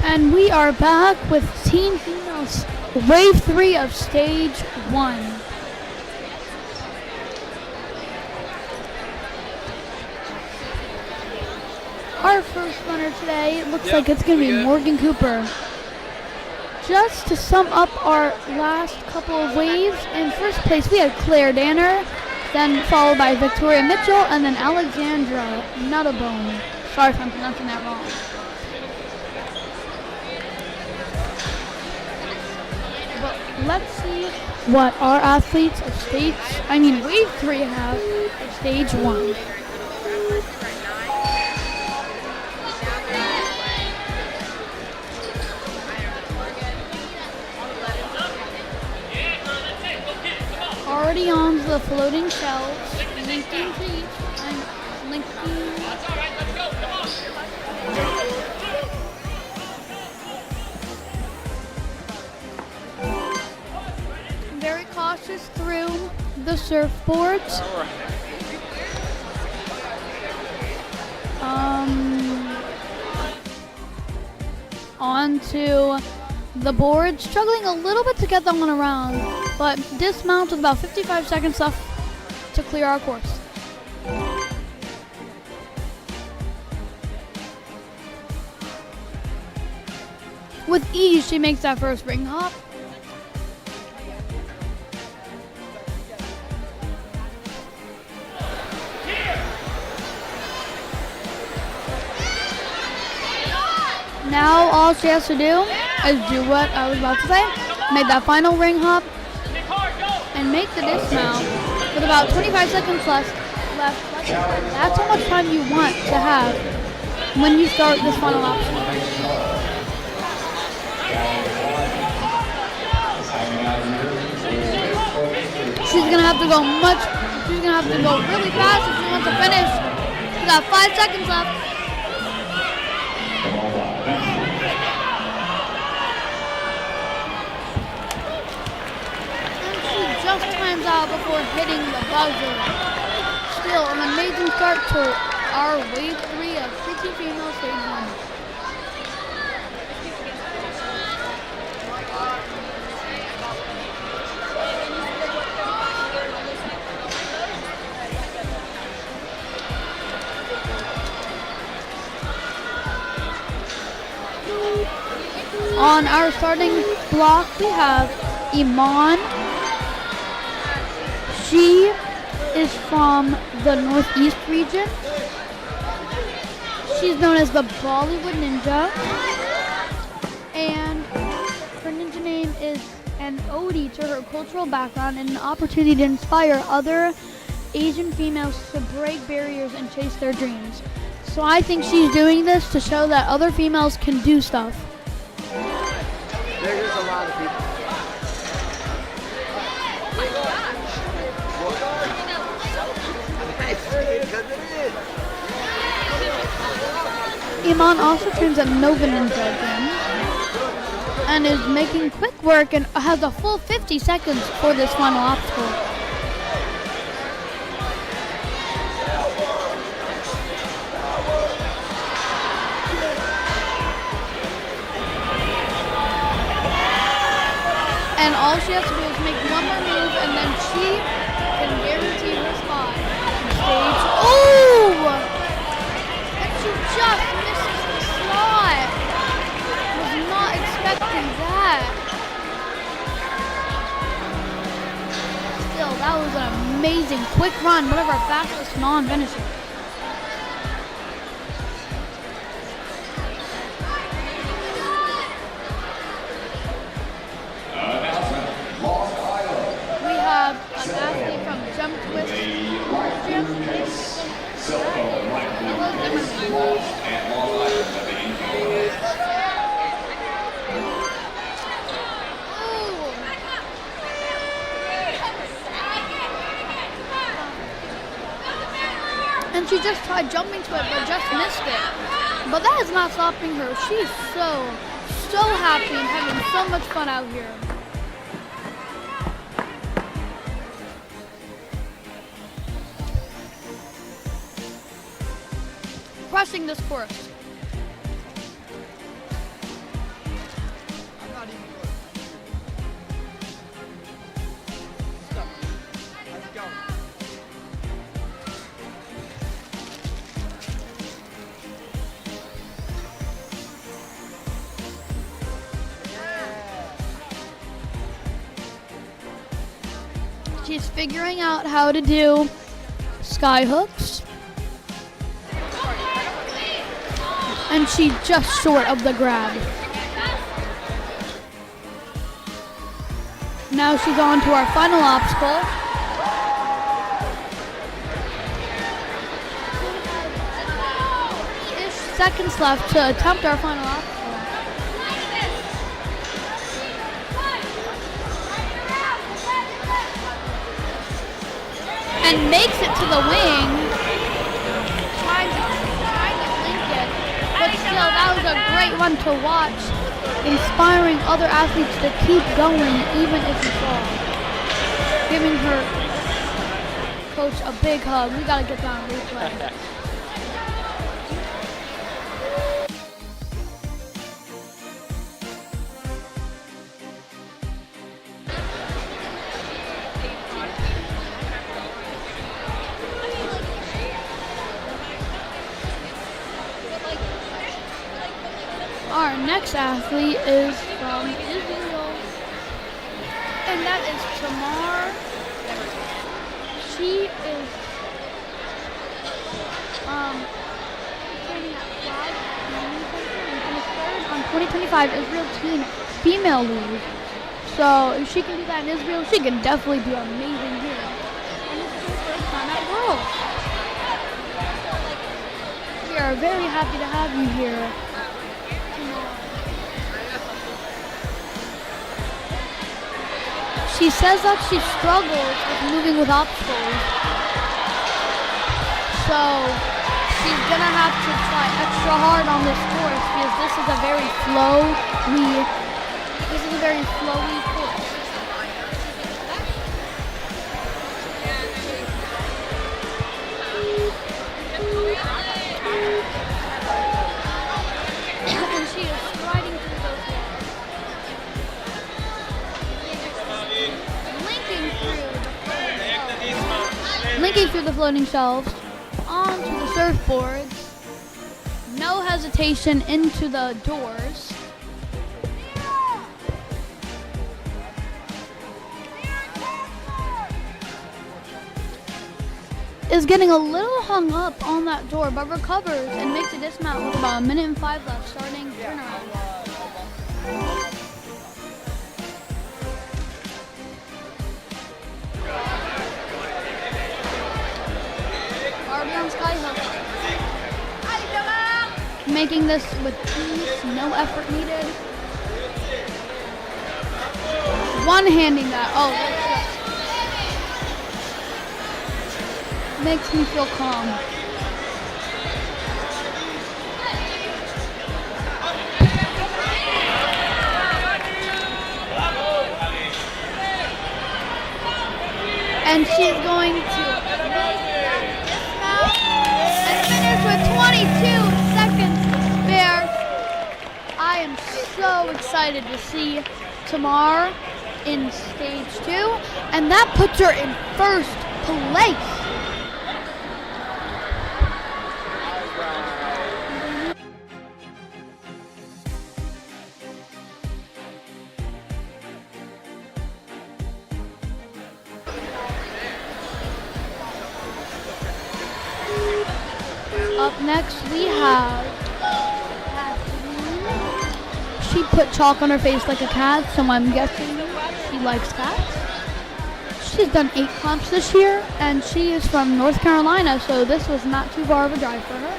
And we are back with Teen Females Wave 3 of Stage 1. Our first runner today looks like it's going to be Morgan Cooper. Just to sum up our last couple of waves, in first place we had Claire Danner, then followed by Victoria Mitchell, and then Alexandra Nuttabone. Sorry if I'm pronouncing that wrong. But let's see what our athletes of Wave 3 have at Stage 1. Already on the floating shelves, linking to each, and linking. Very cautious through the surfboards. Onto the board, struggling a little bit to get that one around, but dismount with about 55 seconds left to clear our course. With ease, she makes that first ring hop. Now all she has to do is do what I was about to say, make that final ring hop, and make the dismount with about 25 seconds left. That's how much time you want to have when you start this final option. She's gonna have to go really fast if she wants to finish. She got 5 seconds left. Just times out before hitting the buzzer. Still an amazing start to our Wave 3 of 60 Female Stage 1. On our starting block, we have Iman. She is from the Northeast region. She's known as the Bollywood Ninja. And her ninja name is an ode to her cultural background and an opportunity to inspire other Asian females to break barriers and chase their dreams. So I think she's doing this to show that other females can do stuff. There's a lot of people. Iman also trains at Nova Ninja Gym and is making quick work and has a full 50 seconds for this final obstacle. And all she has to do is make one more move and then she can guarantee her spot on stage. Oh! And she just misses the slot. Was not expecting that. Still, that was an amazing quick run, one of our fastest non-finishers. And she just tried jumping to it, but just missed it. But that is not stopping her. She's so happy and having so much fun out here. Crushing this course. She's figuring out how to do sky hooks. And she's just short of the grab. Now she's on to our final obstacle. Seconds left to attempt our final obstacle. And makes it to the wing. Trying to link it. But still, that was a great one to watch. Inspiring other athletes to keep going even if you fall. Giving her coach a big hug. We gotta get that on replay. Our next athlete is from Israel, and that is Tamar. She is training at Flag and is third on 2025 Israel Teen Female League. So if she can do that in Israel, she can definitely do amazing here. And this is her first time at Worlds. We are very happy to have you here. She says that she struggles with moving with obstacles. So she's gonna have to try extra hard on this course because this is a very flowy course. And she is striding through those walls. Linking through the floating shelves, onto the surfboards, no hesitation into the doors. Is getting a little hung up on that door, but recovers and makes a dismount with about 1 minute and 5 left, starting turnaround. Sky hook. Making this with ease, no effort needed. One-handing that. Oh, that makes me feel calm. And she's going to with 22 seconds to spare. I am so excited to see Tamar in stage 2, and that puts her in first place. Up next we have Kathleen. She put chalk on her face like a cat, so I'm guessing she likes cats. She's done 8 comps this year, and she is from North Carolina, so this was not too far of a drive for her.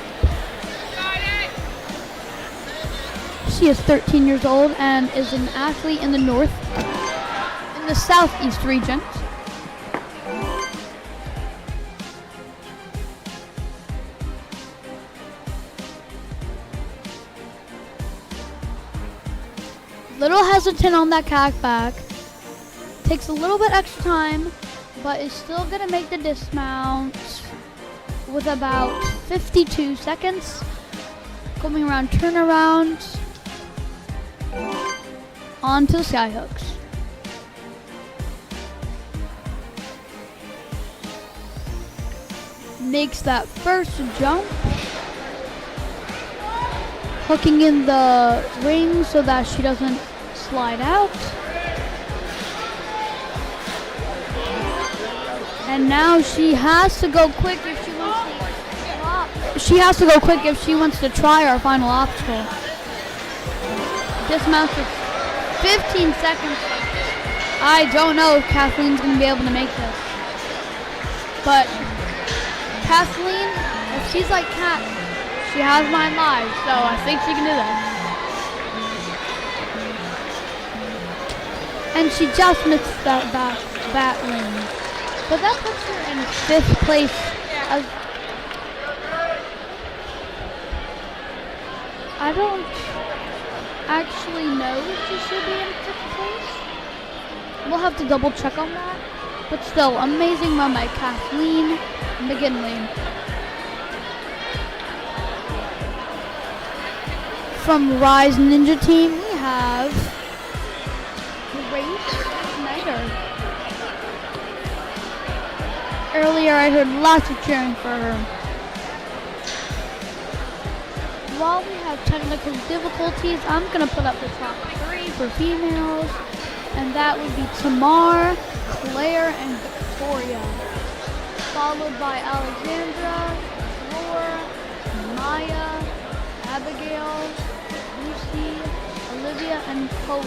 She is 13 years old and is an athlete in the southeast region. Little hesitant on that back. Takes a little bit extra time, but is still gonna make the dismount with about 52 seconds. Coming around turnaround onto the sky hooks. Makes that first jump. Hooking in the ring so that she doesn't slide out. And now she has to go quick if she wants to She has to go quick if she wants to try our final obstacle. Dismount for 15 seconds. I don't know if Kathleen's going to be able to make this. But Kathleen, if she's like Kat, she has my life, so I think she can do this. And she just missed that bat lane. But that puts her in 5th place. I don't actually know if she should be in 5th place. We'll have to double check on that. But still, amazing run by Kathleen McGinley. From Rise Ninja Team, we have Grace Snyder. Earlier, I heard lots of cheering for her. While we have technical difficulties, I'm going to put up the top 3 for females. And that would be Tamar, Claire, and Victoria. Followed by Alexandra, Laura, Maya, Abigail, Lucy, Olivia, and Cole.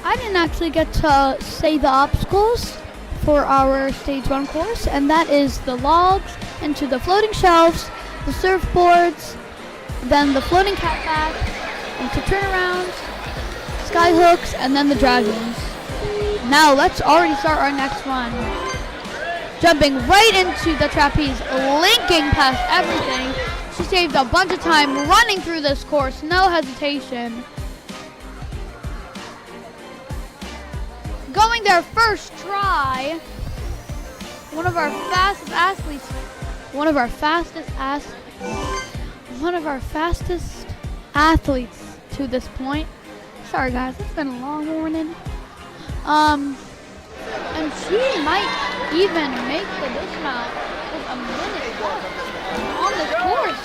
I didn't actually get to say the obstacles for our stage 1 course, and that is the logs into the floating shelves, the surfboards, then the floating catback, into turnarounds, sky hooks, and then the dragons. Now let's already start our next run. Jumping right into the trapeze, linking past everything. She saved a bunch of time running through this course, no hesitation. Going their first try, one of our fastest athletes to this point. Sorry guys, it's been a long morning. And she might even make the dismount with a minute left on this course.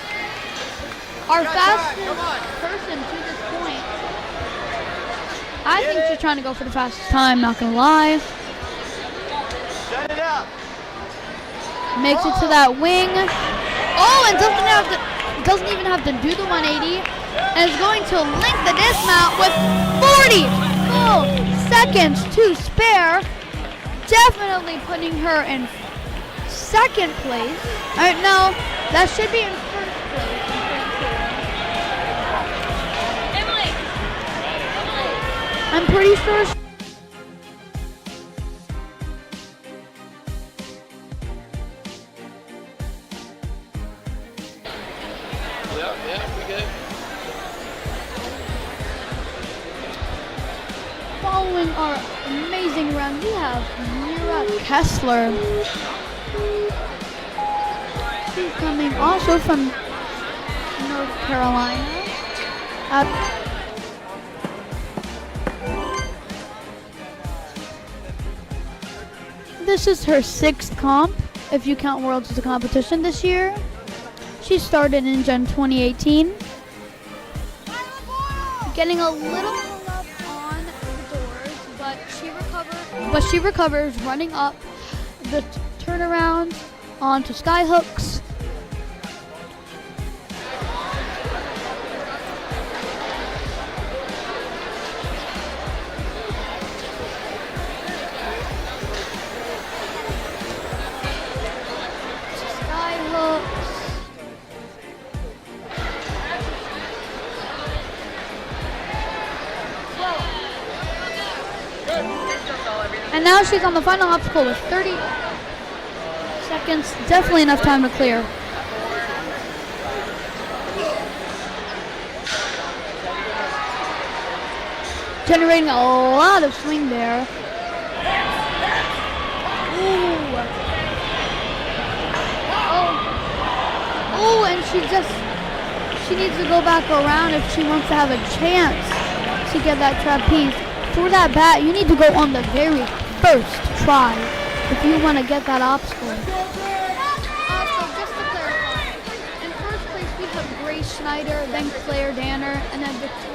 Our fastest person to this point. I think she's trying to go for the fastest time, not gonna lie. Set it up. Makes it to that wing. Oh, and doesn't even have to do the 180. And is going to link the dismount with 40 full seconds to spare. Definitely putting her in 2nd place. No, that should be in 1st place. I'm pretty sure. Yeah, we good. Following our amazing run, we have Mira Kessler. She's coming also from North Carolina. This is her 6th comp, if you count Worlds as a competition this year. She started in Gen 2018. Getting a little hung up on the doors, but she recovers running up the turnaround onto sky hooks. And now she's on the final obstacle with 30 seconds. Definitely enough time to clear. Generating a lot of swing there. Ooh. Oh, and she needs to go back around if she wants to have a chance to get that trapeze. For that bat, you need to go on the very first try. if you want to get that obstacle. So just to clarify, in first place we have Grace Schneider, then Claire Danner, and then Victoria.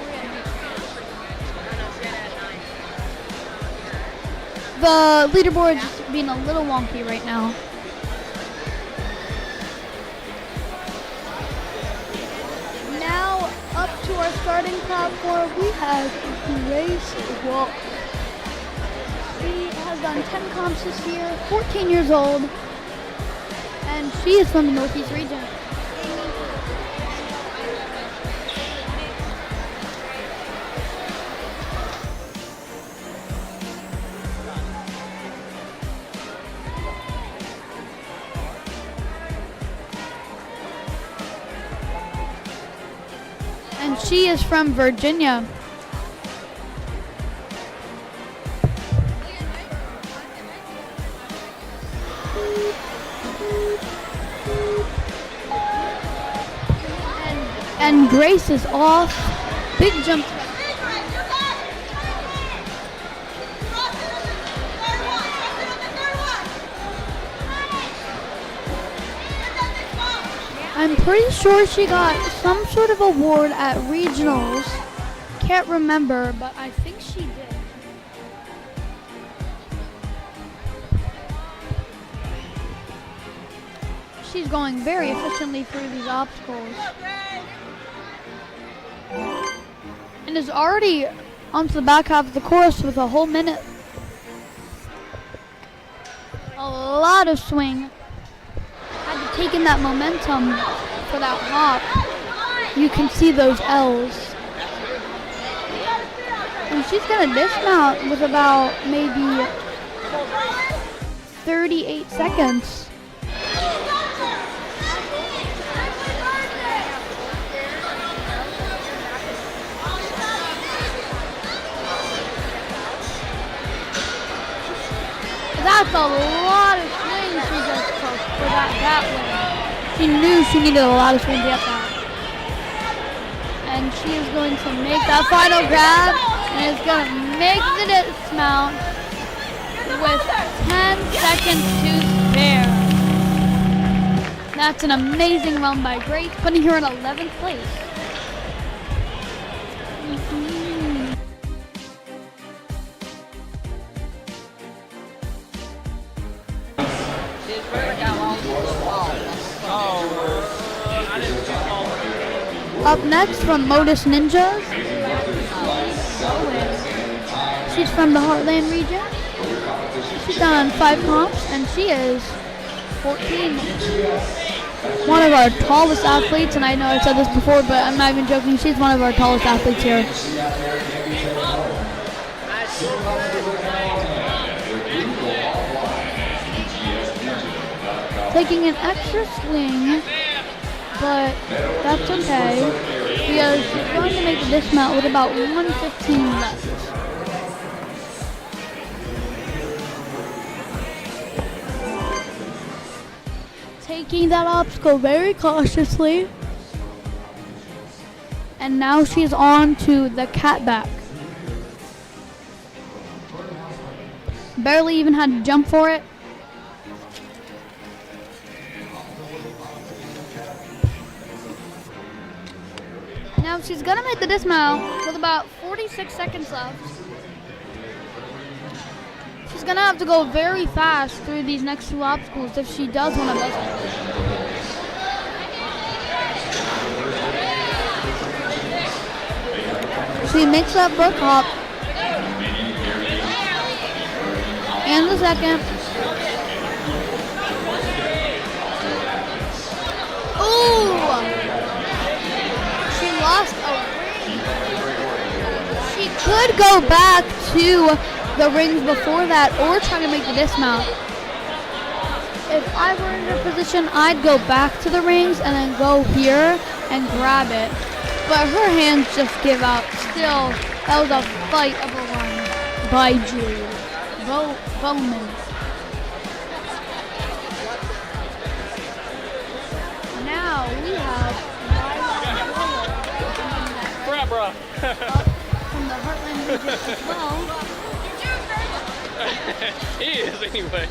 The leaderboard is just being a little wonky right now. Now up to our starting platform, we have Grace Wolf. She has done 10 comps this year, 14 years old, and she is from the Northeast region. And she is from Virginia. And Grace is off. Big jump. I'm pretty sure she got some sort of award at regionals. Can't remember, but I think she did. She's going very efficiently through these obstacles. And is already onto the back half of the course with a whole minute. A lot of swing. Had to take in that momentum for that hop. You can see those L's. And she's gonna dismount with about maybe 38 seconds. That's a lot of swing she just took for that one. She knew she needed a lot of swing to get that. And she is going to make that final grab and is going to make the dismount with 10 seconds to spare. That's an amazing run by Grace, putting her in 11th place. Up next from Modus Ninjas, she's from the Heartland region. She's done 5 comps and she is 14. One of our tallest athletes, and I know I've said this before, but I'm not even joking, she's one of our tallest athletes here. Taking an extra swing, but that's okay, because she's going to make the dismount with about 1:15 left. Taking that obstacle very cautiously, and now she's on to the catback. Barely even had to jump for it. Now she's gonna make the dismount with about 46 seconds left. She's gonna have to go very fast through these next 2 obstacles if she does want to buzz it. She makes that brook hop. And the second. Ooh! Lost a ring. She could go back to the rings before that or try to make the dismount. If I were in her position, I'd go back to the rings and then go here and grab it. But her hands just give out. Still, that was a fight of a run by Juliet. Bowman. Now we have up from the Heartland region as well. He is anyway.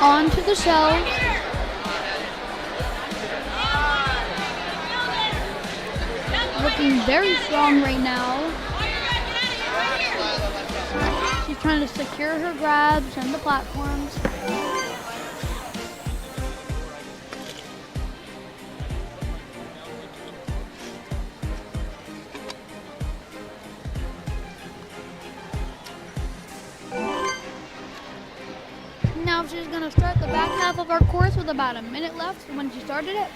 onto the shelves. Looking very strong right now. She's trying to secure her grabs and the platforms. Now she's going to start the back half of our course with about a minute left from when she started it.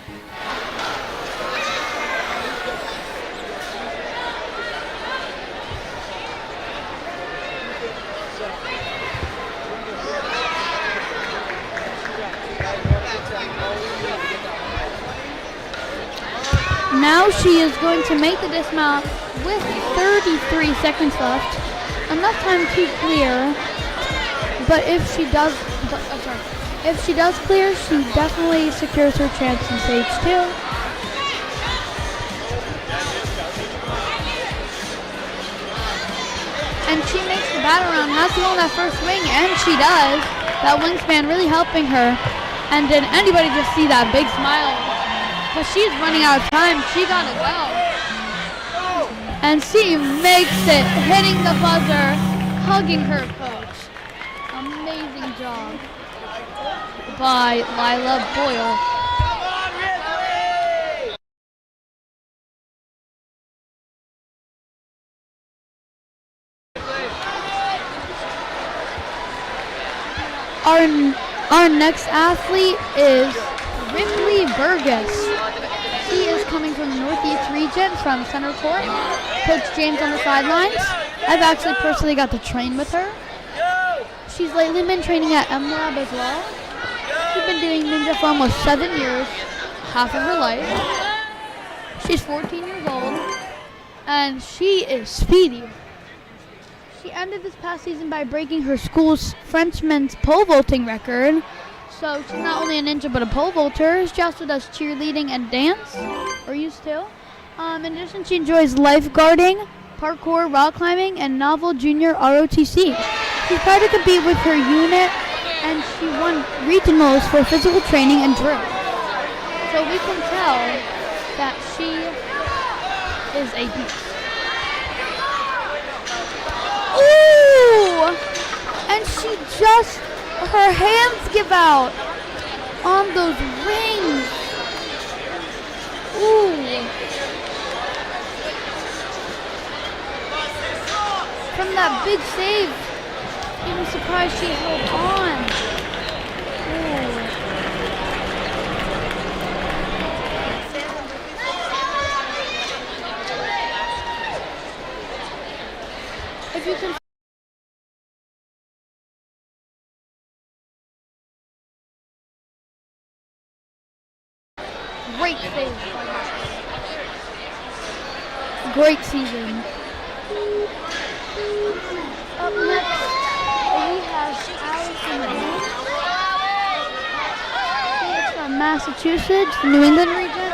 Now she is going to make the dismount with 33 seconds left. Enough time to clear, but if she does clear, she definitely secures her chance in stage 2. And she makes the battle round, has to go on that first swing, and she does. That wingspan really helping her. And did anybody just see that big smile? But she's running out of time. She gotta go. And she makes it, hitting the buzzer, hugging her coach. Amazing job by Lyla Boyle. Our next athlete is Ripley Burgess. She is coming from the Northeast region from Center Court. Coach James on the sidelines. I've actually personally got to train with her. She's lately been training at MLab as well. She's been doing ninja for almost 7 years, half of her life. She's 14 years old, and she is speedy. She ended this past season by breaking her school's Frenchman's pole vaulting record. So she's not only a ninja but a pole vaulter. She also does cheerleading and dance, or used to. In addition, she enjoys lifeguarding, parkour, rock climbing, and novel junior ROTC. She's proud to compete with her unit, and she won regionals for physical training and drill. So we can tell that she is a beast. Ooh! And she just, her hands give out on those rings. Ooh. From that big save, I'm surprised she held on. Ooh. If you can. Great save. Great season. Up next, we have Alyssa Simone. She is from Massachusetts, the New England region.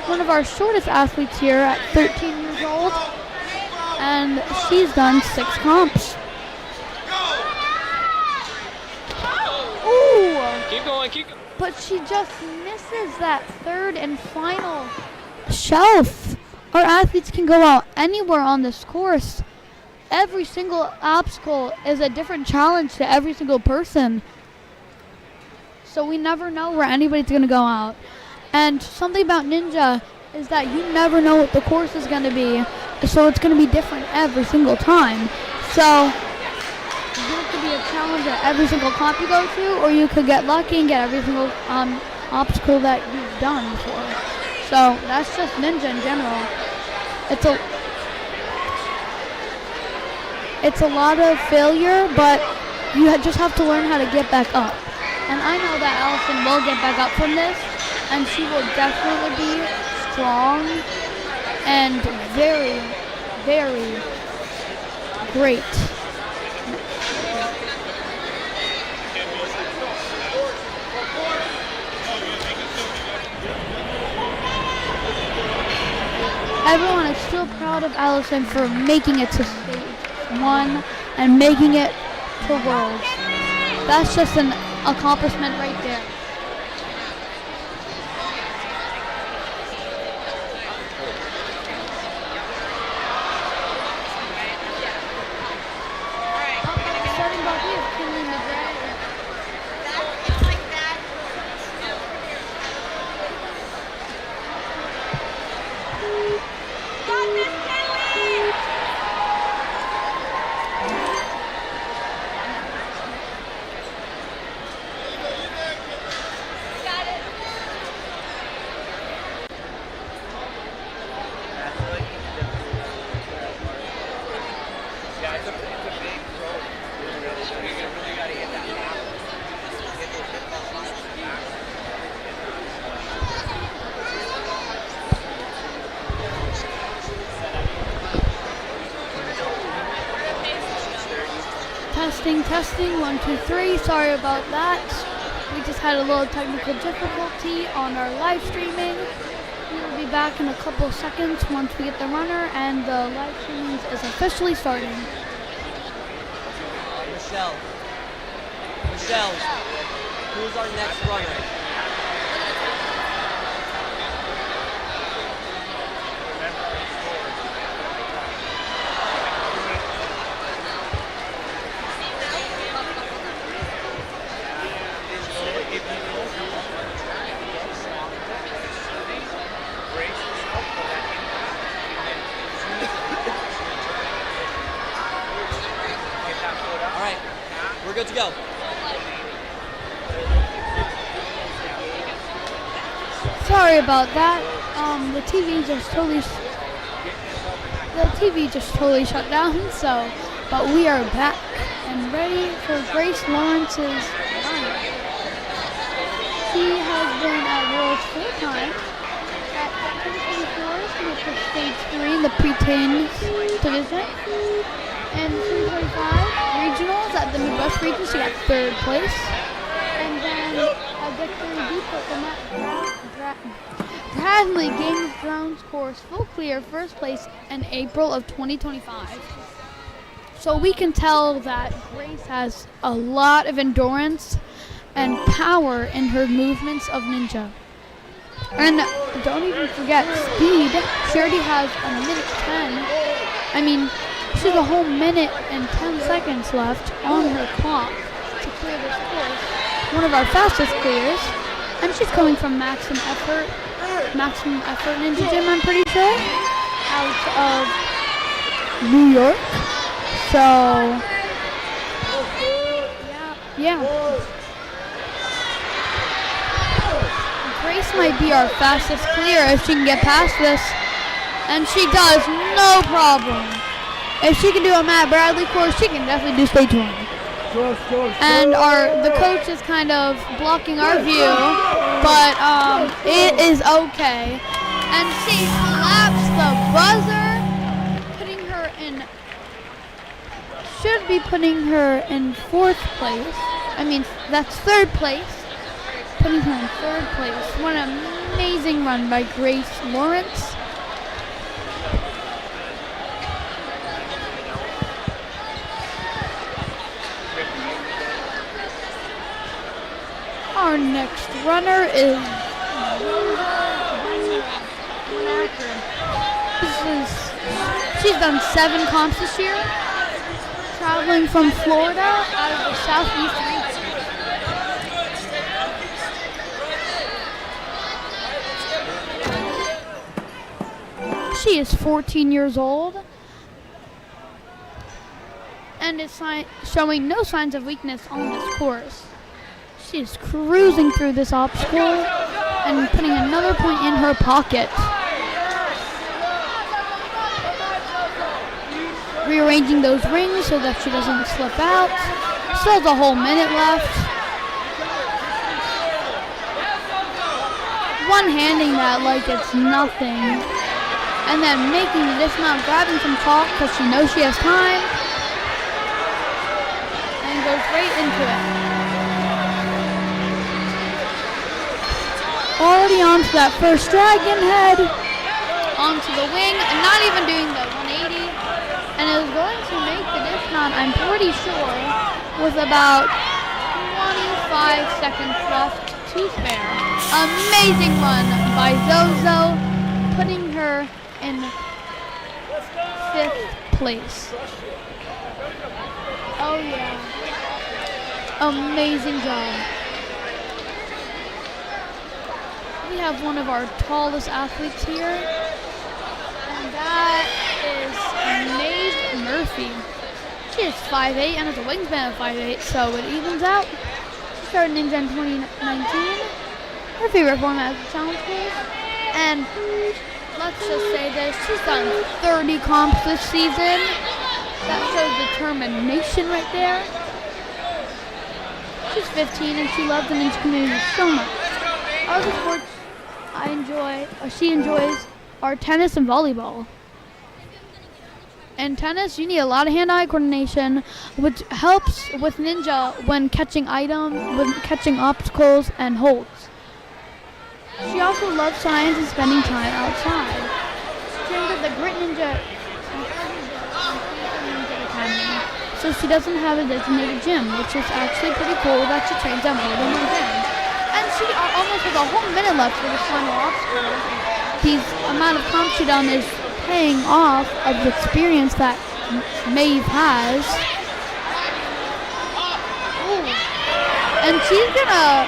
One of our shortest athletes here at 13 years old. And she's done 6 comps. Ooh! Keep going, keep going. But she just misses that third and final shelf. Our athletes can go out anywhere on this course. Every single obstacle is a different challenge to every single person. So we never know where anybody's going to go out. And something about Ninja is that you never know what the course is going to be. So it's going to be different every single time. So there could be a challenge at every single comp you go to, or you could get lucky and get every single obstacle that you've done before. So that's just Ninja in general. It's a lot of failure, but you just have to learn how to get back up. And I know that Allison will get back up from this, and she will definitely be strong and very, very great. Everyone is still proud of Allison for making it to stage 1 and making it to Worlds. That's just an accomplishment right there. Starting back here, Kinley McGregor. Testing, 1, 2, 3. Sorry about that. We just had a little technical difficulty on our live streaming. We will be back in a couple of seconds once we get the runner and the live streaming is officially starting. Michelle, who's our next runner? We're good to go. Sorry about that. The TV just totally shut down. So, but we are back and ready for Grace Lawrence's run. She has been at Worlds 4 times at 2024 with the stage 3 in the pre-teens division, and 325 regionals at the Midwest region. She got 3rd place, and then a victory deep at the Bradley Game of Thrones course full clear 1st place in April of 2025. So we can tell that Grace has a lot of endurance and power in her movements of ninja. And don't even forget speed. She already has a minute 10. I mean, she has a whole minute and 10 seconds left on her clock to clear this course. One of our fastest clears. And she's coming from Maximum Effort Ninja Gym, I'm pretty sure, out of New York. So, yeah. Grace might be our fastest clear if she can get past this. And she does, no problem. If she can do a Matt Bradley course, she can definitely do stage 1. And the coach is kind of blocking our view, but it is okay. And she slaps the buzzer, should be putting her in 4th place. I mean, that's 3rd place. Putting her in 3rd place. What an amazing run by Grace Lawrence. Our next runner is she's done 7 comps this year, traveling from Florida out of the Southeast region. She is 14 years old and is showing no signs of weakness on this course. She is cruising through this obstacle and putting another point in her pocket. Rearranging those rings so that she doesn't slip out. Still has a whole minute left. One-handing that like it's nothing. And then making the dismount, grabbing some chalk because she knows she has time. And goes right into it. Already onto that first dragon head, onto the wing, and not even doing the 180. And it was going to make the dismount, I'm pretty sure, with about 20 5 seconds left to spare. Amazing run by Zozo, putting her in 5th place. Oh yeah. Amazing job. We have one of our tallest athletes here, and that is Maeve Murphy. She is 5'8" and has a wingspan of 5'8", so it evens out. She started Ninja in 2019. Her favorite format is the challenge course, and let's just say this, she's done 30 comps this season. That shows determination right there. She's 15 and she loves the Ninja community so much. Other sports she enjoys are tennis and volleyball. In tennis, you need a lot of hand-eye coordination, which helps with Ninja when catching obstacles and holds. She also loves science and spending time outside. She trains at the Grit Ninja Academy, so she doesn't have a designated gym, which is actually pretty cool that she trains at more than one gym. And she almost has a whole minute left for the final obstacle. The amount of comps she done is paying off of the experience that Maeve has. Ooh. And she's gonna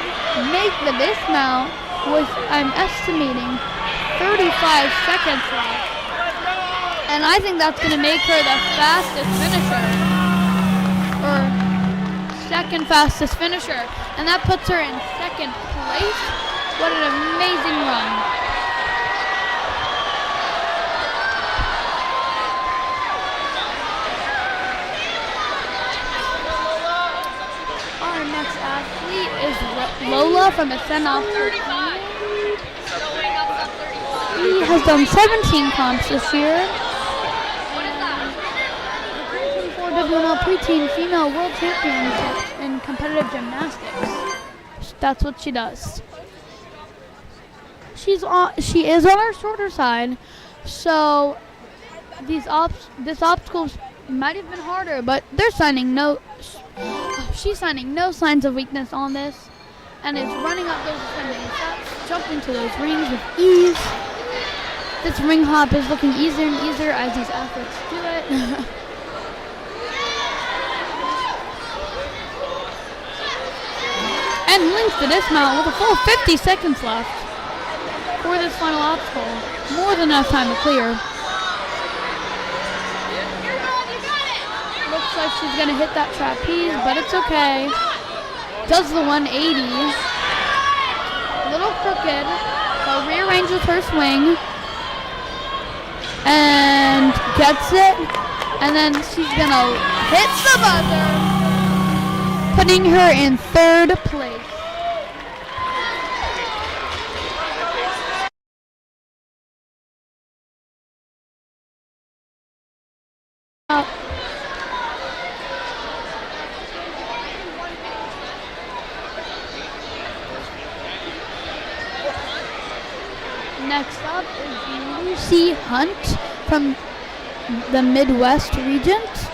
make the dismount with, I'm estimating, 35 seconds left. And I think that's gonna make her the fastest finisher. Or second fastest finisher. And that puts her in 2nd place. What an amazing run. Our next athlete is Lola from Ascend Obstacle. He has done 17 comps this year. WNL preteen female world championship in competitive gymnastics. That's what she does. She is on our shorter side, so this obstacle might have been harder, but she's signing no signs of weakness on this, and is running up those ascending steps, jumping to those rings with ease. This ring hop is looking easier and easier as these athletes do it. And links the dismount with a full 50 seconds left for this final obstacle. More than enough time to clear. Looks like she's gonna hit that trapeze, but it's okay. Does the 180. Little crooked, but rearranges her swing. And gets it. And then she's gonna hit the buzzer, putting her in 3rd place. Next up is Lucy Hunt from the Midwest Regent.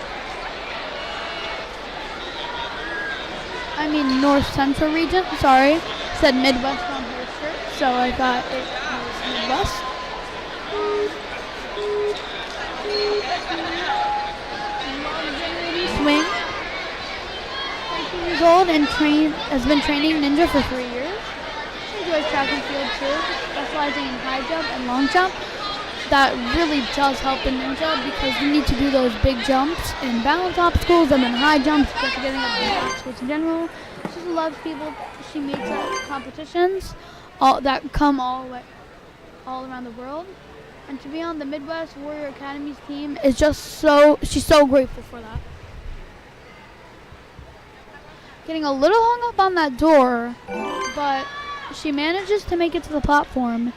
North Central Regent, sorry. Said Midwest on her shirt, so I thought it was Midwest. Swing. 19 years old and has been training Ninja for 3 years. She enjoys track and field too, specializing in high jump and long jump. That really does help in Ninja because you need to do those big jumps in balance obstacles and then high jumps just getting up the obstacles in general. She loves people she meets at competitions that come all around the world. And to be on the Midwest Warrior Academy's team is just she's so grateful for that. Getting a little hung up on that door, but she manages to make it to the platform.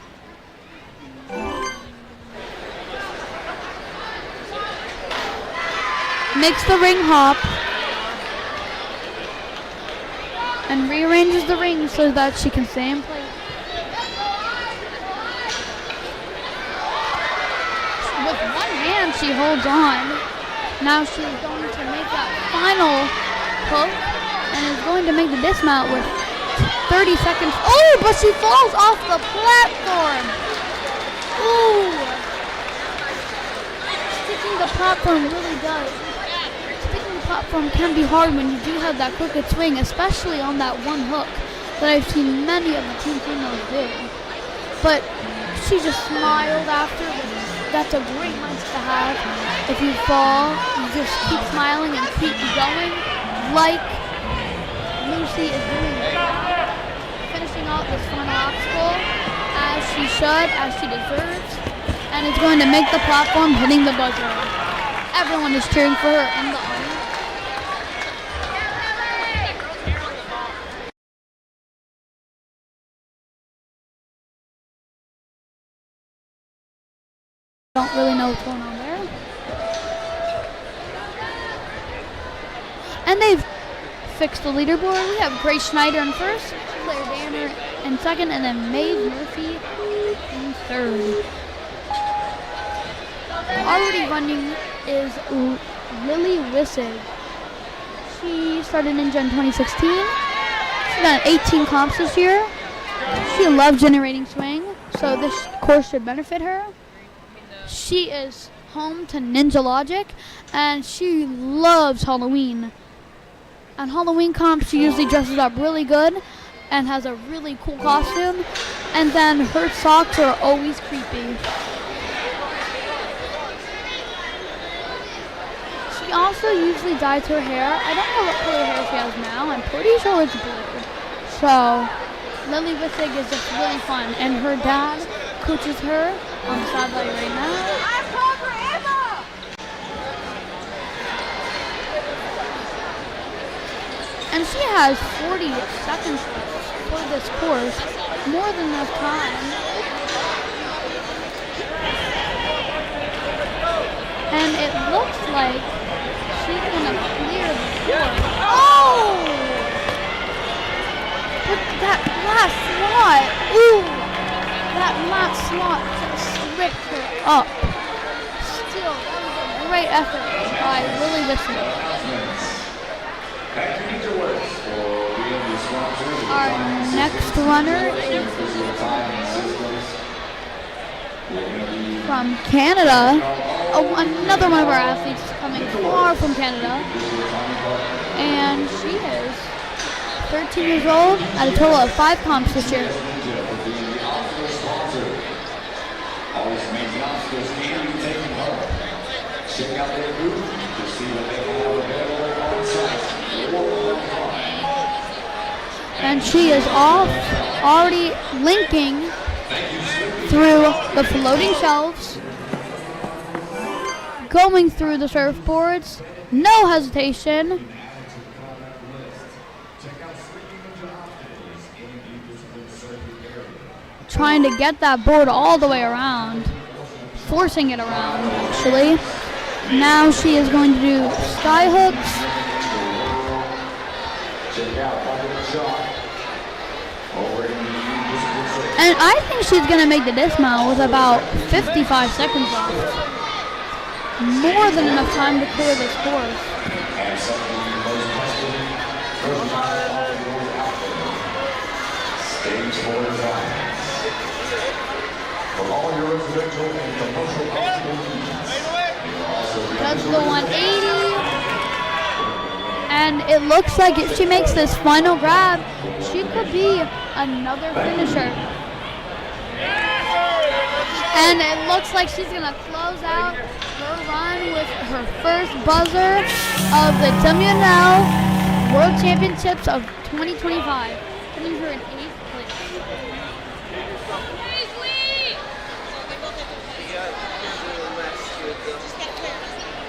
Makes the ring hop and rearranges the ring so that she can stay in place. With one hand she holds on. Now she's going to make that final hook and is going to make the dismount with 30 seconds. Oh, but she falls off the platform. Ooh. Sticking the platform really does. Sticking the platform can be hard when you do have that crooked swing, especially on that one hook that I've seen many of the team females do. But she just smiled after. That's a great mindset to have. If you fall, you just keep smiling and keep going, like Lucy is doing right now. Finishing off this final obstacle as she should, as she deserves, and is going to make the platform, hitting the buzzer. Everyone is cheering for her in the audience. Don't really know what's going on there. And they've fixed the leaderboard. We have Grace Schneider in first, Claire Danner in second, and then Maeve Murphy in third. Already running is Lily Wissig. She started Ninja in 2016. She's done 18 comps this year. She loves generating swing, so this course should benefit her. She is home to Ninja Logic, and she loves Halloween. On Halloween comps, she usually dresses up really good and has a really cool costume, and then her socks are always creepy. She also usually dyes her hair. I don't know what color hair she has now. I'm pretty sure it's blue. So Lily Wissig is just really fun, and her dad coaches her on the sideline right now. And she has 40 seconds left for this course, more than enough time. And it looks like she's gonna clear the course. Oh! But that last slot, ooh! That last slot just slipped her up. Still, that was a great effort by Lily Wissig. Our next runner is from Canada. Oh, another one of our athletes coming far from Canada. And she is 13 years old at a total of 5 comps this year. Check out their booth to see what they have available on site. And she is off, already linking through the floating shelves, going through the surfboards, no hesitation. Trying to get that board all the way around, forcing it around actually. Now she is going to do sky hooks. And I think she's going to make the dismount with about 55 seconds left. More than enough time to clear this course. Does the 180. And it looks like if she makes this final grab, she could be another finisher. And it looks like she's going to close out her run with her first buzzer of the WNL World Championships of 2025. Putting her in 8th place.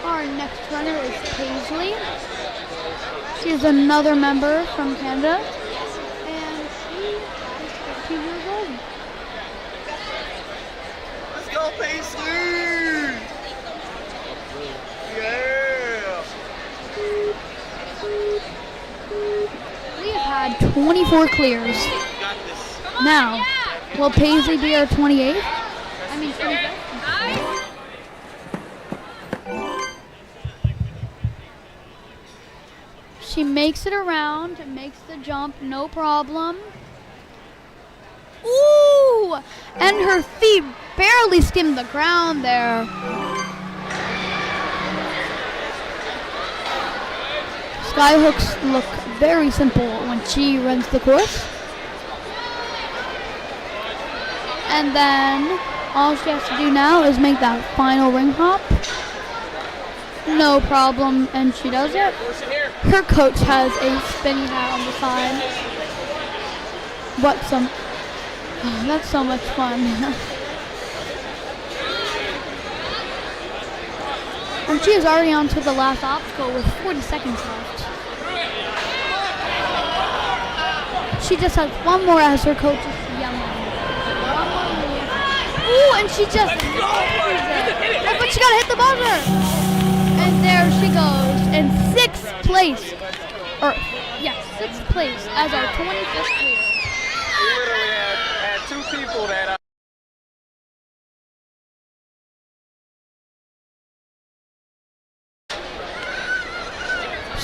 Our next runner is Paisley. She is another member from Canada. And she is 15 years old. Let's go, Paisley! Yeah! We have had 24 clears. Now, will Paisley be our 28th? I mean, 25th? She makes it around, makes the jump, no problem. Ooh! And her feet barely skimmed the ground there. Skyhooks look very simple when she runs the course. And then all she has to do now is make that final ring hop. No problem, and she does it. Her coach has a spinny hat on the side. Oh, that's so much fun. And she is already on to the last obstacle with 40 seconds left. She just has one more as her coach is yelling. Ooh, and she just nails it. But she gotta hit the buzzer. And there she goes in 6th place. Sixth place as our 25th player. We literally had 2 people that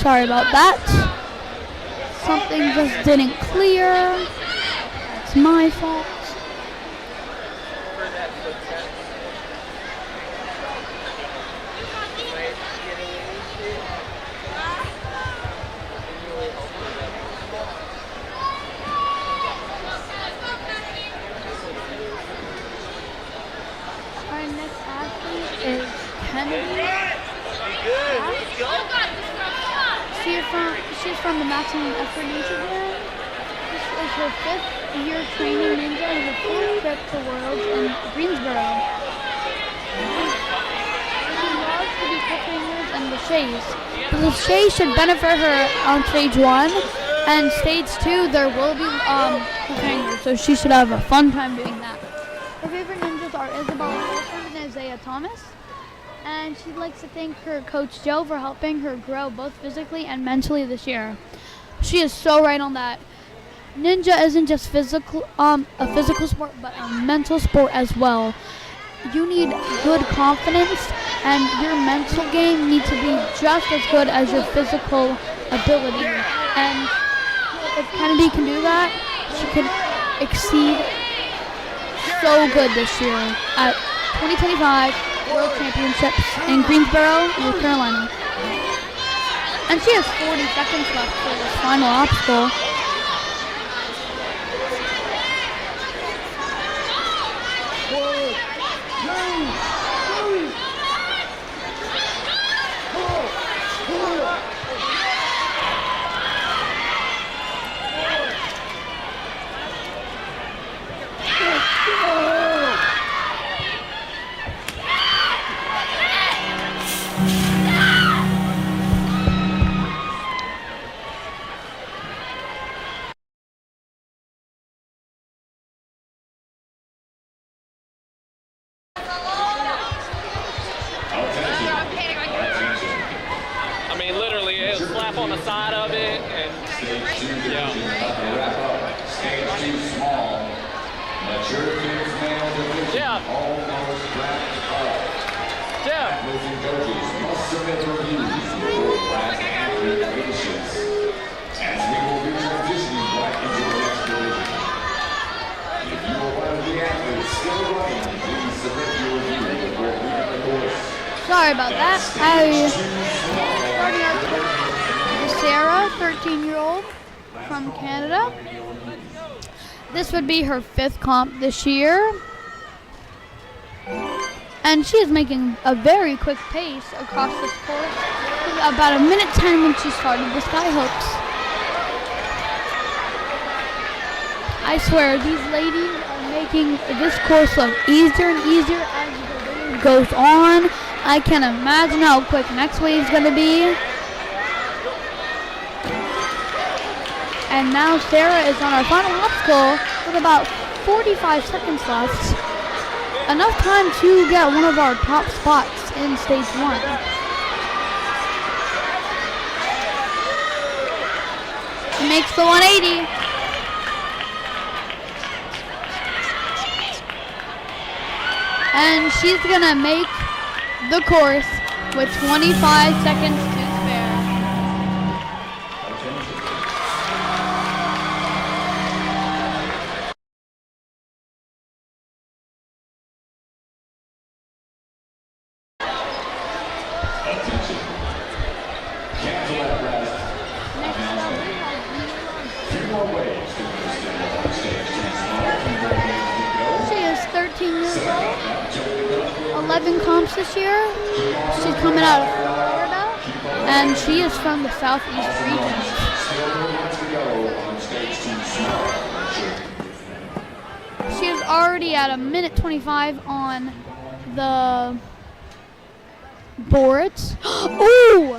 Sorry about that. Something just didn't clear. That's my fault. Our next athlete is Kennedy. She's from the Maximum Effort Ninja Gym. This is her 5th year training ninja and her 4th trip to Worlds in Greensboro. She loves to be cliffhangers and laches. The lache should benefit her on stage 1, and stage 2 there will be cliffhangers, so she should have a fun time doing that. Her favorite ninjas are Isabella Olsen and Isaiah Thomas. And she'd like to thank her coach Joe for helping her grow both physically and mentally this year. She is so right on that. Ninja isn't just a physical sport, but a mental sport as well. You need good confidence, and your mental game needs to be just as good as your physical ability. And if Kennedy can do that, she can exceed so good this year at 2025 World Championships in Greensboro, North Carolina. And she has 40 seconds left for this final obstacle. On the side of it, and yeah. Stage 2 small. Mature kids male division almost wrapped up. Athletes and coaches must submit reviews before class applications, as we will be transitioning right into the next division. If you are one of the athletes still running, please submit your review before leaving the course. Sorry about that. Starting our Sarah, 13-year-old from Canada. This would be her 5th comp this year. And she is making a very quick pace across this course. About 1:10 when she started the skyhooks. I swear, these ladies are making this course look easier and easier as the wave goes on. I can't imagine how quick next wave is going to be. And now Sarah is on our final obstacle with about 45 seconds left. Enough time to get one of our top spots in stage 1. She makes the 180. And she's gonna make the course with 25 seconds to spare. 11 comps this year. She's coming out of Florida, and she is from the Southeast region. She is already at 1:25 on the boards. Ooh!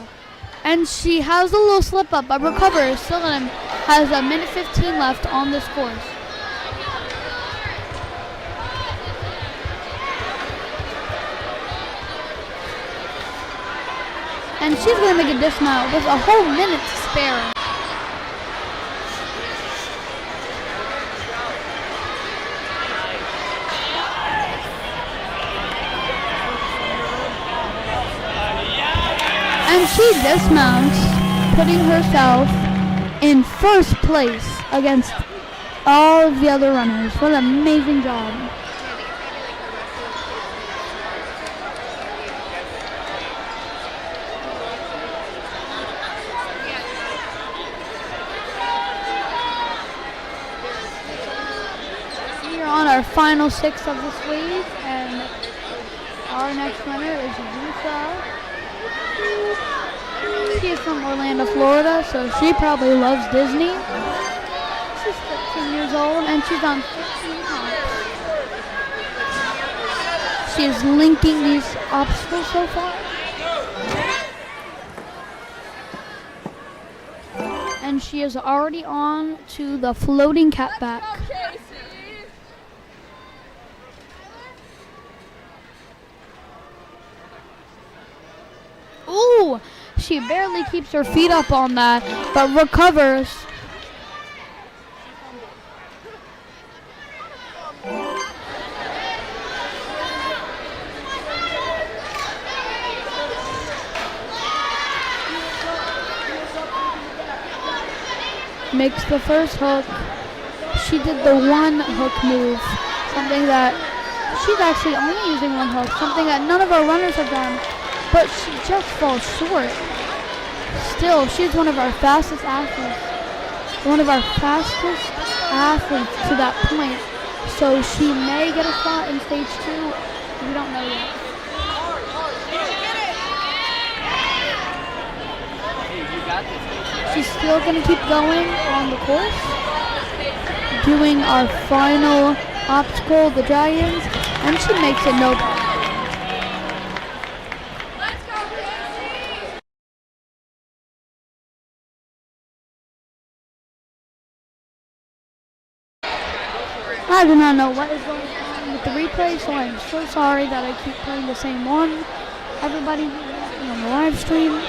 And she has a little slip up, but recovers. Still has 1:15 left on this course. And she's going to make a dismount with a whole minute to spare. And she dismounts, putting herself in first place against all of the other runners. What an amazing job. We are on our final 6 of this week, and our next runner is Lisa. She is from Orlando, Florida, so she probably loves Disney. She's 15 years old, and she's on 15 comps. She is linking these obstacles so far. And she is already on to the floating catback. Ooh! She barely keeps her feet up on that, but recovers. Makes the first hook. She did the one hook move, something that she's actually only using one hook, something that none of our runners have done, but she just falls short. Still, she's one of our fastest athletes. One of our fastest athletes to that point. So she may get a spot in stage 2. We don't know yet. She's still going to keep going on the course. Doing our final obstacle, the dragons, and she makes it no problem. I do not know what is going on with the replay, so I'm so sorry that I keep playing the same one. Everybody on the live stream.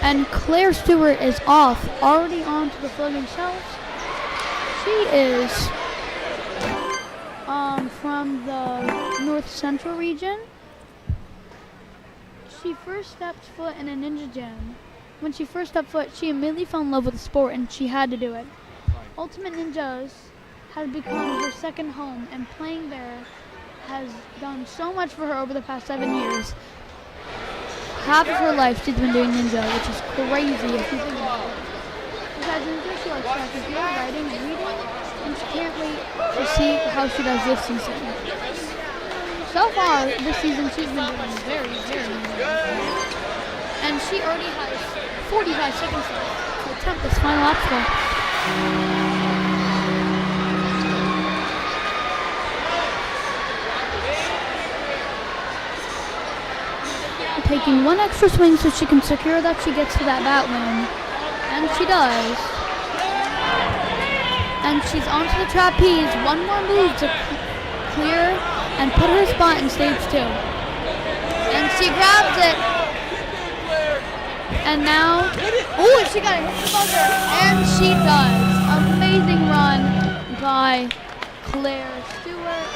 And Claire Stewart is off, already onto the floating shelves. She is from the North Central region. She first stepped foot in a ninja gym. When she first stepped foot, she immediately fell in love with the sport and she had to do it. Ultimate Ninjas has become her second home, and playing there has done so much for her over the past 7 years. Half of her life she's been doing ninja, which is crazy if you think about it. Besides ninja, she likes track and field, writing, and reading, and she can't wait to see how she does this season. So far, this season she's been doing very, very well. And she already has 45 seconds left to attempt this final obstacle. Taking one extra swing so she can secure that she gets to that bat win. And she does. And she's onto the trapeze. One more move to clear and put her spot in stage 2. And she grabs it. And now, oh, she got to hit the buzzer. And she does. Amazing run by Claire Stewart.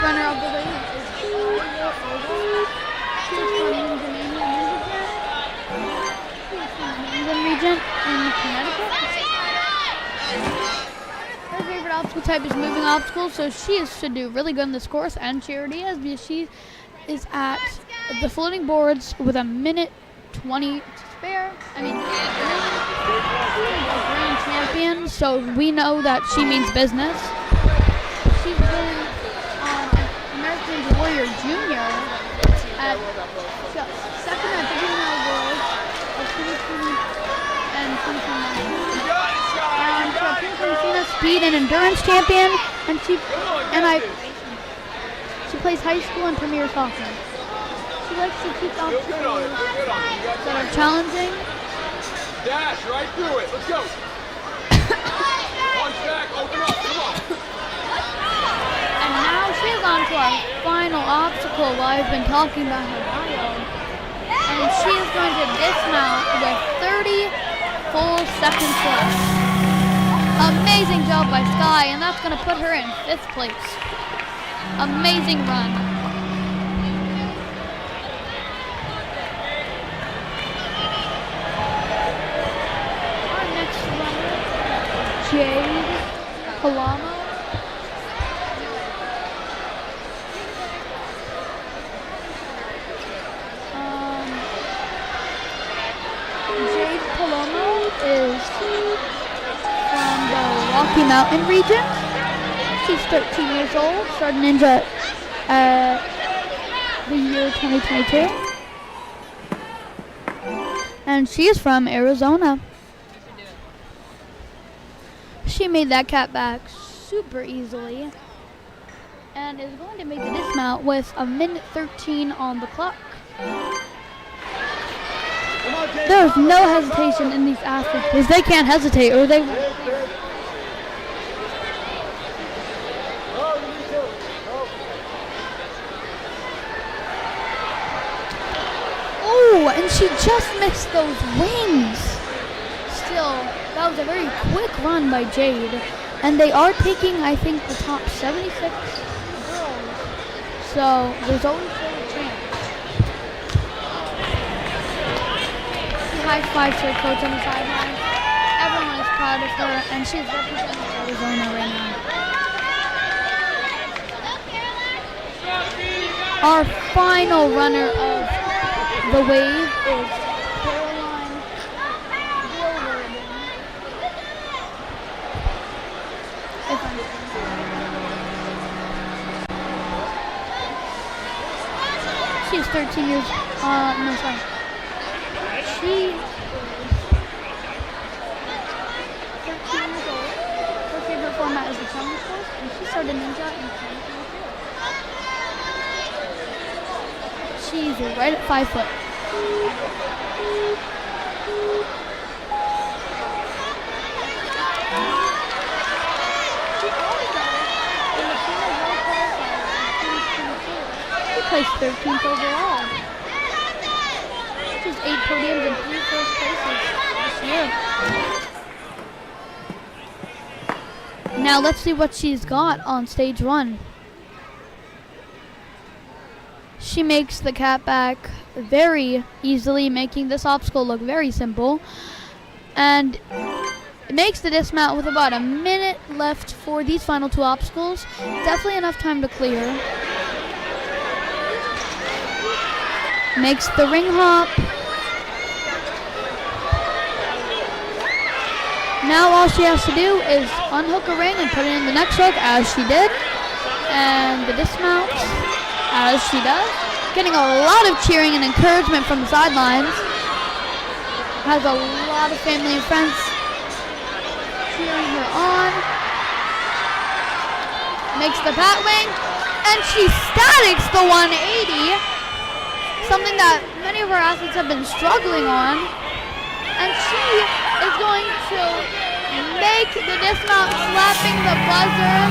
Runner of the race is Juliet. She's from the England region in Connecticut. Her favorite obstacle type is moving obstacles, so she should do really good in this course, and she already is, because she is at the floating boards with a minute 20 to spare. I mean, she's a grand champion, so we know that she means business. She's been Warrior Junior at second at the Juvenile World of 2020 and 2021. And she's speed and endurance champion, and she plays high school and premier soccer. She likes to keep obstacles that are challenging. Dash right through it. Let's go. Punch back. Open up. Come on. And now she's on to our final obstacle while I've been talking about her bio. And she is going to dismount with 30 full seconds left. Amazing job by Sky, and that's going to put her in 5th place. Amazing run. Our next runner, Jade Palama. Is from the Rocky Mountain region. She's 13 years old, started ninja the year 2022. And she is from Arizona. She made that cat back super easily and is going to make the dismount with a minute 13 on the clock. There's no hesitation in these athletes because they can't hesitate or they won't. Oh, and she just missed those wings. Still, that was a very quick run by Jade. And they are taking, I think, the top 76 girls. So there's always still a chance. High five to her coach on the sideline. Everyone is proud of her, and she's representing Arizona right now. Our final runner of the wave is Caroline Gilbert. She's 13 years. No, sorry. She is 13 years old. Her favorite format is the challenge course, and she started ninja in 2022. She's right at 5 foot. She placed 13th overall, which is 8 podiums and 3 first places this year. Now let's see what she's got on stage 1. She makes the cat back very easily, making this obstacle look very simple. And it makes the dismount with about a minute left for these final 2 obstacles. Definitely enough time to clear. Makes the ring hop. Now all she has to do is unhook a ring and put it in the next hook, as she did. And the dismount, as she does. Getting a lot of cheering and encouragement from the sidelines. Has a lot of family and friends cheering her on. Makes the bat wing, and she statics the 180. Something that many of our athletes have been struggling on. And she is going to make the dismount, slapping the buzzer,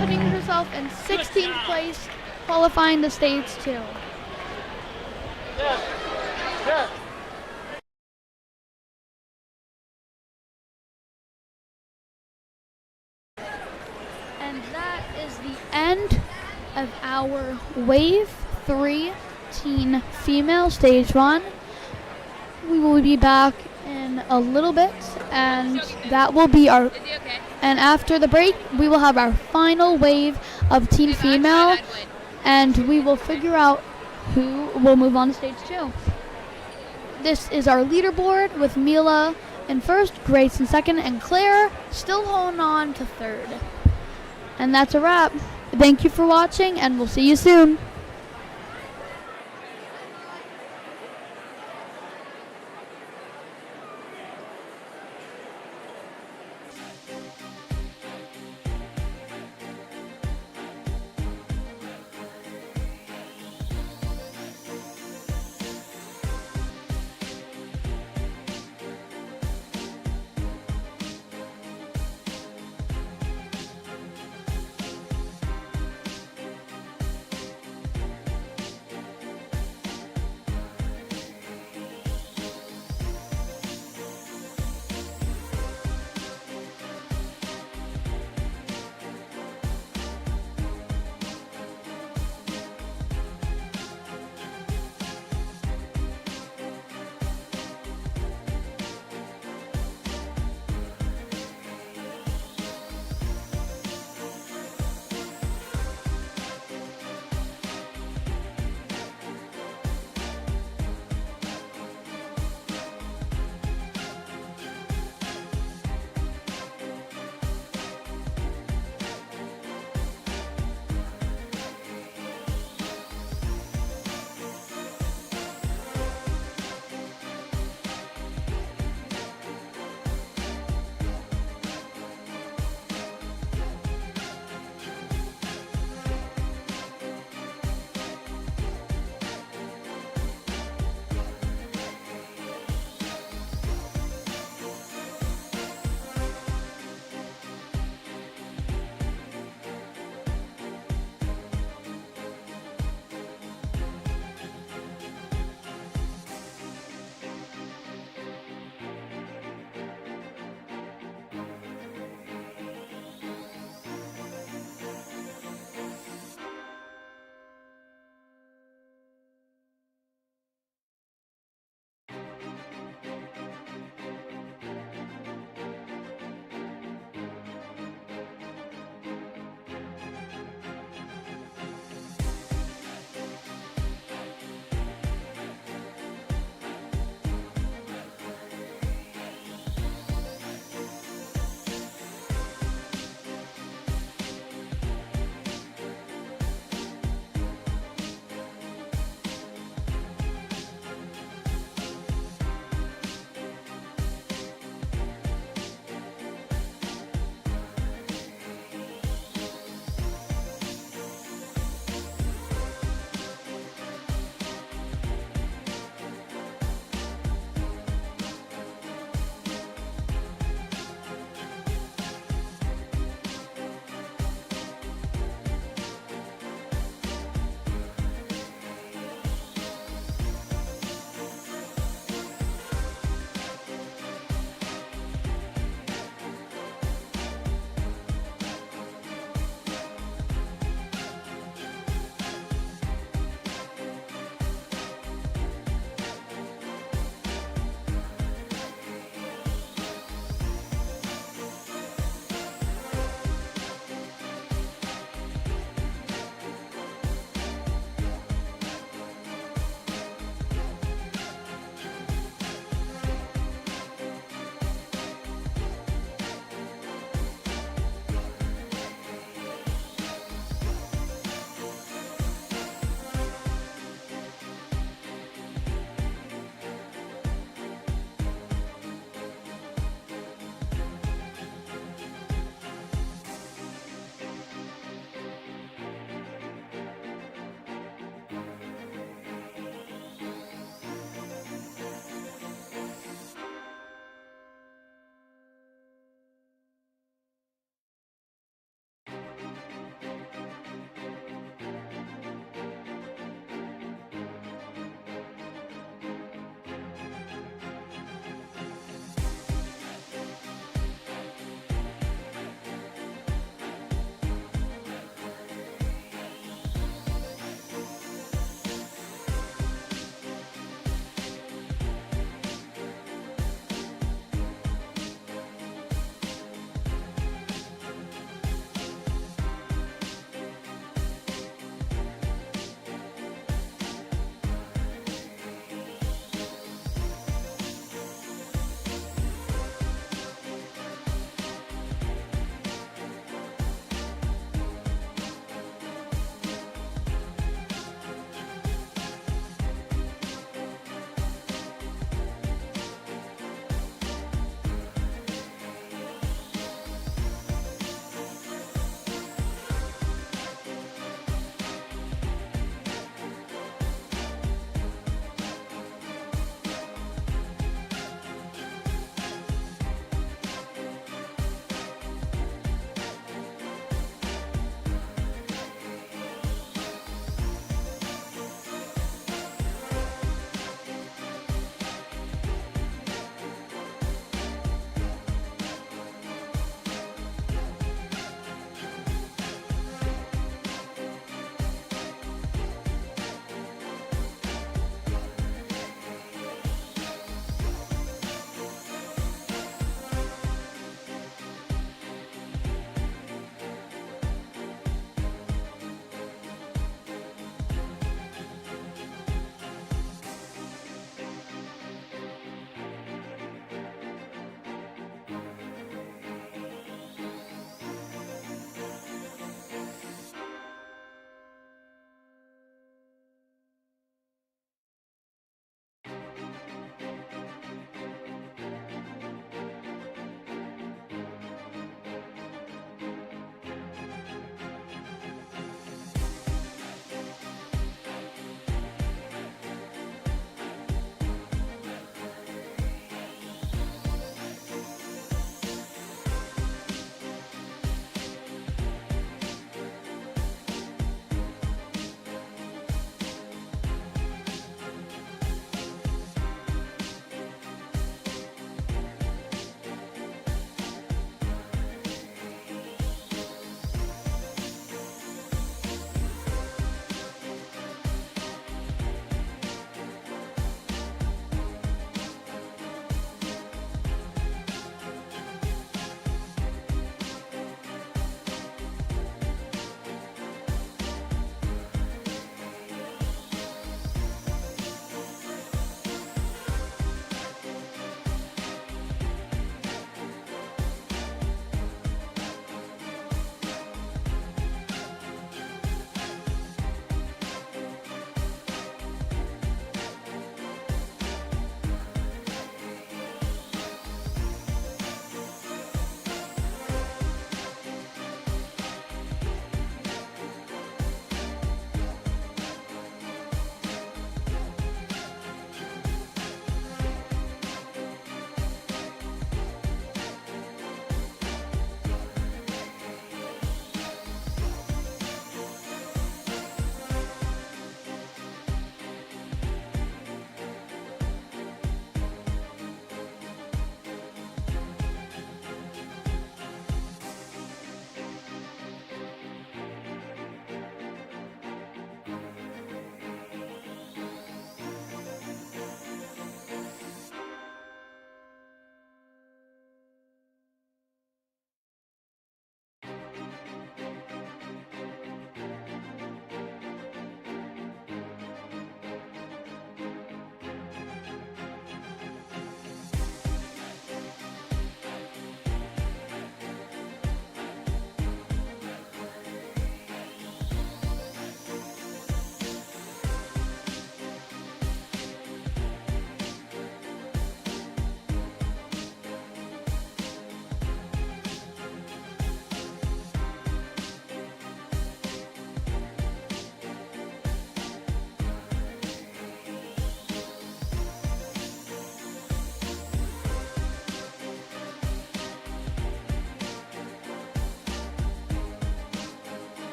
putting herself in 16th place, qualifying to stage 2. And that is the end of our Wave 3 Teen Female Stage 1. We will be back in a little bit, and that will be our, and after the break, we will have our final wave of Teen Female, and we will figure out who will move on to stage 2. This is our leaderboard with Mila in first, Grace in second, and Claire still holding on to third. And that's a wrap. Thank you for watching, and we'll see you soon.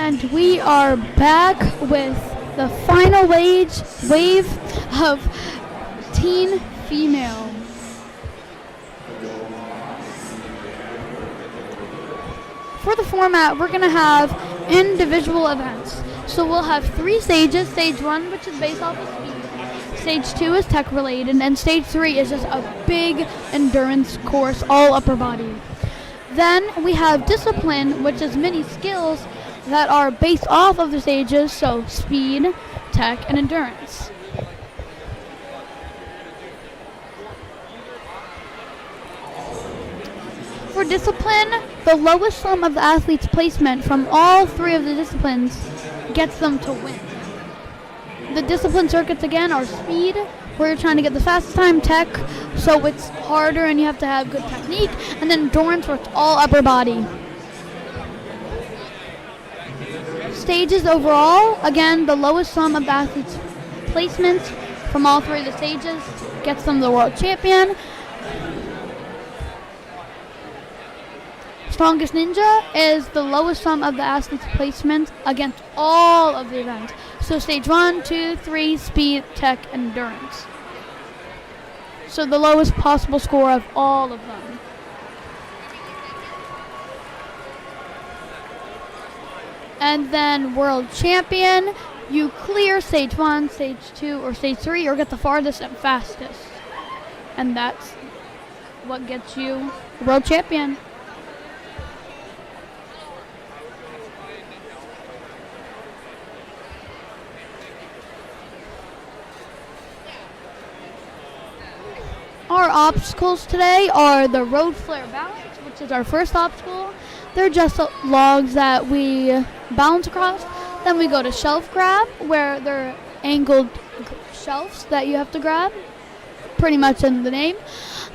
And we are back with the final wave of teen female. For the format, we're going to have individual events. So we'll have 3 stages. Stage 1, which is based off of speed. Stage 2 is tech related. And stage 3 is just a big endurance course, all upper body. Then we have discipline, which is mini skills that are based off of the stages, so speed, tech, and endurance. For discipline, the lowest sum of the athlete's placement from all 3 of the disciplines gets them to win. The discipline circuits again are speed, where you're trying to get the fastest time, tech, so it's harder and you have to have good technique, and then endurance, where it's all upper body. Stages overall, again, the lowest sum of the athlete's placements from all 3 of the stages gets them the world champion. Strongest Ninja is the lowest sum of the athlete's placements against all of the events. So stage 1, 2, 3, speed, tech, and endurance. So the lowest possible score of all of them. And then world champion, you clear stage 1, stage 2, or stage 3, or get the farthest and fastest. And that's what gets you world champion. Our obstacles today are the road flare balance, which is our first obstacle. They're just logs that we balance across. Then we go to shelf grab, where they're angled shelves that you have to grab, pretty much in the name.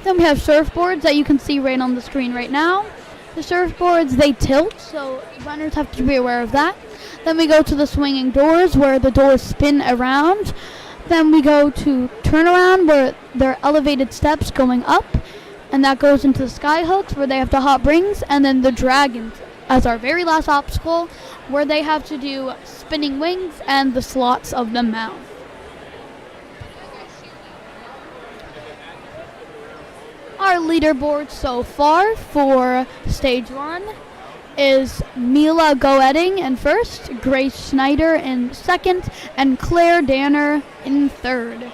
Then we have surfboards that you can see right on the screen right now. The surfboards, they tilt, so runners have to be aware of that. Then we go to the swinging doors, where the doors spin around. Then we go to turnaround, where there are elevated steps going up, and that goes into the sky hooks, where they have to hop rings, and then the dragons as our very last obstacle, where they have to do spinning wings and the slots of the mouth. Our leaderboard so far for stage 1 is Mila Goetting in first, Grace Schneider in second, and Claire Danner in third.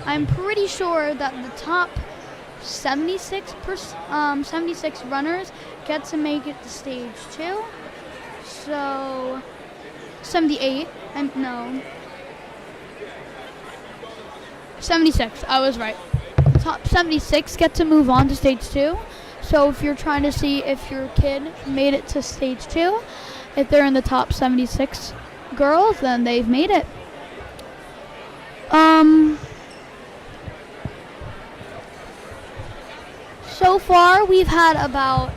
I'm pretty sure that the top 76 runners get to make it to stage 2. So 78, no, 76, I was right. The top 76 get to move on to stage 2. So if you're trying to see if your kid made it to stage 2, if they're in the top 76 girls, then they've made it. So far, we've had about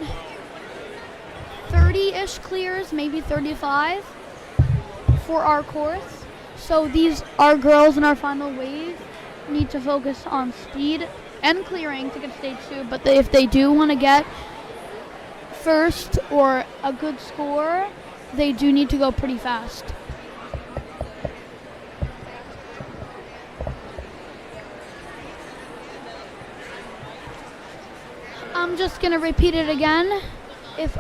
30-ish clears, maybe 35 for our course. So these, our girls in our final wave, need to focus on speed and clearing to get stage 2, but if they do want to get first or a good score, they do need to go pretty fast. I'm just going to repeat it again. If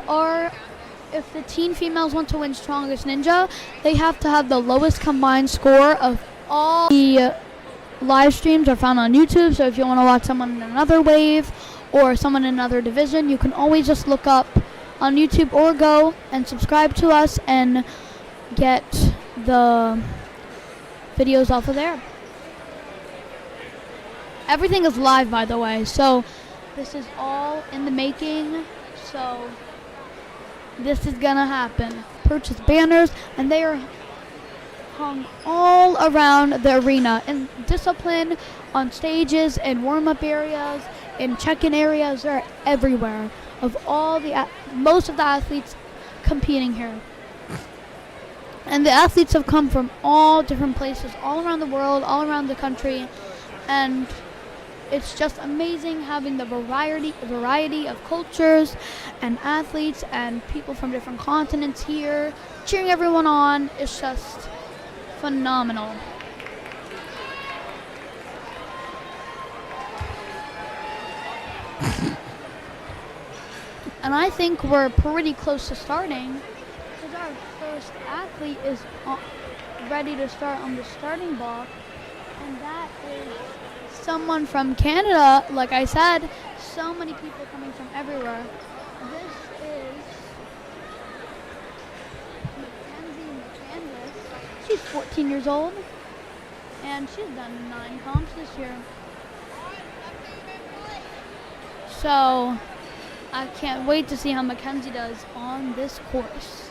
the teen females want to win Strongest Ninja, they have to have the lowest combined score of all the live streams are found on YouTube, so if you want to watch someone in another wave or someone in another division, you can always just look up on YouTube or go and subscribe to us and get the videos off of there. Everything is live, by the way, so this is all in the making, so this is gonna happen. Purchase banners, and they are hung all around the arena in discipline, on stages, in warm-up areas, in check-in areas. They're everywhere of all the most of the athletes competing here. And the athletes have come from all different places, all around the world, all around the country, and it's just amazing having the variety of cultures and athletes and people from different continents here cheering everyone on. It's just phenomenal. And I think we're pretty close to starting because our first athlete is ready to start on the starting block, and that is someone from Canada. Like I said, so many people coming from everywhere. This is Mackenzie McCandless. She's 14 years old, and she's done 9 comps this year. So I can't wait to see how Mackenzie does on this course.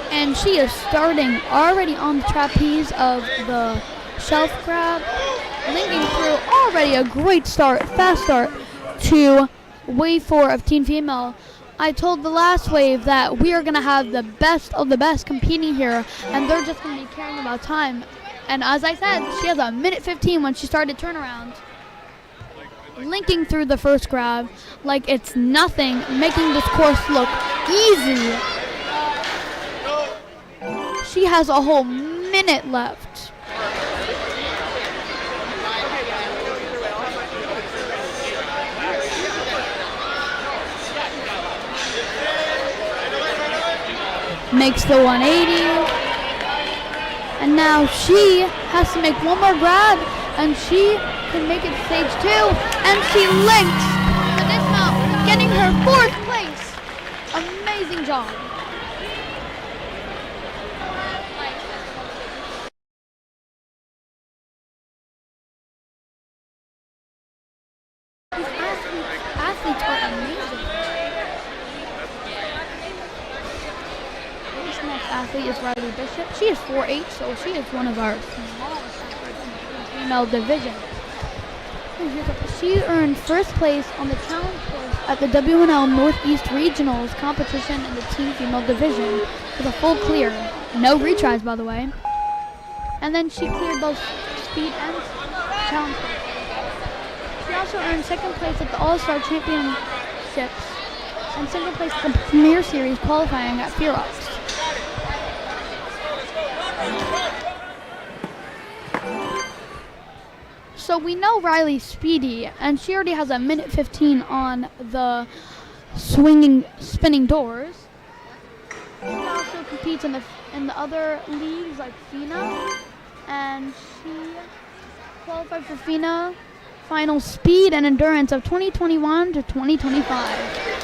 And she is starting already on the trapeze of the shelf grab, linking through already a great start, fast start to wave 4 of Teen Female. I told the last wave that we are going to have the best of the best competing here, and they're just going to be caring about time. And as I said, she has a minute 15 when she started turnaround, linking through the first grab like it's nothing, making this course look easy. She has a whole minute left. Makes the 180. And now she has to make one more grab, and she can make it to stage 2. And she links the dismount, getting her 4th place. Amazing job. Athletes are amazing. This next athlete is Riley Bishop. She is 4'8", so she is one of our smallest athletes in the female division. She earned first place on the challenge course at the WNL Northeast Regionals competition in the team female division with a full clear. No retries, by the way. And then she cleared both speed and challenge course. She also earned second place at the All-Star Championships and second place at the Premier Series qualifying at Ferox. So we know Riley's speedy, and she already has a minute 15 on the spinning doors. She also competes in the other leagues like FINA, and she qualified for FINA final speed and endurance of 2021 to 2025.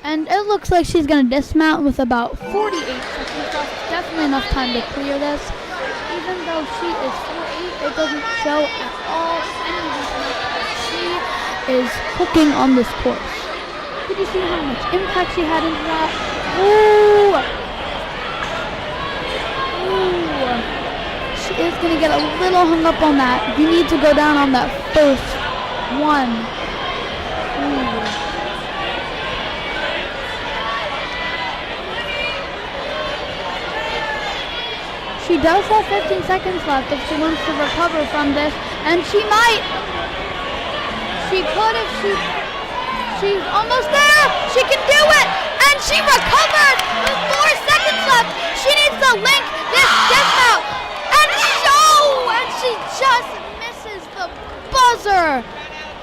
And it looks like she's going to dismount with about 48 seconds left. Definitely enough time to clear this. Even though she is 4'8", it doesn't show at all any weakness that she is hooking on this course. Did you see how much impact she had into that? Ooh! She is going to get a little hung up on that. You need to go down on that first one. Ooh. She does have 15 seconds left if she wants to recover from this, and she might. She could if she's almost there. She can do it, and she recovered with 4 seconds left. She needs to link this dismount, and she just misses the buzzer.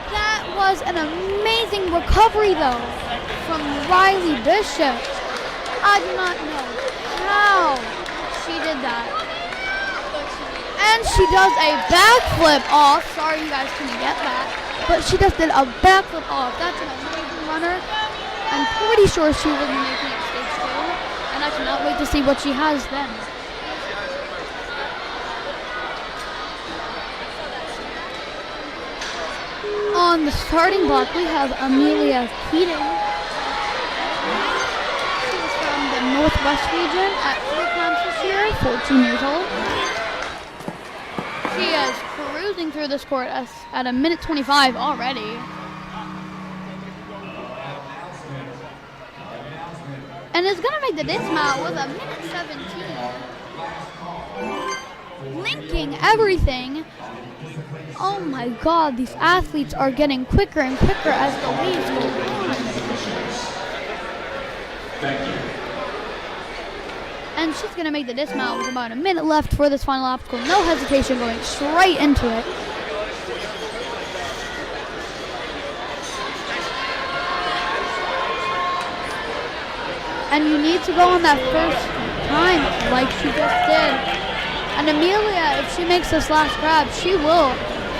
That was an amazing recovery, though, from Riley Bishop. I do not know how she did that. And she does a backflip off. Sorry you guys couldn't get that. But she just did a backflip off. That's an amazing runner. I'm pretty sure she will be making it stage 2. I And I cannot wait to see what she has then. On the starting block, we have Amelia Keating. She's from the Northwest region at 3 times this year, 14 years old. She is cruising through this court at a minute 25 already. And is going to make the dismount with a minute 17. Linking everything. Oh my God, these athletes are getting quicker and quicker as the waves go on. Thank you. And she's going to make the dismount with about a minute left for this final obstacle. No hesitation, going straight into it. And you need to go on that first time like she just did. And Amelia, if she makes this last grab, she will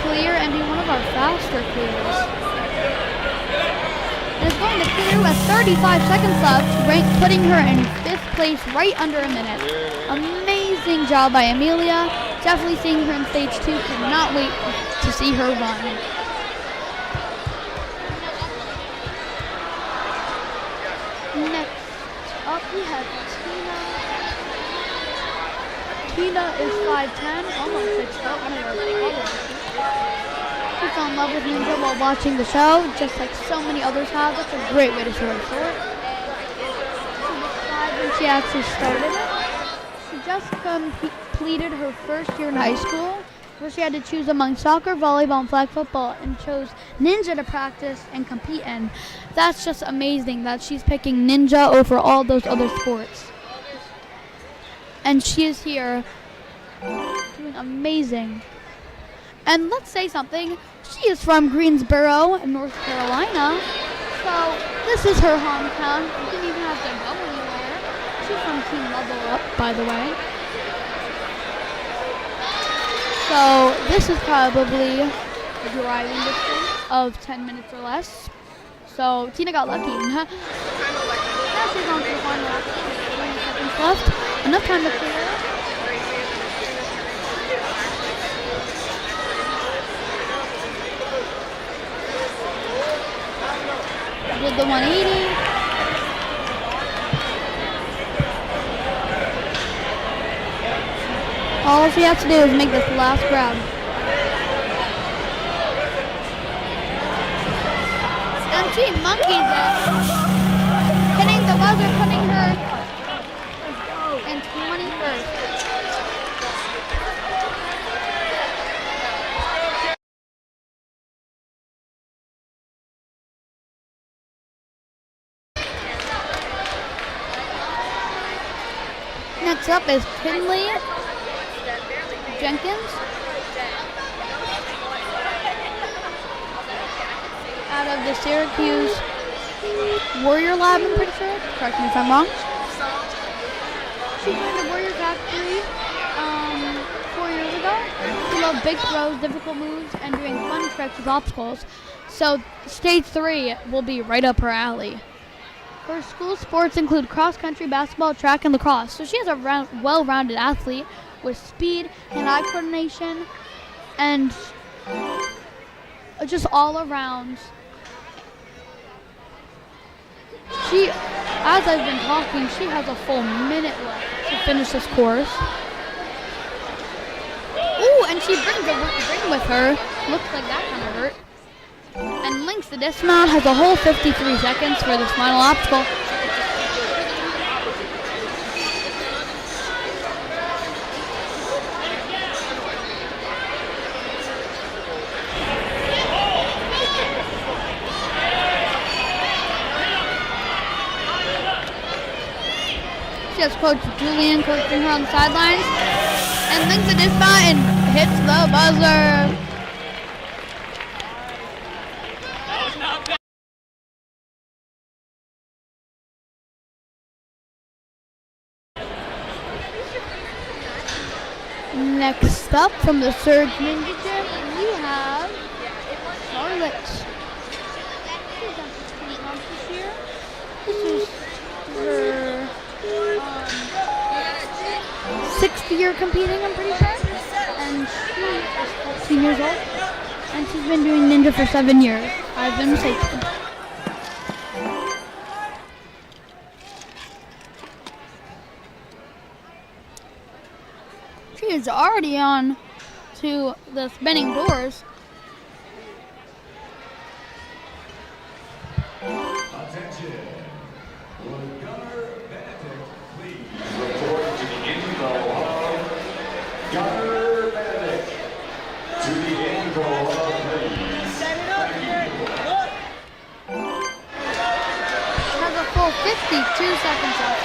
clear and be one of our faster clears. And it's going to clear with 35 seconds left, putting her in 5th place, right under a minute. Amazing job by Amelia. Definitely seeing her in stage 2. Cannot wait to see her run. Next up, we have Tina. Tina is 5'10", almost 6 foot, one of our brothers. She fell in love with Ninja while watching the show, just like so many others have. That's a great way to show her sport. She was 5 when she actually started it. She just completed her first year in high school, where she had to choose among soccer, volleyball, and flag football, and chose Ninja to practice and compete in. That's just amazing that she's picking Ninja over all those other sports. And she is here doing amazing. And let's say something. She is from Greensboro, North Carolina. So this is her hometown. She didn't even have to go anywhere. She's from Team Level Up, by the way. So this is probably a driving distance of 10 minutes or less. So Tina got lucky. Now she's on to the final lap. 20 seconds left. Enough time to clear. Did the 180. All she has to do is make this last grab. And she monkeys it. Hitting the buzzer, putting her in 21st. Next up is Tinley Jenkins out of the Syracuse Warrior Lab, I'm pretty sure. Correct me if I'm wrong. She joined the Warrior Factory 4 years ago. She loved big throws, difficult moves, and doing fun tricks with obstacles. So stage 3 will be right up her alley. Her school sports include cross-country, basketball, track, and lacrosse. So she is a well-rounded athlete with speed, hand-eye coordination, and just all around. She, as I've been talking, she has a full minute left to finish this course. Ooh, and she brings a ring with her. Looks like that kind of hurt. And links the dismount, has a whole 53 seconds for this final obstacle. She has Coach Julian coaching her on the sidelines. And links the dismount and hits the buzzer. Next up from the Surge Ninja Gym, we have Charlotte. She's on 16 months this year. This is her 6th year competing, I'm pretty sure. And she is 14 years old. And she's been doing ninja for 7 years. I've been mistaken. She is already on to the spinning doors. Attention. Will Gunnar Benedict please report to the info hub? Gunnar Benedict to the info hub, please. Has a full 52 seconds left.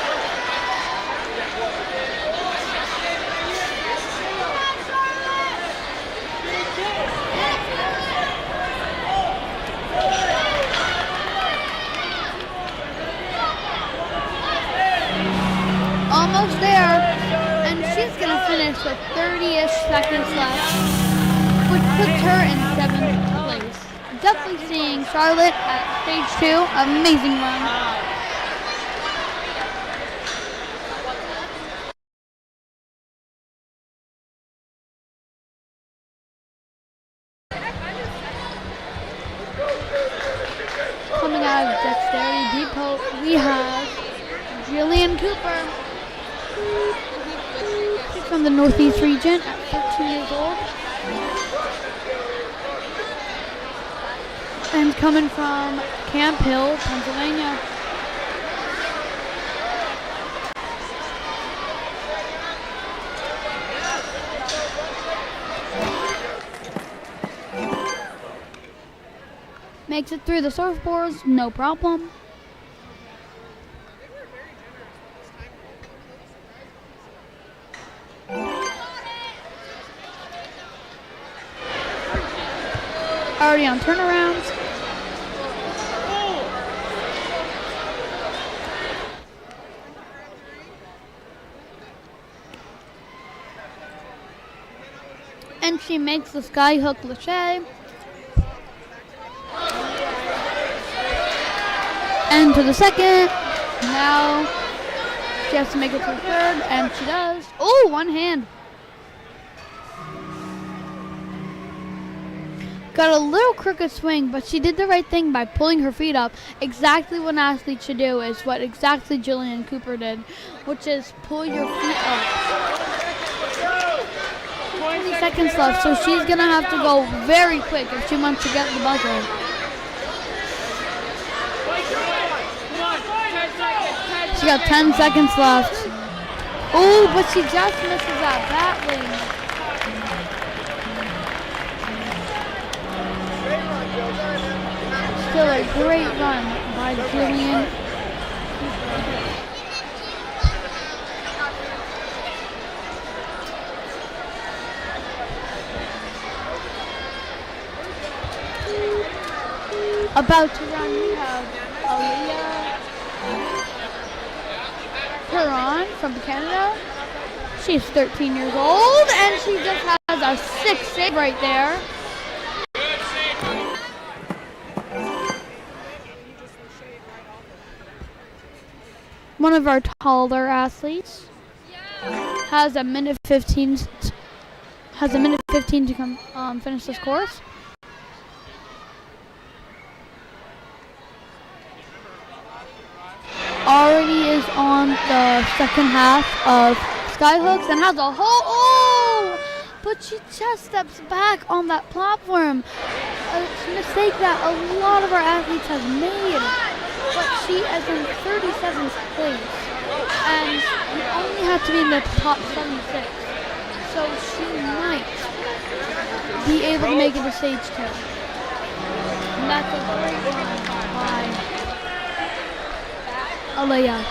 Almost there, and she's going to finish with 30-ish seconds left, which puts her in 7th place. Definitely seeing Charlotte at stage 2, amazing run. Coming out of Dexterity Depot, we have Jillian Cooper. She's from the Northeast region at 13 years old. And coming from Camp Hill, Pennsylvania. Makes it through the surfboards, no problem. Already on turnarounds. And she makes the skyhook lache. And to the second. Now she has to make it to the third, and she does. Oh, one hand. Got a little crooked swing, but she did the right thing by pulling her feet up. Exactly what an athlete should do is what exactly Jillian Cooper did, which is pull your feet up. 20 seconds left, so she's going to have to go very quick if she wants to get the buzzer. She got 10 seconds left. Oh, but she just misses that badly. Still a great run by Jillian. About to run, we have Pearson from Canada. She's 13 years old, and she just has a 6'8" right there. One of our taller athletes has a minute 15 to come finish this course. Already is on the second half of skyhooks and has a hole. But she just steps back on that platform. A mistake that a lot of our athletes have made. But she is in 37th place, and you only have to be in the top 76. So she might be able to make it to stage 2. And that's a great run by Aliyah.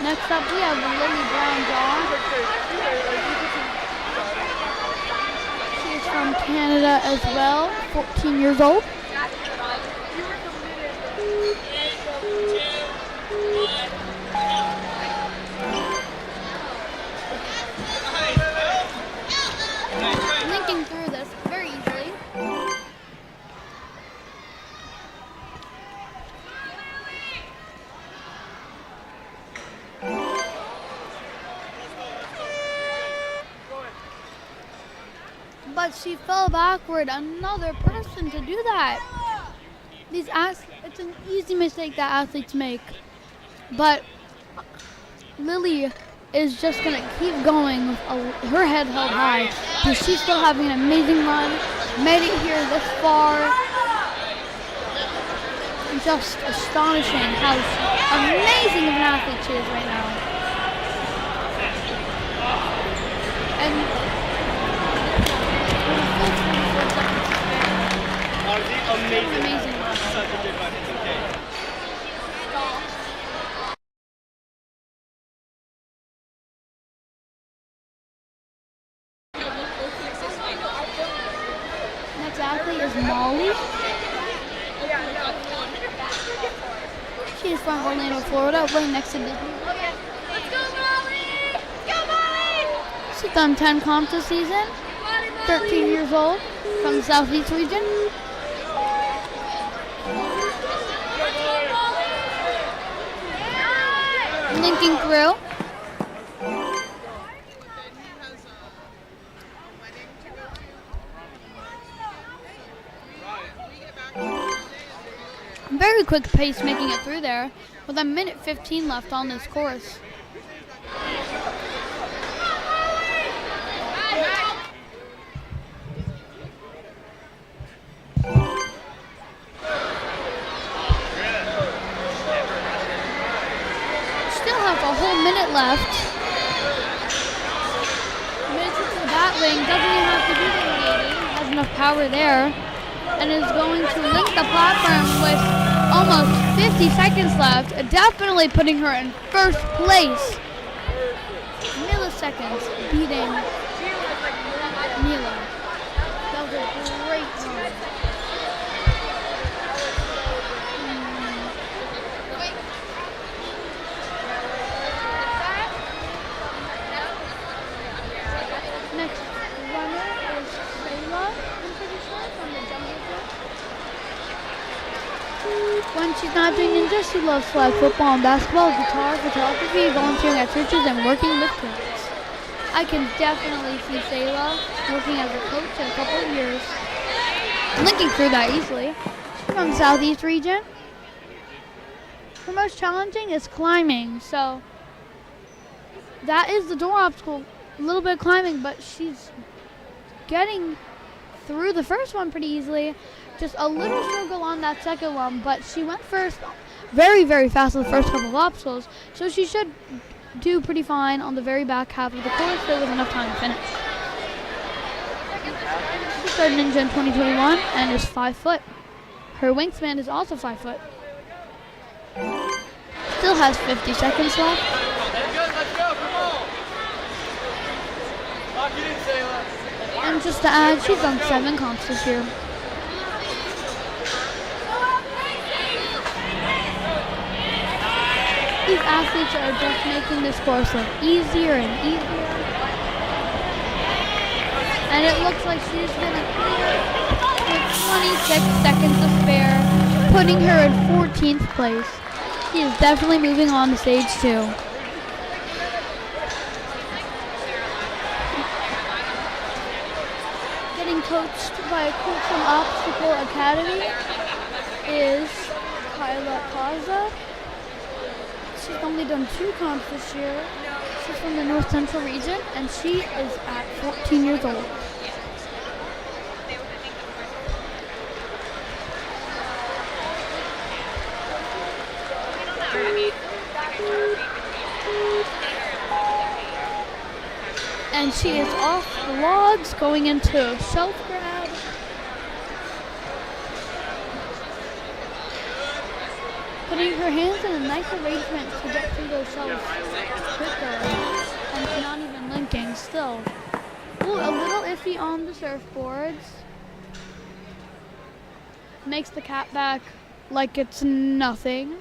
Next up, we have Lily Brown-Dawn. She's from Canada as well, 14 years old. but she fell backward. Another person to do that. It's an easy mistake that athletes make. But Lily is just going to keep going with her head held high. Because she's still having an amazing run. Made it here this far. Just astonishing how amazing of an athlete she is right now. And amazing. Such a good run. It's okay. Next athlete is Molly. She is from Orlando, Florida, playing next to Disney. Let's go, Molly! Let's go, Molly! She's done 10 comps this season, 13 years old, from the Southeast region. Linking through. Very quick pace making it through there with a minute 15 left on this course. Still have a whole minute left. Makes it to the bat wing, doesn't even have to do the 180, has enough power there, and is going to link the platform with almost 50 seconds left, definitely putting her in first place. Milliseconds beating Naila. That was a great run. Next runner is Lyla, I'm pretty sure, from the jungle group. When she's not doing ninja, she loves flag football and basketball, guitar, photography, volunteering at churches, and working with kids. I can definitely see Sayla working as a coach in a couple of years. Linking through that easily. From the Southeast region. Her most challenging is climbing, so that is the door obstacle. A little bit of climbing, but she's getting through the first one pretty easily. Just a little struggle on that second one, but she went first very, very fast on the first couple of obstacles, so she should do pretty fine on the very back half of the course, so with enough time to finish. She started Ninja in 2021 and is 5 foot. Her wingspan is also 5 foot. Still has 50 seconds left. And just to add, she's done 7 comps this year. These athletes are just making this course look easier and easier. And it looks like she's going to clear with 26 seconds to spare, putting her in 14th place. She is definitely moving on to stage 2. Getting coached by a coach from Obstacle Academy is Kyla Kaza. She's only done 2 comps this year. She's from the North Central region, and she is at 14 years old. And she is off the logs, going into shelf grab. Putting her hands in a nice arrangement to get through those shelves quicker and not even linking still. Ooh, a little iffy on the surfboards. Makes the cat back like it's nothing.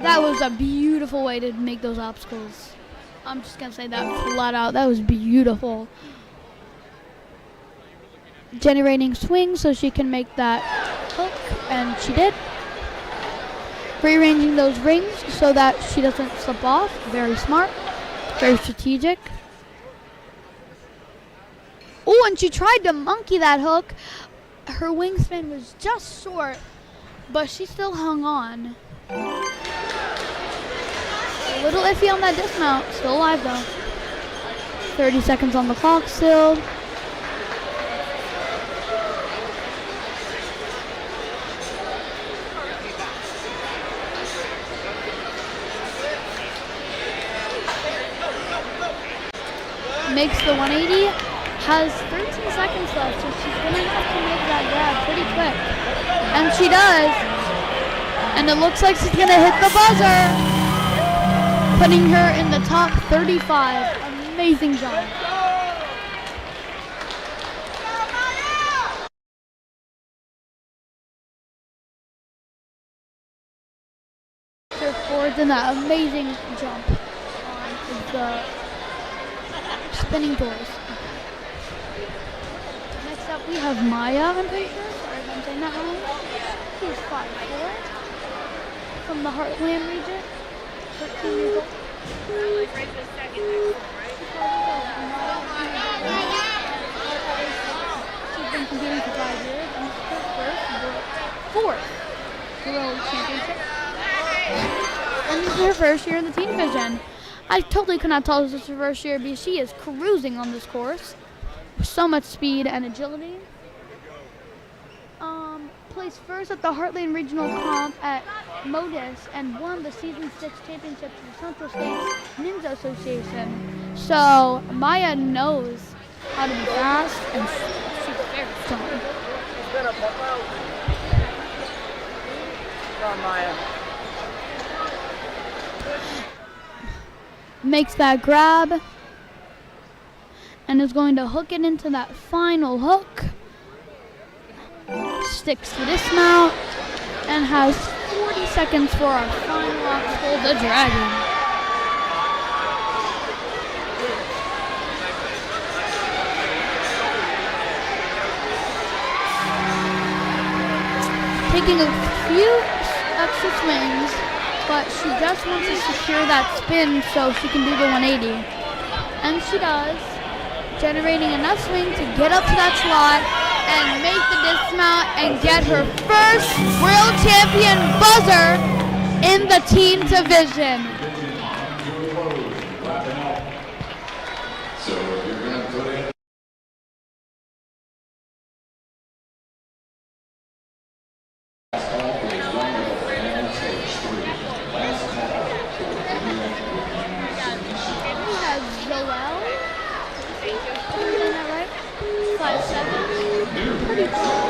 That was a beautiful way to make those obstacles. I'm just gonna say that flat out. That was beautiful. Generating swing so she can make that hook, and she did. Rearranging those rings so that she doesn't slip off. Very smart, very strategic. Oh, and she tried to monkey that hook. Her wingspan was just short, but she still hung on. A little iffy on that dismount. Still alive though. 30 seconds on the clock still. Makes the 180, has 13 seconds left, so she's going to have to make that grab pretty quick. And she does. And it looks like she's going to hit the buzzer, putting her in the top 35. Amazing job. Forwards in that amazing jump on the spinning doors. Next up we have Maya, I'm pretty sure. Sorry if I'm saying that wrong. She's 5'4", from the Heartland region. 13 years old. She's been competing for 5 years and it's her fourth World Championship. And this is her first year in the teen division. I totally could not tell this was her first year because she is cruising on this course with so much speed and agility. Placed first at the Heartland Regional Comp at Modus and won the Season 6 Championship for the Central States Ninja Association. So Maya knows how to be fast and she's very strong. Come on, Maya. Makes that grab and is going to hook it into that final hook. Sticks to dismount and has 40 seconds for our final obstacle, the dragon. Taking a few extra swings, but she just wants to secure that spin so she can do the 180. And she does, generating enough swing to get up to that slot and make the dismount and get her first world champion buzzer in the teen division. So you're going to put in last call for the young stage 3. Last call for the We have Joelle. Is that right? 5'7". Pretty tall.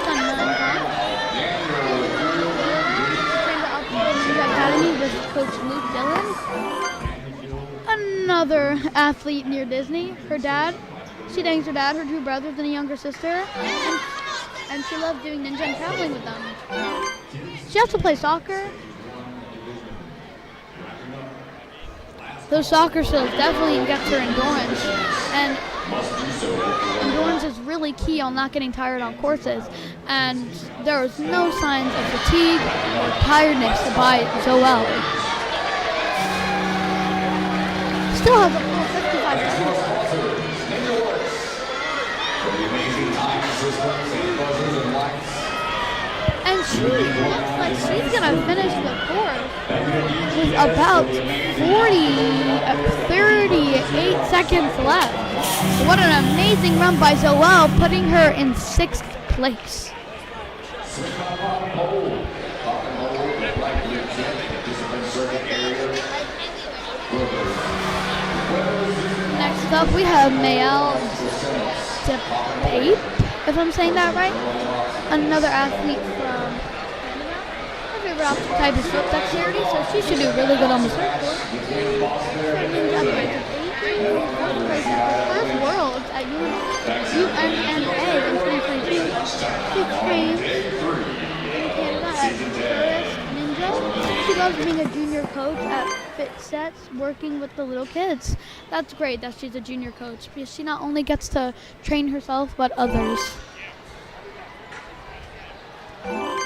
Done 9 times. Trained at Ninja Academy with Coach Luke Dillon. Another athlete near Disney. Her dad. She thanks her dad, her 2 brothers, and a younger sister. And she loves doing ninja and traveling with them. She has to play soccer. Those soccer skills definitely gets her endurance. And endurance is really key on not getting tired on courses. And there is no signs of fatigue or tiredness by Zoelle. Still has a full 55 seconds. And she looks like she's going to finish the course with about 38 seconds left. What an amazing run by Zoelle, putting her in 6th place. Next up, we have Mael DePape, if I'm saying that right. Another athlete from her favorite obstacle type is foot dexterity, so she should do really good on the surfboard. First Worlds at UMNA in 2022. She trains in Canada at Tourist Ninja. She loves being a junior coach at Fit Sets, working with the little kids. That's great that she's a junior coach because she not only gets to train herself but others.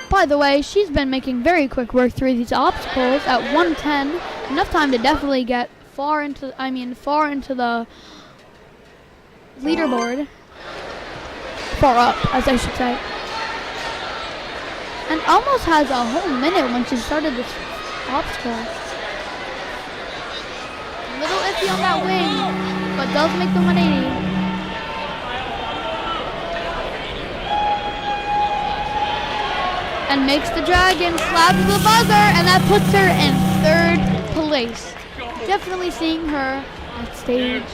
By the way, she's been making very quick work through these obstacles at 110. Enough time to definitely get far into the leaderboard. Far up, as I should say. And almost has a whole minute when she started this obstacle. A little iffy on that wing, but does make the 180. And makes the dragon, slaps the buzzer, and that puts her in 3rd place. Definitely seeing her at stage 2.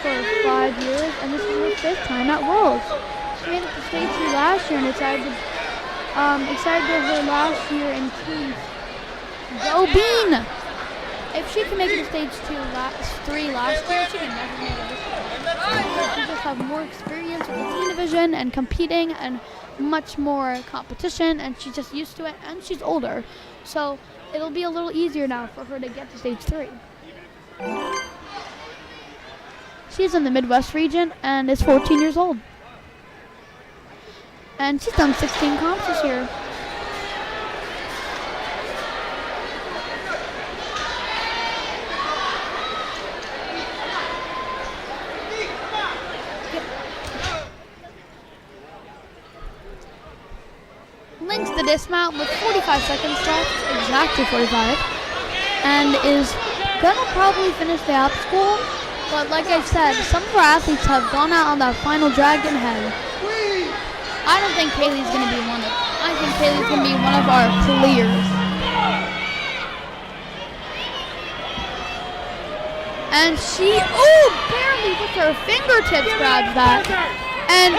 For 5 years, and this is her 5th time at Worlds. She made it to stage 2 last year and excited her last year in Kings. Go Bean! If she can make it to stage 3 last year, she can definitely make it this year. She just have more experience with the teen division and competing and much more competition, and she's just used to it, and she's older. So it'll be a little easier now for her to get to stage 3. She's in the Midwest region and is 14 years old. And she's done 16 comps this year. Links the dismount with 45 seconds left, exactly 45, and is gonna probably finish the obstacle. But like I said, some of our athletes have gone out on that final dragon head. I don't think Kaylee's going to be one of them. I think Kaylee's going to be one of our clears. And she, barely with her fingertips grabs that. And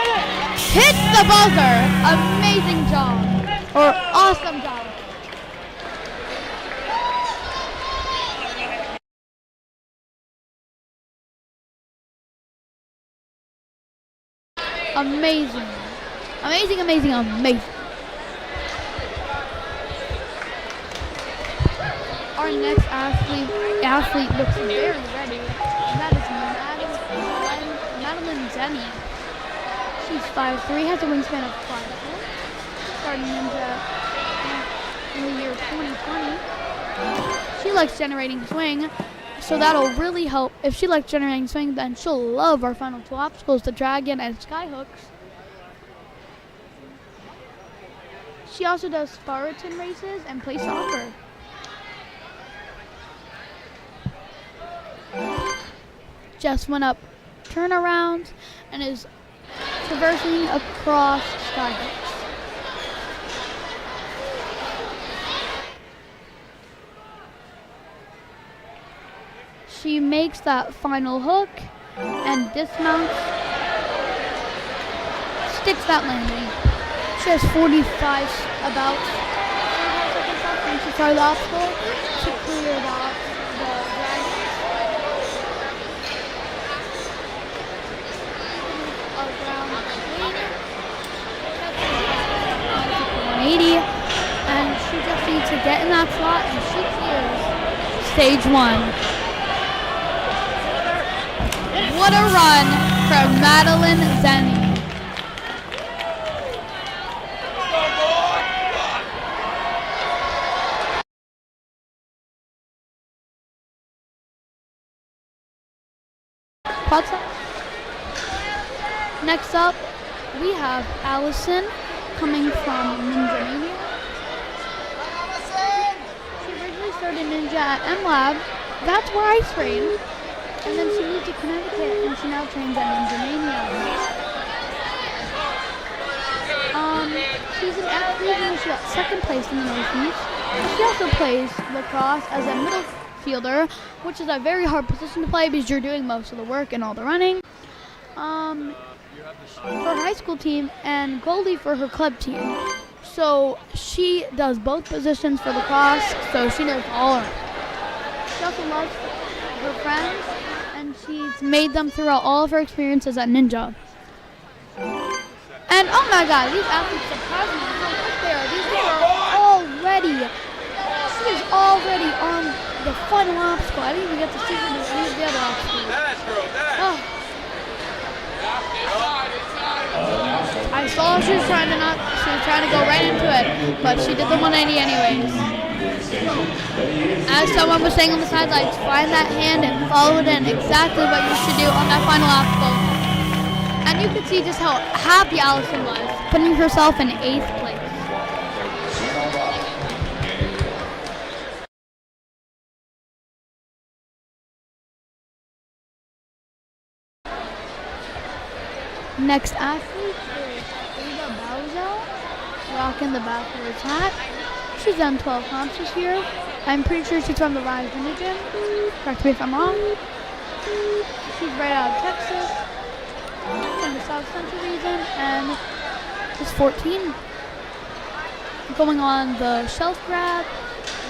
hits the buzzer. Amazing job. Or awesome job. Amazing. Amazing, amazing, amazing. Our next athlete looks very ready. And that is Madeline Zenny. She's 5'3", has a wingspan of 5'4". Starting in the year 2020. She likes generating swing. So that'll really help. If she likes generating swing, then she'll love our final 2 obstacles, the dragon and skyhooks. She also does Spartan races and plays soccer. Just went up turnaround and is traversing across skyhooks. She makes that final hook and dismounts, sticks that landing. She has 45 about seconds left when she started the obstacle to clear the dragon. Around 180, and she just needs to get in that slot and she clears stage 1. What a run from Madeline Zenny. Next up, we have Allison coming from NinjaWorks. She originally started Ninja at M-Lab. That's where I trained. And then she moved to Connecticut, and she now trains at NinjaWorks. She's an athlete, and she got 2nd place in the Northeast. She also plays lacrosse as a middle fielder, which is a very hard position to play because you're doing most of the work and all the running. For her high school team and goalie for her club team. So she does both positions for lacrosse, so she knows all of it. She also loves her friends, and she's made them throughout all of her experiences at Ninja. And oh my god, these athletes surprise me how quick they are. These people are already, she is already on the final obstacle. I didn't even get to see any of the other obstacles. Oh. I saw she was trying to go right into it, but she did the 180 anyways. As someone was saying on the sidelines, find that hand and follow it in. Exactly what you should do on that final obstacle. And you could see just how happy Allison was, putting herself in 8th place. Next athlete is Abigail Rebello, rocking the backwards hat. She's done 12 comps this year. I'm pretty sure she's from the Rise Ninja. Correct me if I'm wrong. She's right out of Texas, from the South Central region, and is 14. Going on the shelf grab,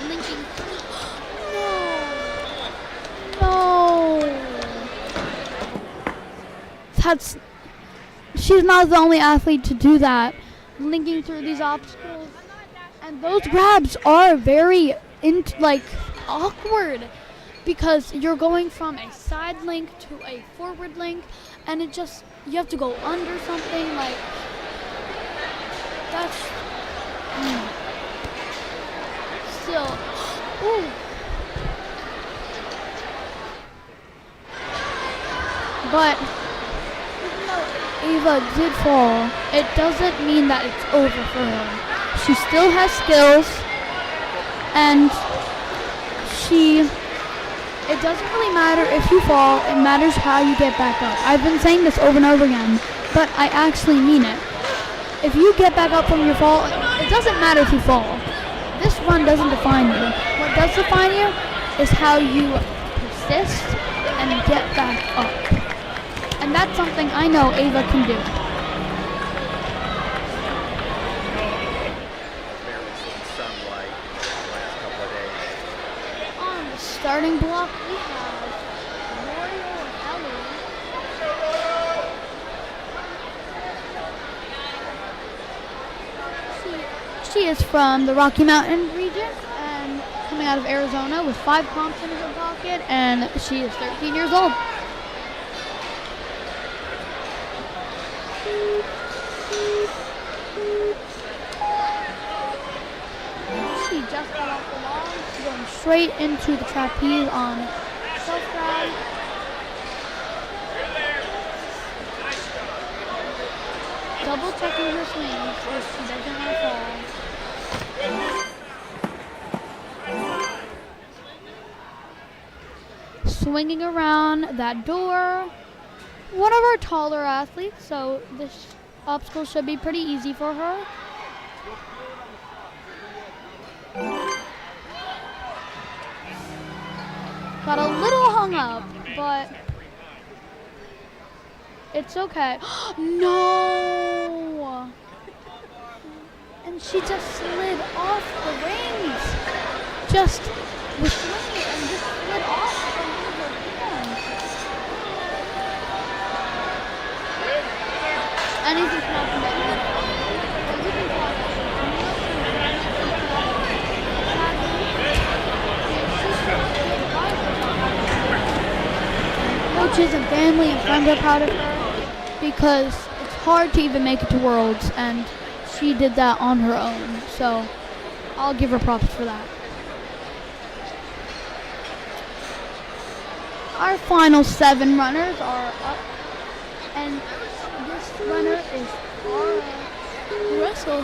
linking. No. She's not the only athlete to do that, linking through these obstacles. And those grabs are very awkward because you're going from a side link to a forward link, and you have to go under something like that's still. Ooh. But Ava did fall, it doesn't mean that it's over for her. She still has skills, and it doesn't really matter if you fall, it matters how you get back up. I've been saying this over and over again, but I actually mean it. If you get back up from your fall, it doesn't matter if you fall. This run doesn't define you. What does define you is how you persist and get back up. And that's something I know Ava can do. On the starting block, we have Royal Ellie. She is from the Rocky Mountain region and coming out of Arizona with 5 comps in her pocket, and she is 13 years old. She just got off the log, going straight into the trapeze on self grab. Double checking her swings if she doesn't want to fall. Swinging around that door. One of our taller athletes, so this obstacle should be pretty easy for her. Got a little hung up, but it's okay. No! And she just slid off the rings. Just was swinging and just slid off from her hands. Anything can happen to anyone. Coaches and family and friends are proud of her because it's hard to even make it to Worlds, and she did that on her own. So I'll give her props for that. Our final 7 runners are up, and this runner is Arava Brodetzki.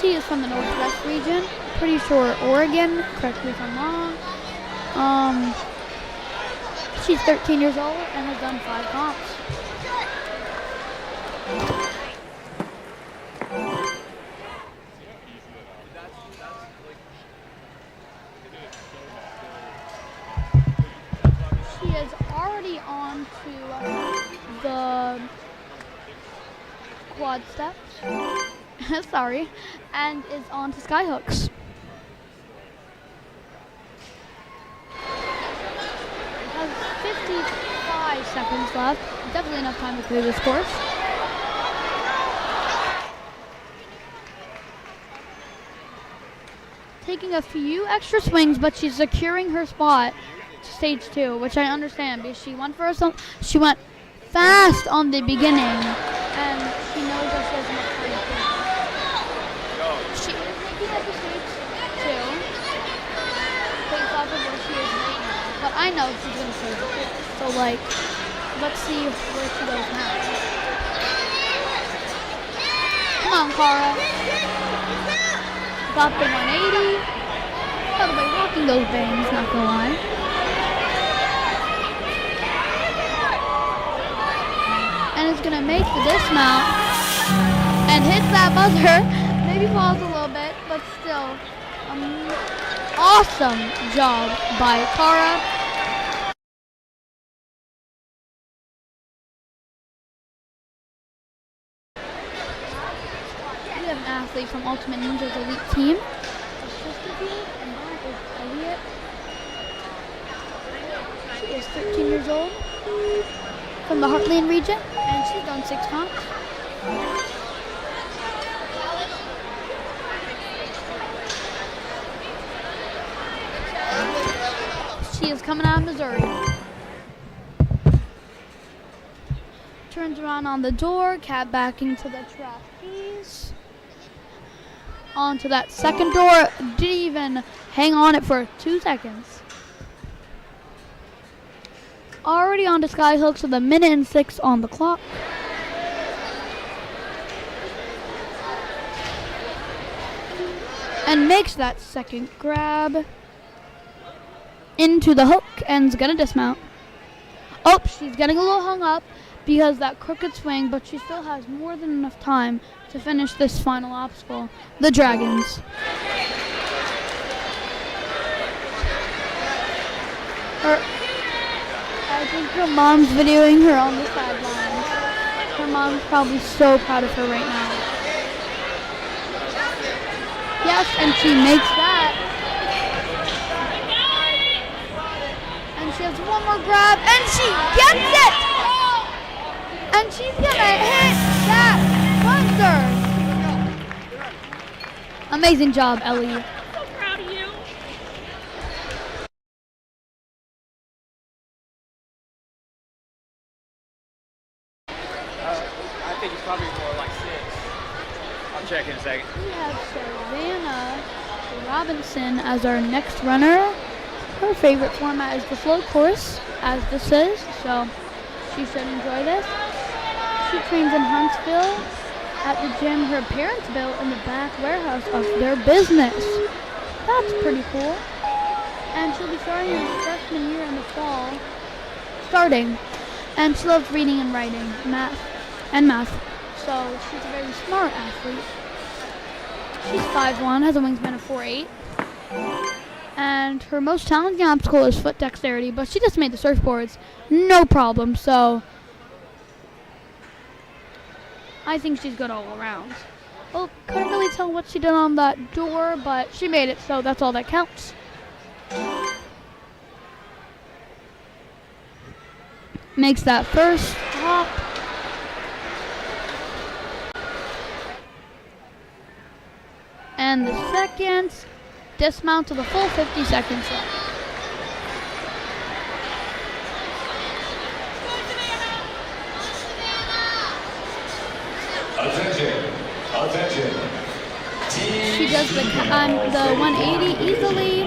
She is from the Northwest region, pretty sure Oregon, correct me if I'm wrong. She's 13 years old and has done 5 comps. She is already on to the quad steps, sorry, and is on to skyhooks. Has 55 seconds left, definitely enough time to clear this course. taking a few extra swings, but she's securing her spot to stage 2, which I understand because she went fast on the beginning, and she knows that she has enough time to. She is making it to stage 2, based off of where she is right now, but I know she's going to stage 2. So, like, let's see where she goes now. Come on, Cara. Got the 180. By the way, rocking those bangs, not gonna lie. And it's gonna make the dismount and hits that buzzer. Maybe falls a little bit, but still, awesome job by Cara. We have an athlete from Ultimate Ninja's elite team. And that is Juliet. She is 13 years old from the Heartland region, and she's done 6 comps. She is coming out of Missouri. Turns around on the door, cat backing to the trapeze. Onto that second door, didn't even hang on it for 2 seconds. Already on to sky hooks with 1:06 on the clock. And makes that second grab into the hook and's gonna dismount. Oh, she's getting a little hung up because that crooked swing, but she still has more than enough time to finish this final obstacle, the Dragons. I think her mom's videoing her on the sidelines. Her mom's probably so proud of her right now. Yes, and she makes that. And she has one more grab, and she gets it! And she's gonna hit that buzzer! Amazing job, Ellie. So proud of you. I think it's probably more like 6. I'll check in a second. We have Savannah Robinson as our next runner. Her favorite format is the float course, as this is, so she should enjoy this. She trains in Huntsville at the gym her parents built in the back warehouse of their business. That's pretty cool. And she'll be starting her freshman year in the fall. And she loves reading and writing, math. So she's a very smart athlete. She's 5'1", has a wingspan of 4'8". And her most challenging obstacle is foot dexterity, but she just made the surfboards no problem, so I think she's good all around. Well, couldn't really tell what she did on that door, but she made it, so that's all that counts. Makes that first hop. And the second dismount to the full 50 seconds left. Attention. She does the 180 easily.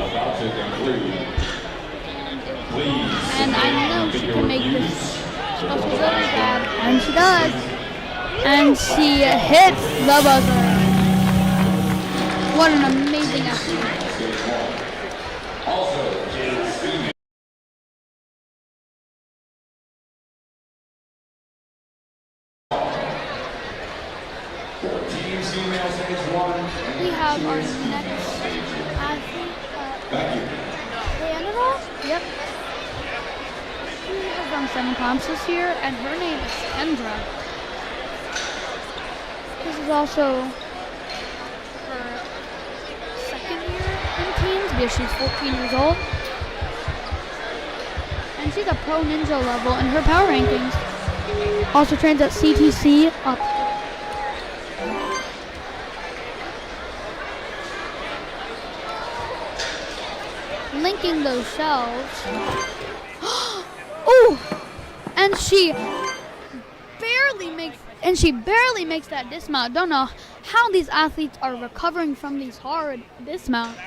And I know she can make this special ability grab. And she does. And she hits the buzzer. What an amazing athlete. We have our next athlete, Canada. Yep. She has done 7 comps this year, and her name is Kendra. This is also her second year in teams because she's 14 years old. And she's a pro ninja level in her power rankings. Also trains at CTC up. linking those shelves. Ooh! And she barely makes that dismount. Don't know how these athletes are recovering from these hard dismounts.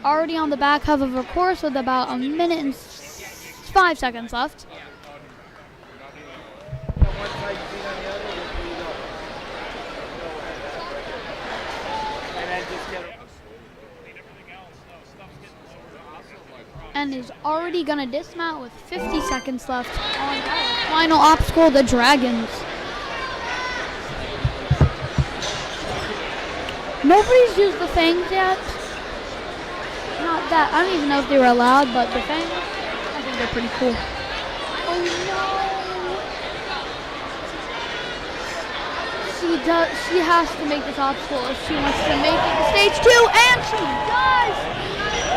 Already on the back half of her course with about a minute and 5 seconds left. And is already gonna dismount with 50 seconds left on our final obstacle, the Dragons. Nobody's used the fangs yet. Not that, I don't even know if they were allowed, but the fangs, I think they're pretty cool. Oh no! She has to make this obstacle if she wants to make it to stage 2, and she does!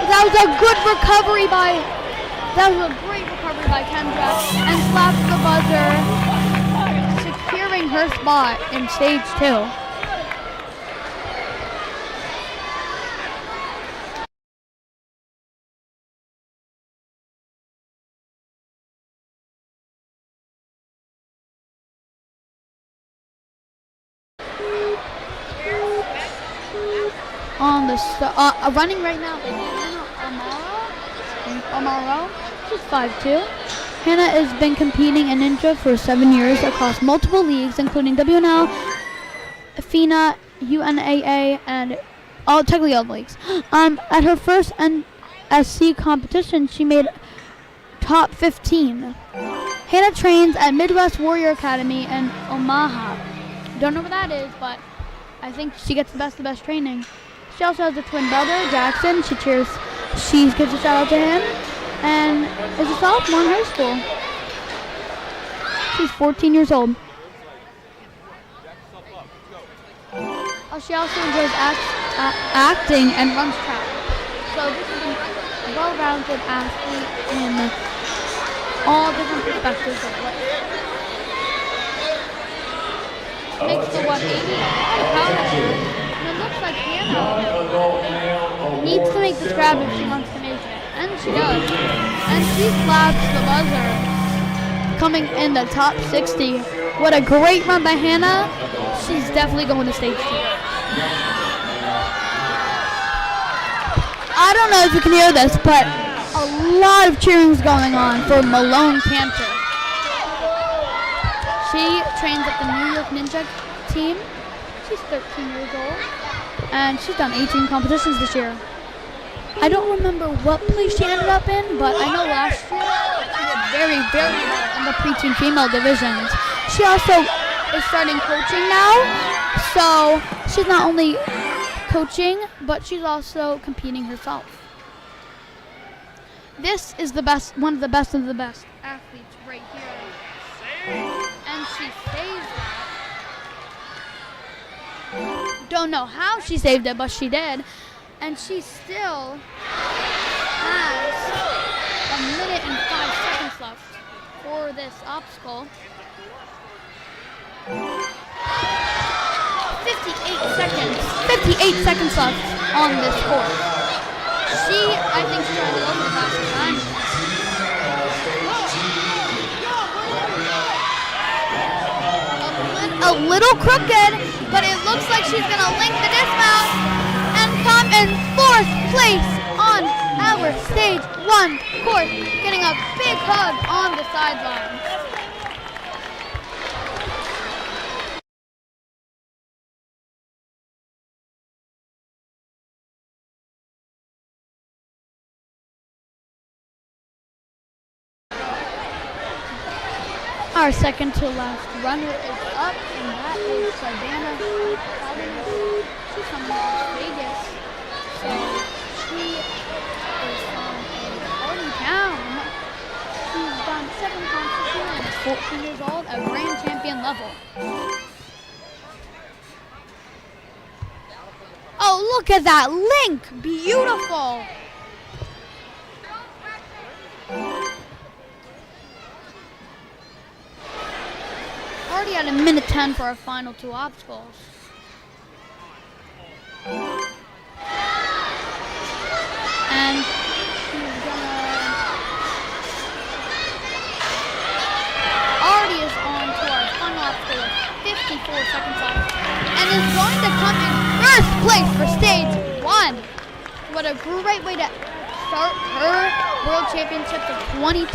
That was a good recovery that was a great recovery by Kendra, and slaps the buzzer, securing her spot in stage 2. On the running right now is Amaro. She's 5'2". Hannah has been competing in Ninja for 7 years across multiple leagues, including WNL, FINA, UNAA, and technically all the leagues. At her first NSC competition, she made top 15. Hannah trains at Midwest Warrior Academy in Omaha. Don't know where that is, but I think she gets the best training. She also has a twin brother, Jackson. She gives a shout out to him, and is a sophomore in high school. She's 14 years old. She also enjoys acting and runs track. So this is a well-rounded athlete in all different perspectives of life. Makes the 180. And it looks like Hannah needs to make this grab if she wants to make it. And she does. And she slaps the buzzer, coming in the top 60. What a great run by Hannah. She's definitely going to stage 2. I don't know if you can hear this, but a lot of cheering is going on for Malone Cantor. She trains at the New York Ninja team. She's 13 years old, and she's done 18 competitions this year. I don't remember what place she ended up in, but I know last year she did very, very well in the preteen female divisions. She also is starting coaching now, so she's not only coaching, but she's also competing herself. This is the best, one of the best athletes right here. And she saves that. Don't know how she saved it, but she did. And she still has a minute and 5 seconds left for this obstacle. 58 seconds left on this course. I think she's trying to go for the fastest time. A little crooked, but it looks like she's going to link the dismount and come in 4th place on our stage 1 course, getting a big hug on the sidelines. Our second to last runner is up, and that is Gianna Dellinger. She's from Las Vegas, so she is from a party town. She's done 7 competitions and is 14 years old at grand champion level. Oh, look at that link! Beautiful! Already at a minute 10 for our final 2 obstacles. And she's gonna already is on to our fun lap with 54 seconds left and is going to come in first place for stage 1. What a great way to start her World Championships of 2025.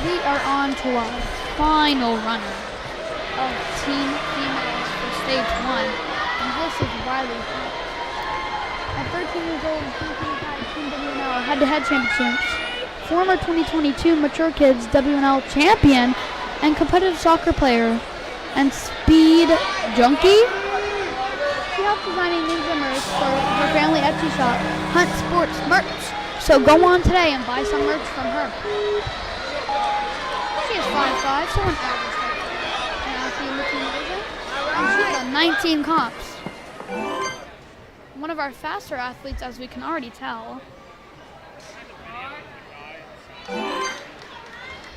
We are on to our final runner of Team Females for stage 1, and this is Riley Hunt. At 13 years old and 2025 Team WNL head-to-head championships, former 2022 Mature Kids WNL champion and competitive soccer player and speed junkie. She helped designing Ninja merch for her family Etsy shop, Hunt Sports Merch. So go on today and buy some merch from her. She is 5'5", so an average height and athlete in the team division. And she's got 19 comps. One of our faster athletes, as we can already tell.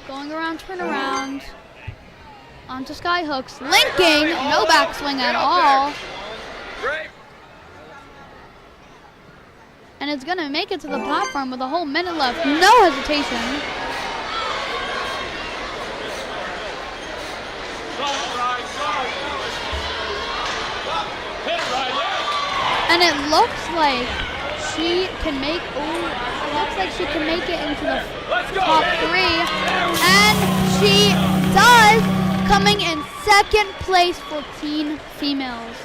Going around, turn around. Onto sky hooks, linking, no backswing at all. And it's gonna make it to the platform with a whole minute left, no hesitation. And it looks like she can make, it into the top 3. And she does, coming in second place for Teen Females.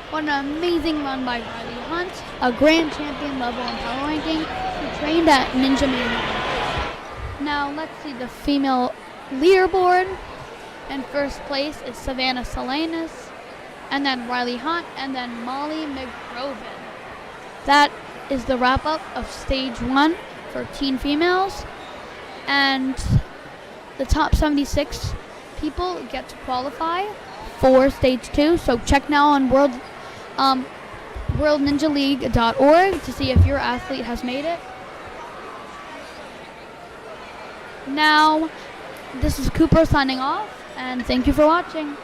What an amazing run by Riley Hunt, a grand champion level in power ranking, who trained at Ninja Mania. Now let's see the female leaderboard. In first place is Savannah Salinas, and then Riley Hunt, and then Molly McGrovin. That is the wrap-up of stage 1 for Teen Females, and the top 76 people get to qualify for stage 2. So check now on worldninjaleague.org to see if your athlete has made it. Now, this is Cooper signing off, and thank you for watching.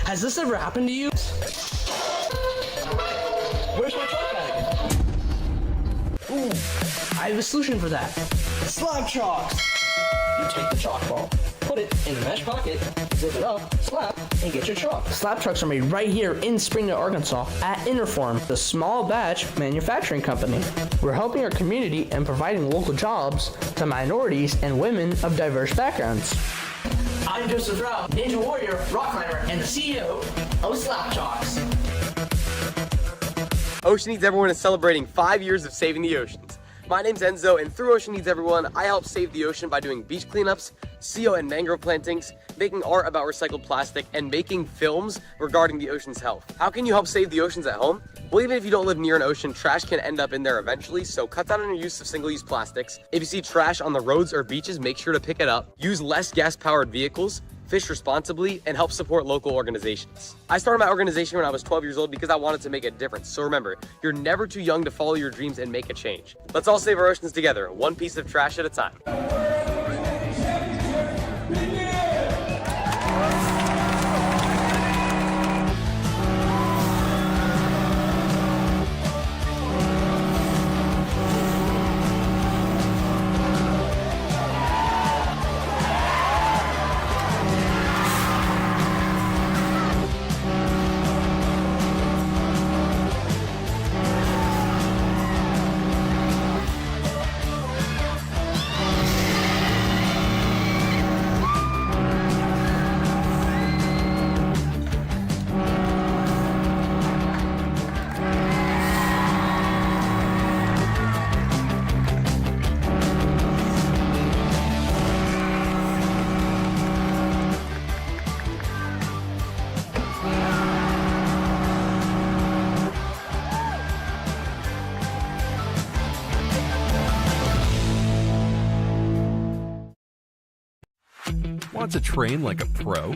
Has this ever happened to you? Where's my chalk bag? Ooh, I have a solution for that. Slab chalks! You take the chalk ball, put it in the mesh pocket, zip it up, slap, and get your chalk. Slab chalks are made right here in Springdale, Arkansas at Interform, the small batch manufacturing company. We're helping our community and providing local jobs to minorities and women of diverse backgrounds. I'm Joseph Rao, Ninja Warrior, rock climber, and the CEO of Slap Chalks. Ocean Needs Everyone is celebrating 5 years of saving the oceans. My name's Enzo, and through Ocean Needs Everyone, I help save the ocean by doing beach cleanups, CO and mangrove plantings, making art about recycled plastic, and making films regarding the ocean's health. How can you help save the oceans at home? Well, even if you don't live near an ocean, trash can end up in there eventually, so cut down on your use of single-use plastics. If you see trash on the roads or beaches, make sure to pick it up. Use less gas-powered vehicles, fish responsibly, and help support local organizations. I started my organization when I was 12 years old because I wanted to make a difference. So remember, you're never too young to follow your dreams and make a change. Let's all save our oceans together, one piece of trash at a time. Want to train like a pro?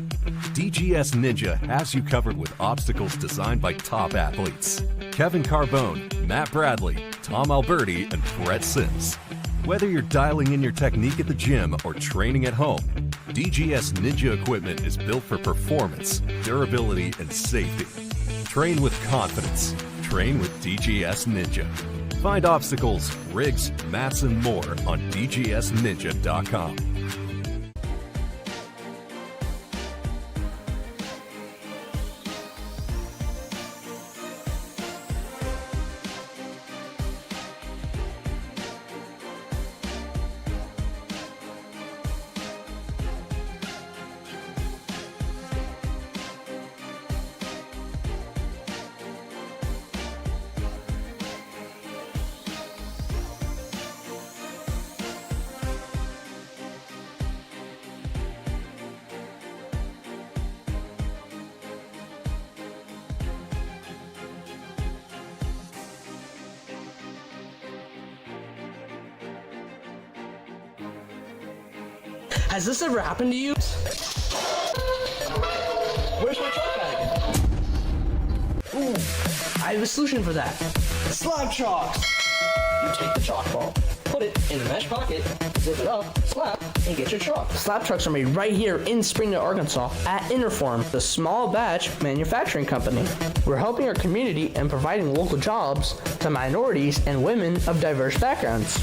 DGS Ninja has you covered with obstacles designed by top athletes. Kevin Carbone, Matt Bradley, Tom Alberti, and Brett Sims. Whether you're dialing in your technique at the gym or training at home, DGS Ninja equipment is built for performance, durability, and safety. Train with confidence. Train with DGS Ninja. Find obstacles, rigs, mats, and more on DGSNinja.com. Has this ever happened to you? Where's my chalk bag? Ooh, I have a solution for that. Slab chalks! You take the chalk ball, put it in the mesh pocket, zip it up, slap, and get your chalk. Slab chalks are made right here in Springdale, Arkansas at Interform, the small batch manufacturing company. We're helping our community and providing local jobs to minorities and women of diverse backgrounds.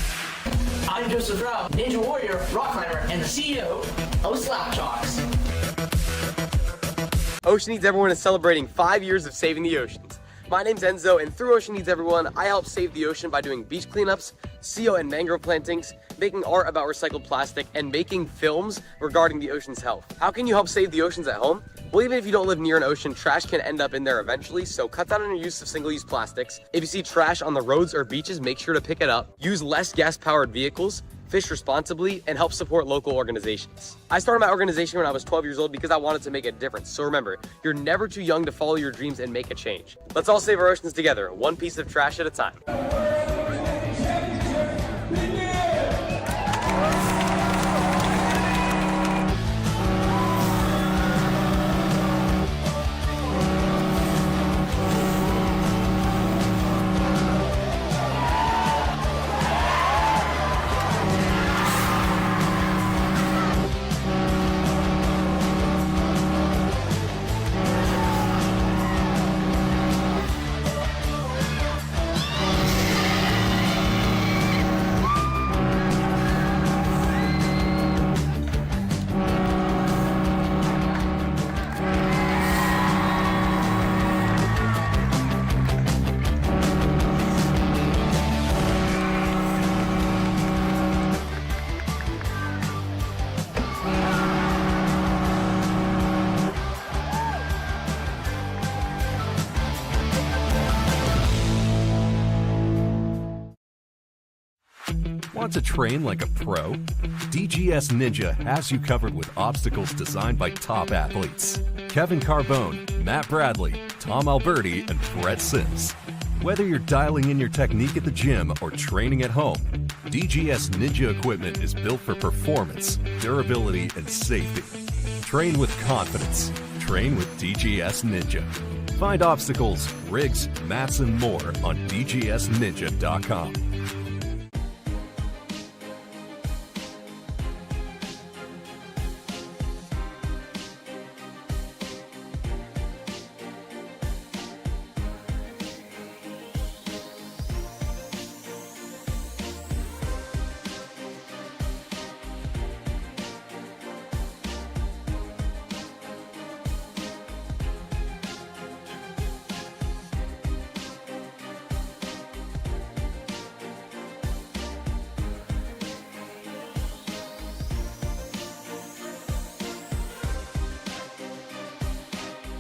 I'm Joseph Rao, Ninja Warrior, rock climber, and the CEO of Slap Chalks. Ocean Needs Everyone is celebrating 5 years of saving the oceans. My name's Enzo, and through Ocean Needs Everyone, I help save the ocean by doing beach cleanups, CO and mangrove plantings, making art about recycled plastic, and making films regarding the ocean's health. How can you help save the oceans at home? Well, even if you don't live near an ocean, trash can end up in there eventually, so cut down on your use of single-use plastics. If you see trash on the roads or beaches, make sure to pick it up. Use less gas-powered vehicles, fish responsibly, and help support local organizations. I started my organization when I was 12 years old because I wanted to make a difference. So remember, you're never too young to follow your dreams and make a change. Let's all save our oceans together, one piece of trash at a time. Want to train like a pro? DGS Ninja has you covered with obstacles designed by top athletes. Kevin Carbone, Matt Bradley, Tom Alberti, and Brett Sims. Whether you're dialing in your technique at the gym or training at home, DGS Ninja equipment is built for performance, durability, and safety. Train with confidence. Train with DGS Ninja. Find obstacles, rigs, mats, and more on DGSNinja.com.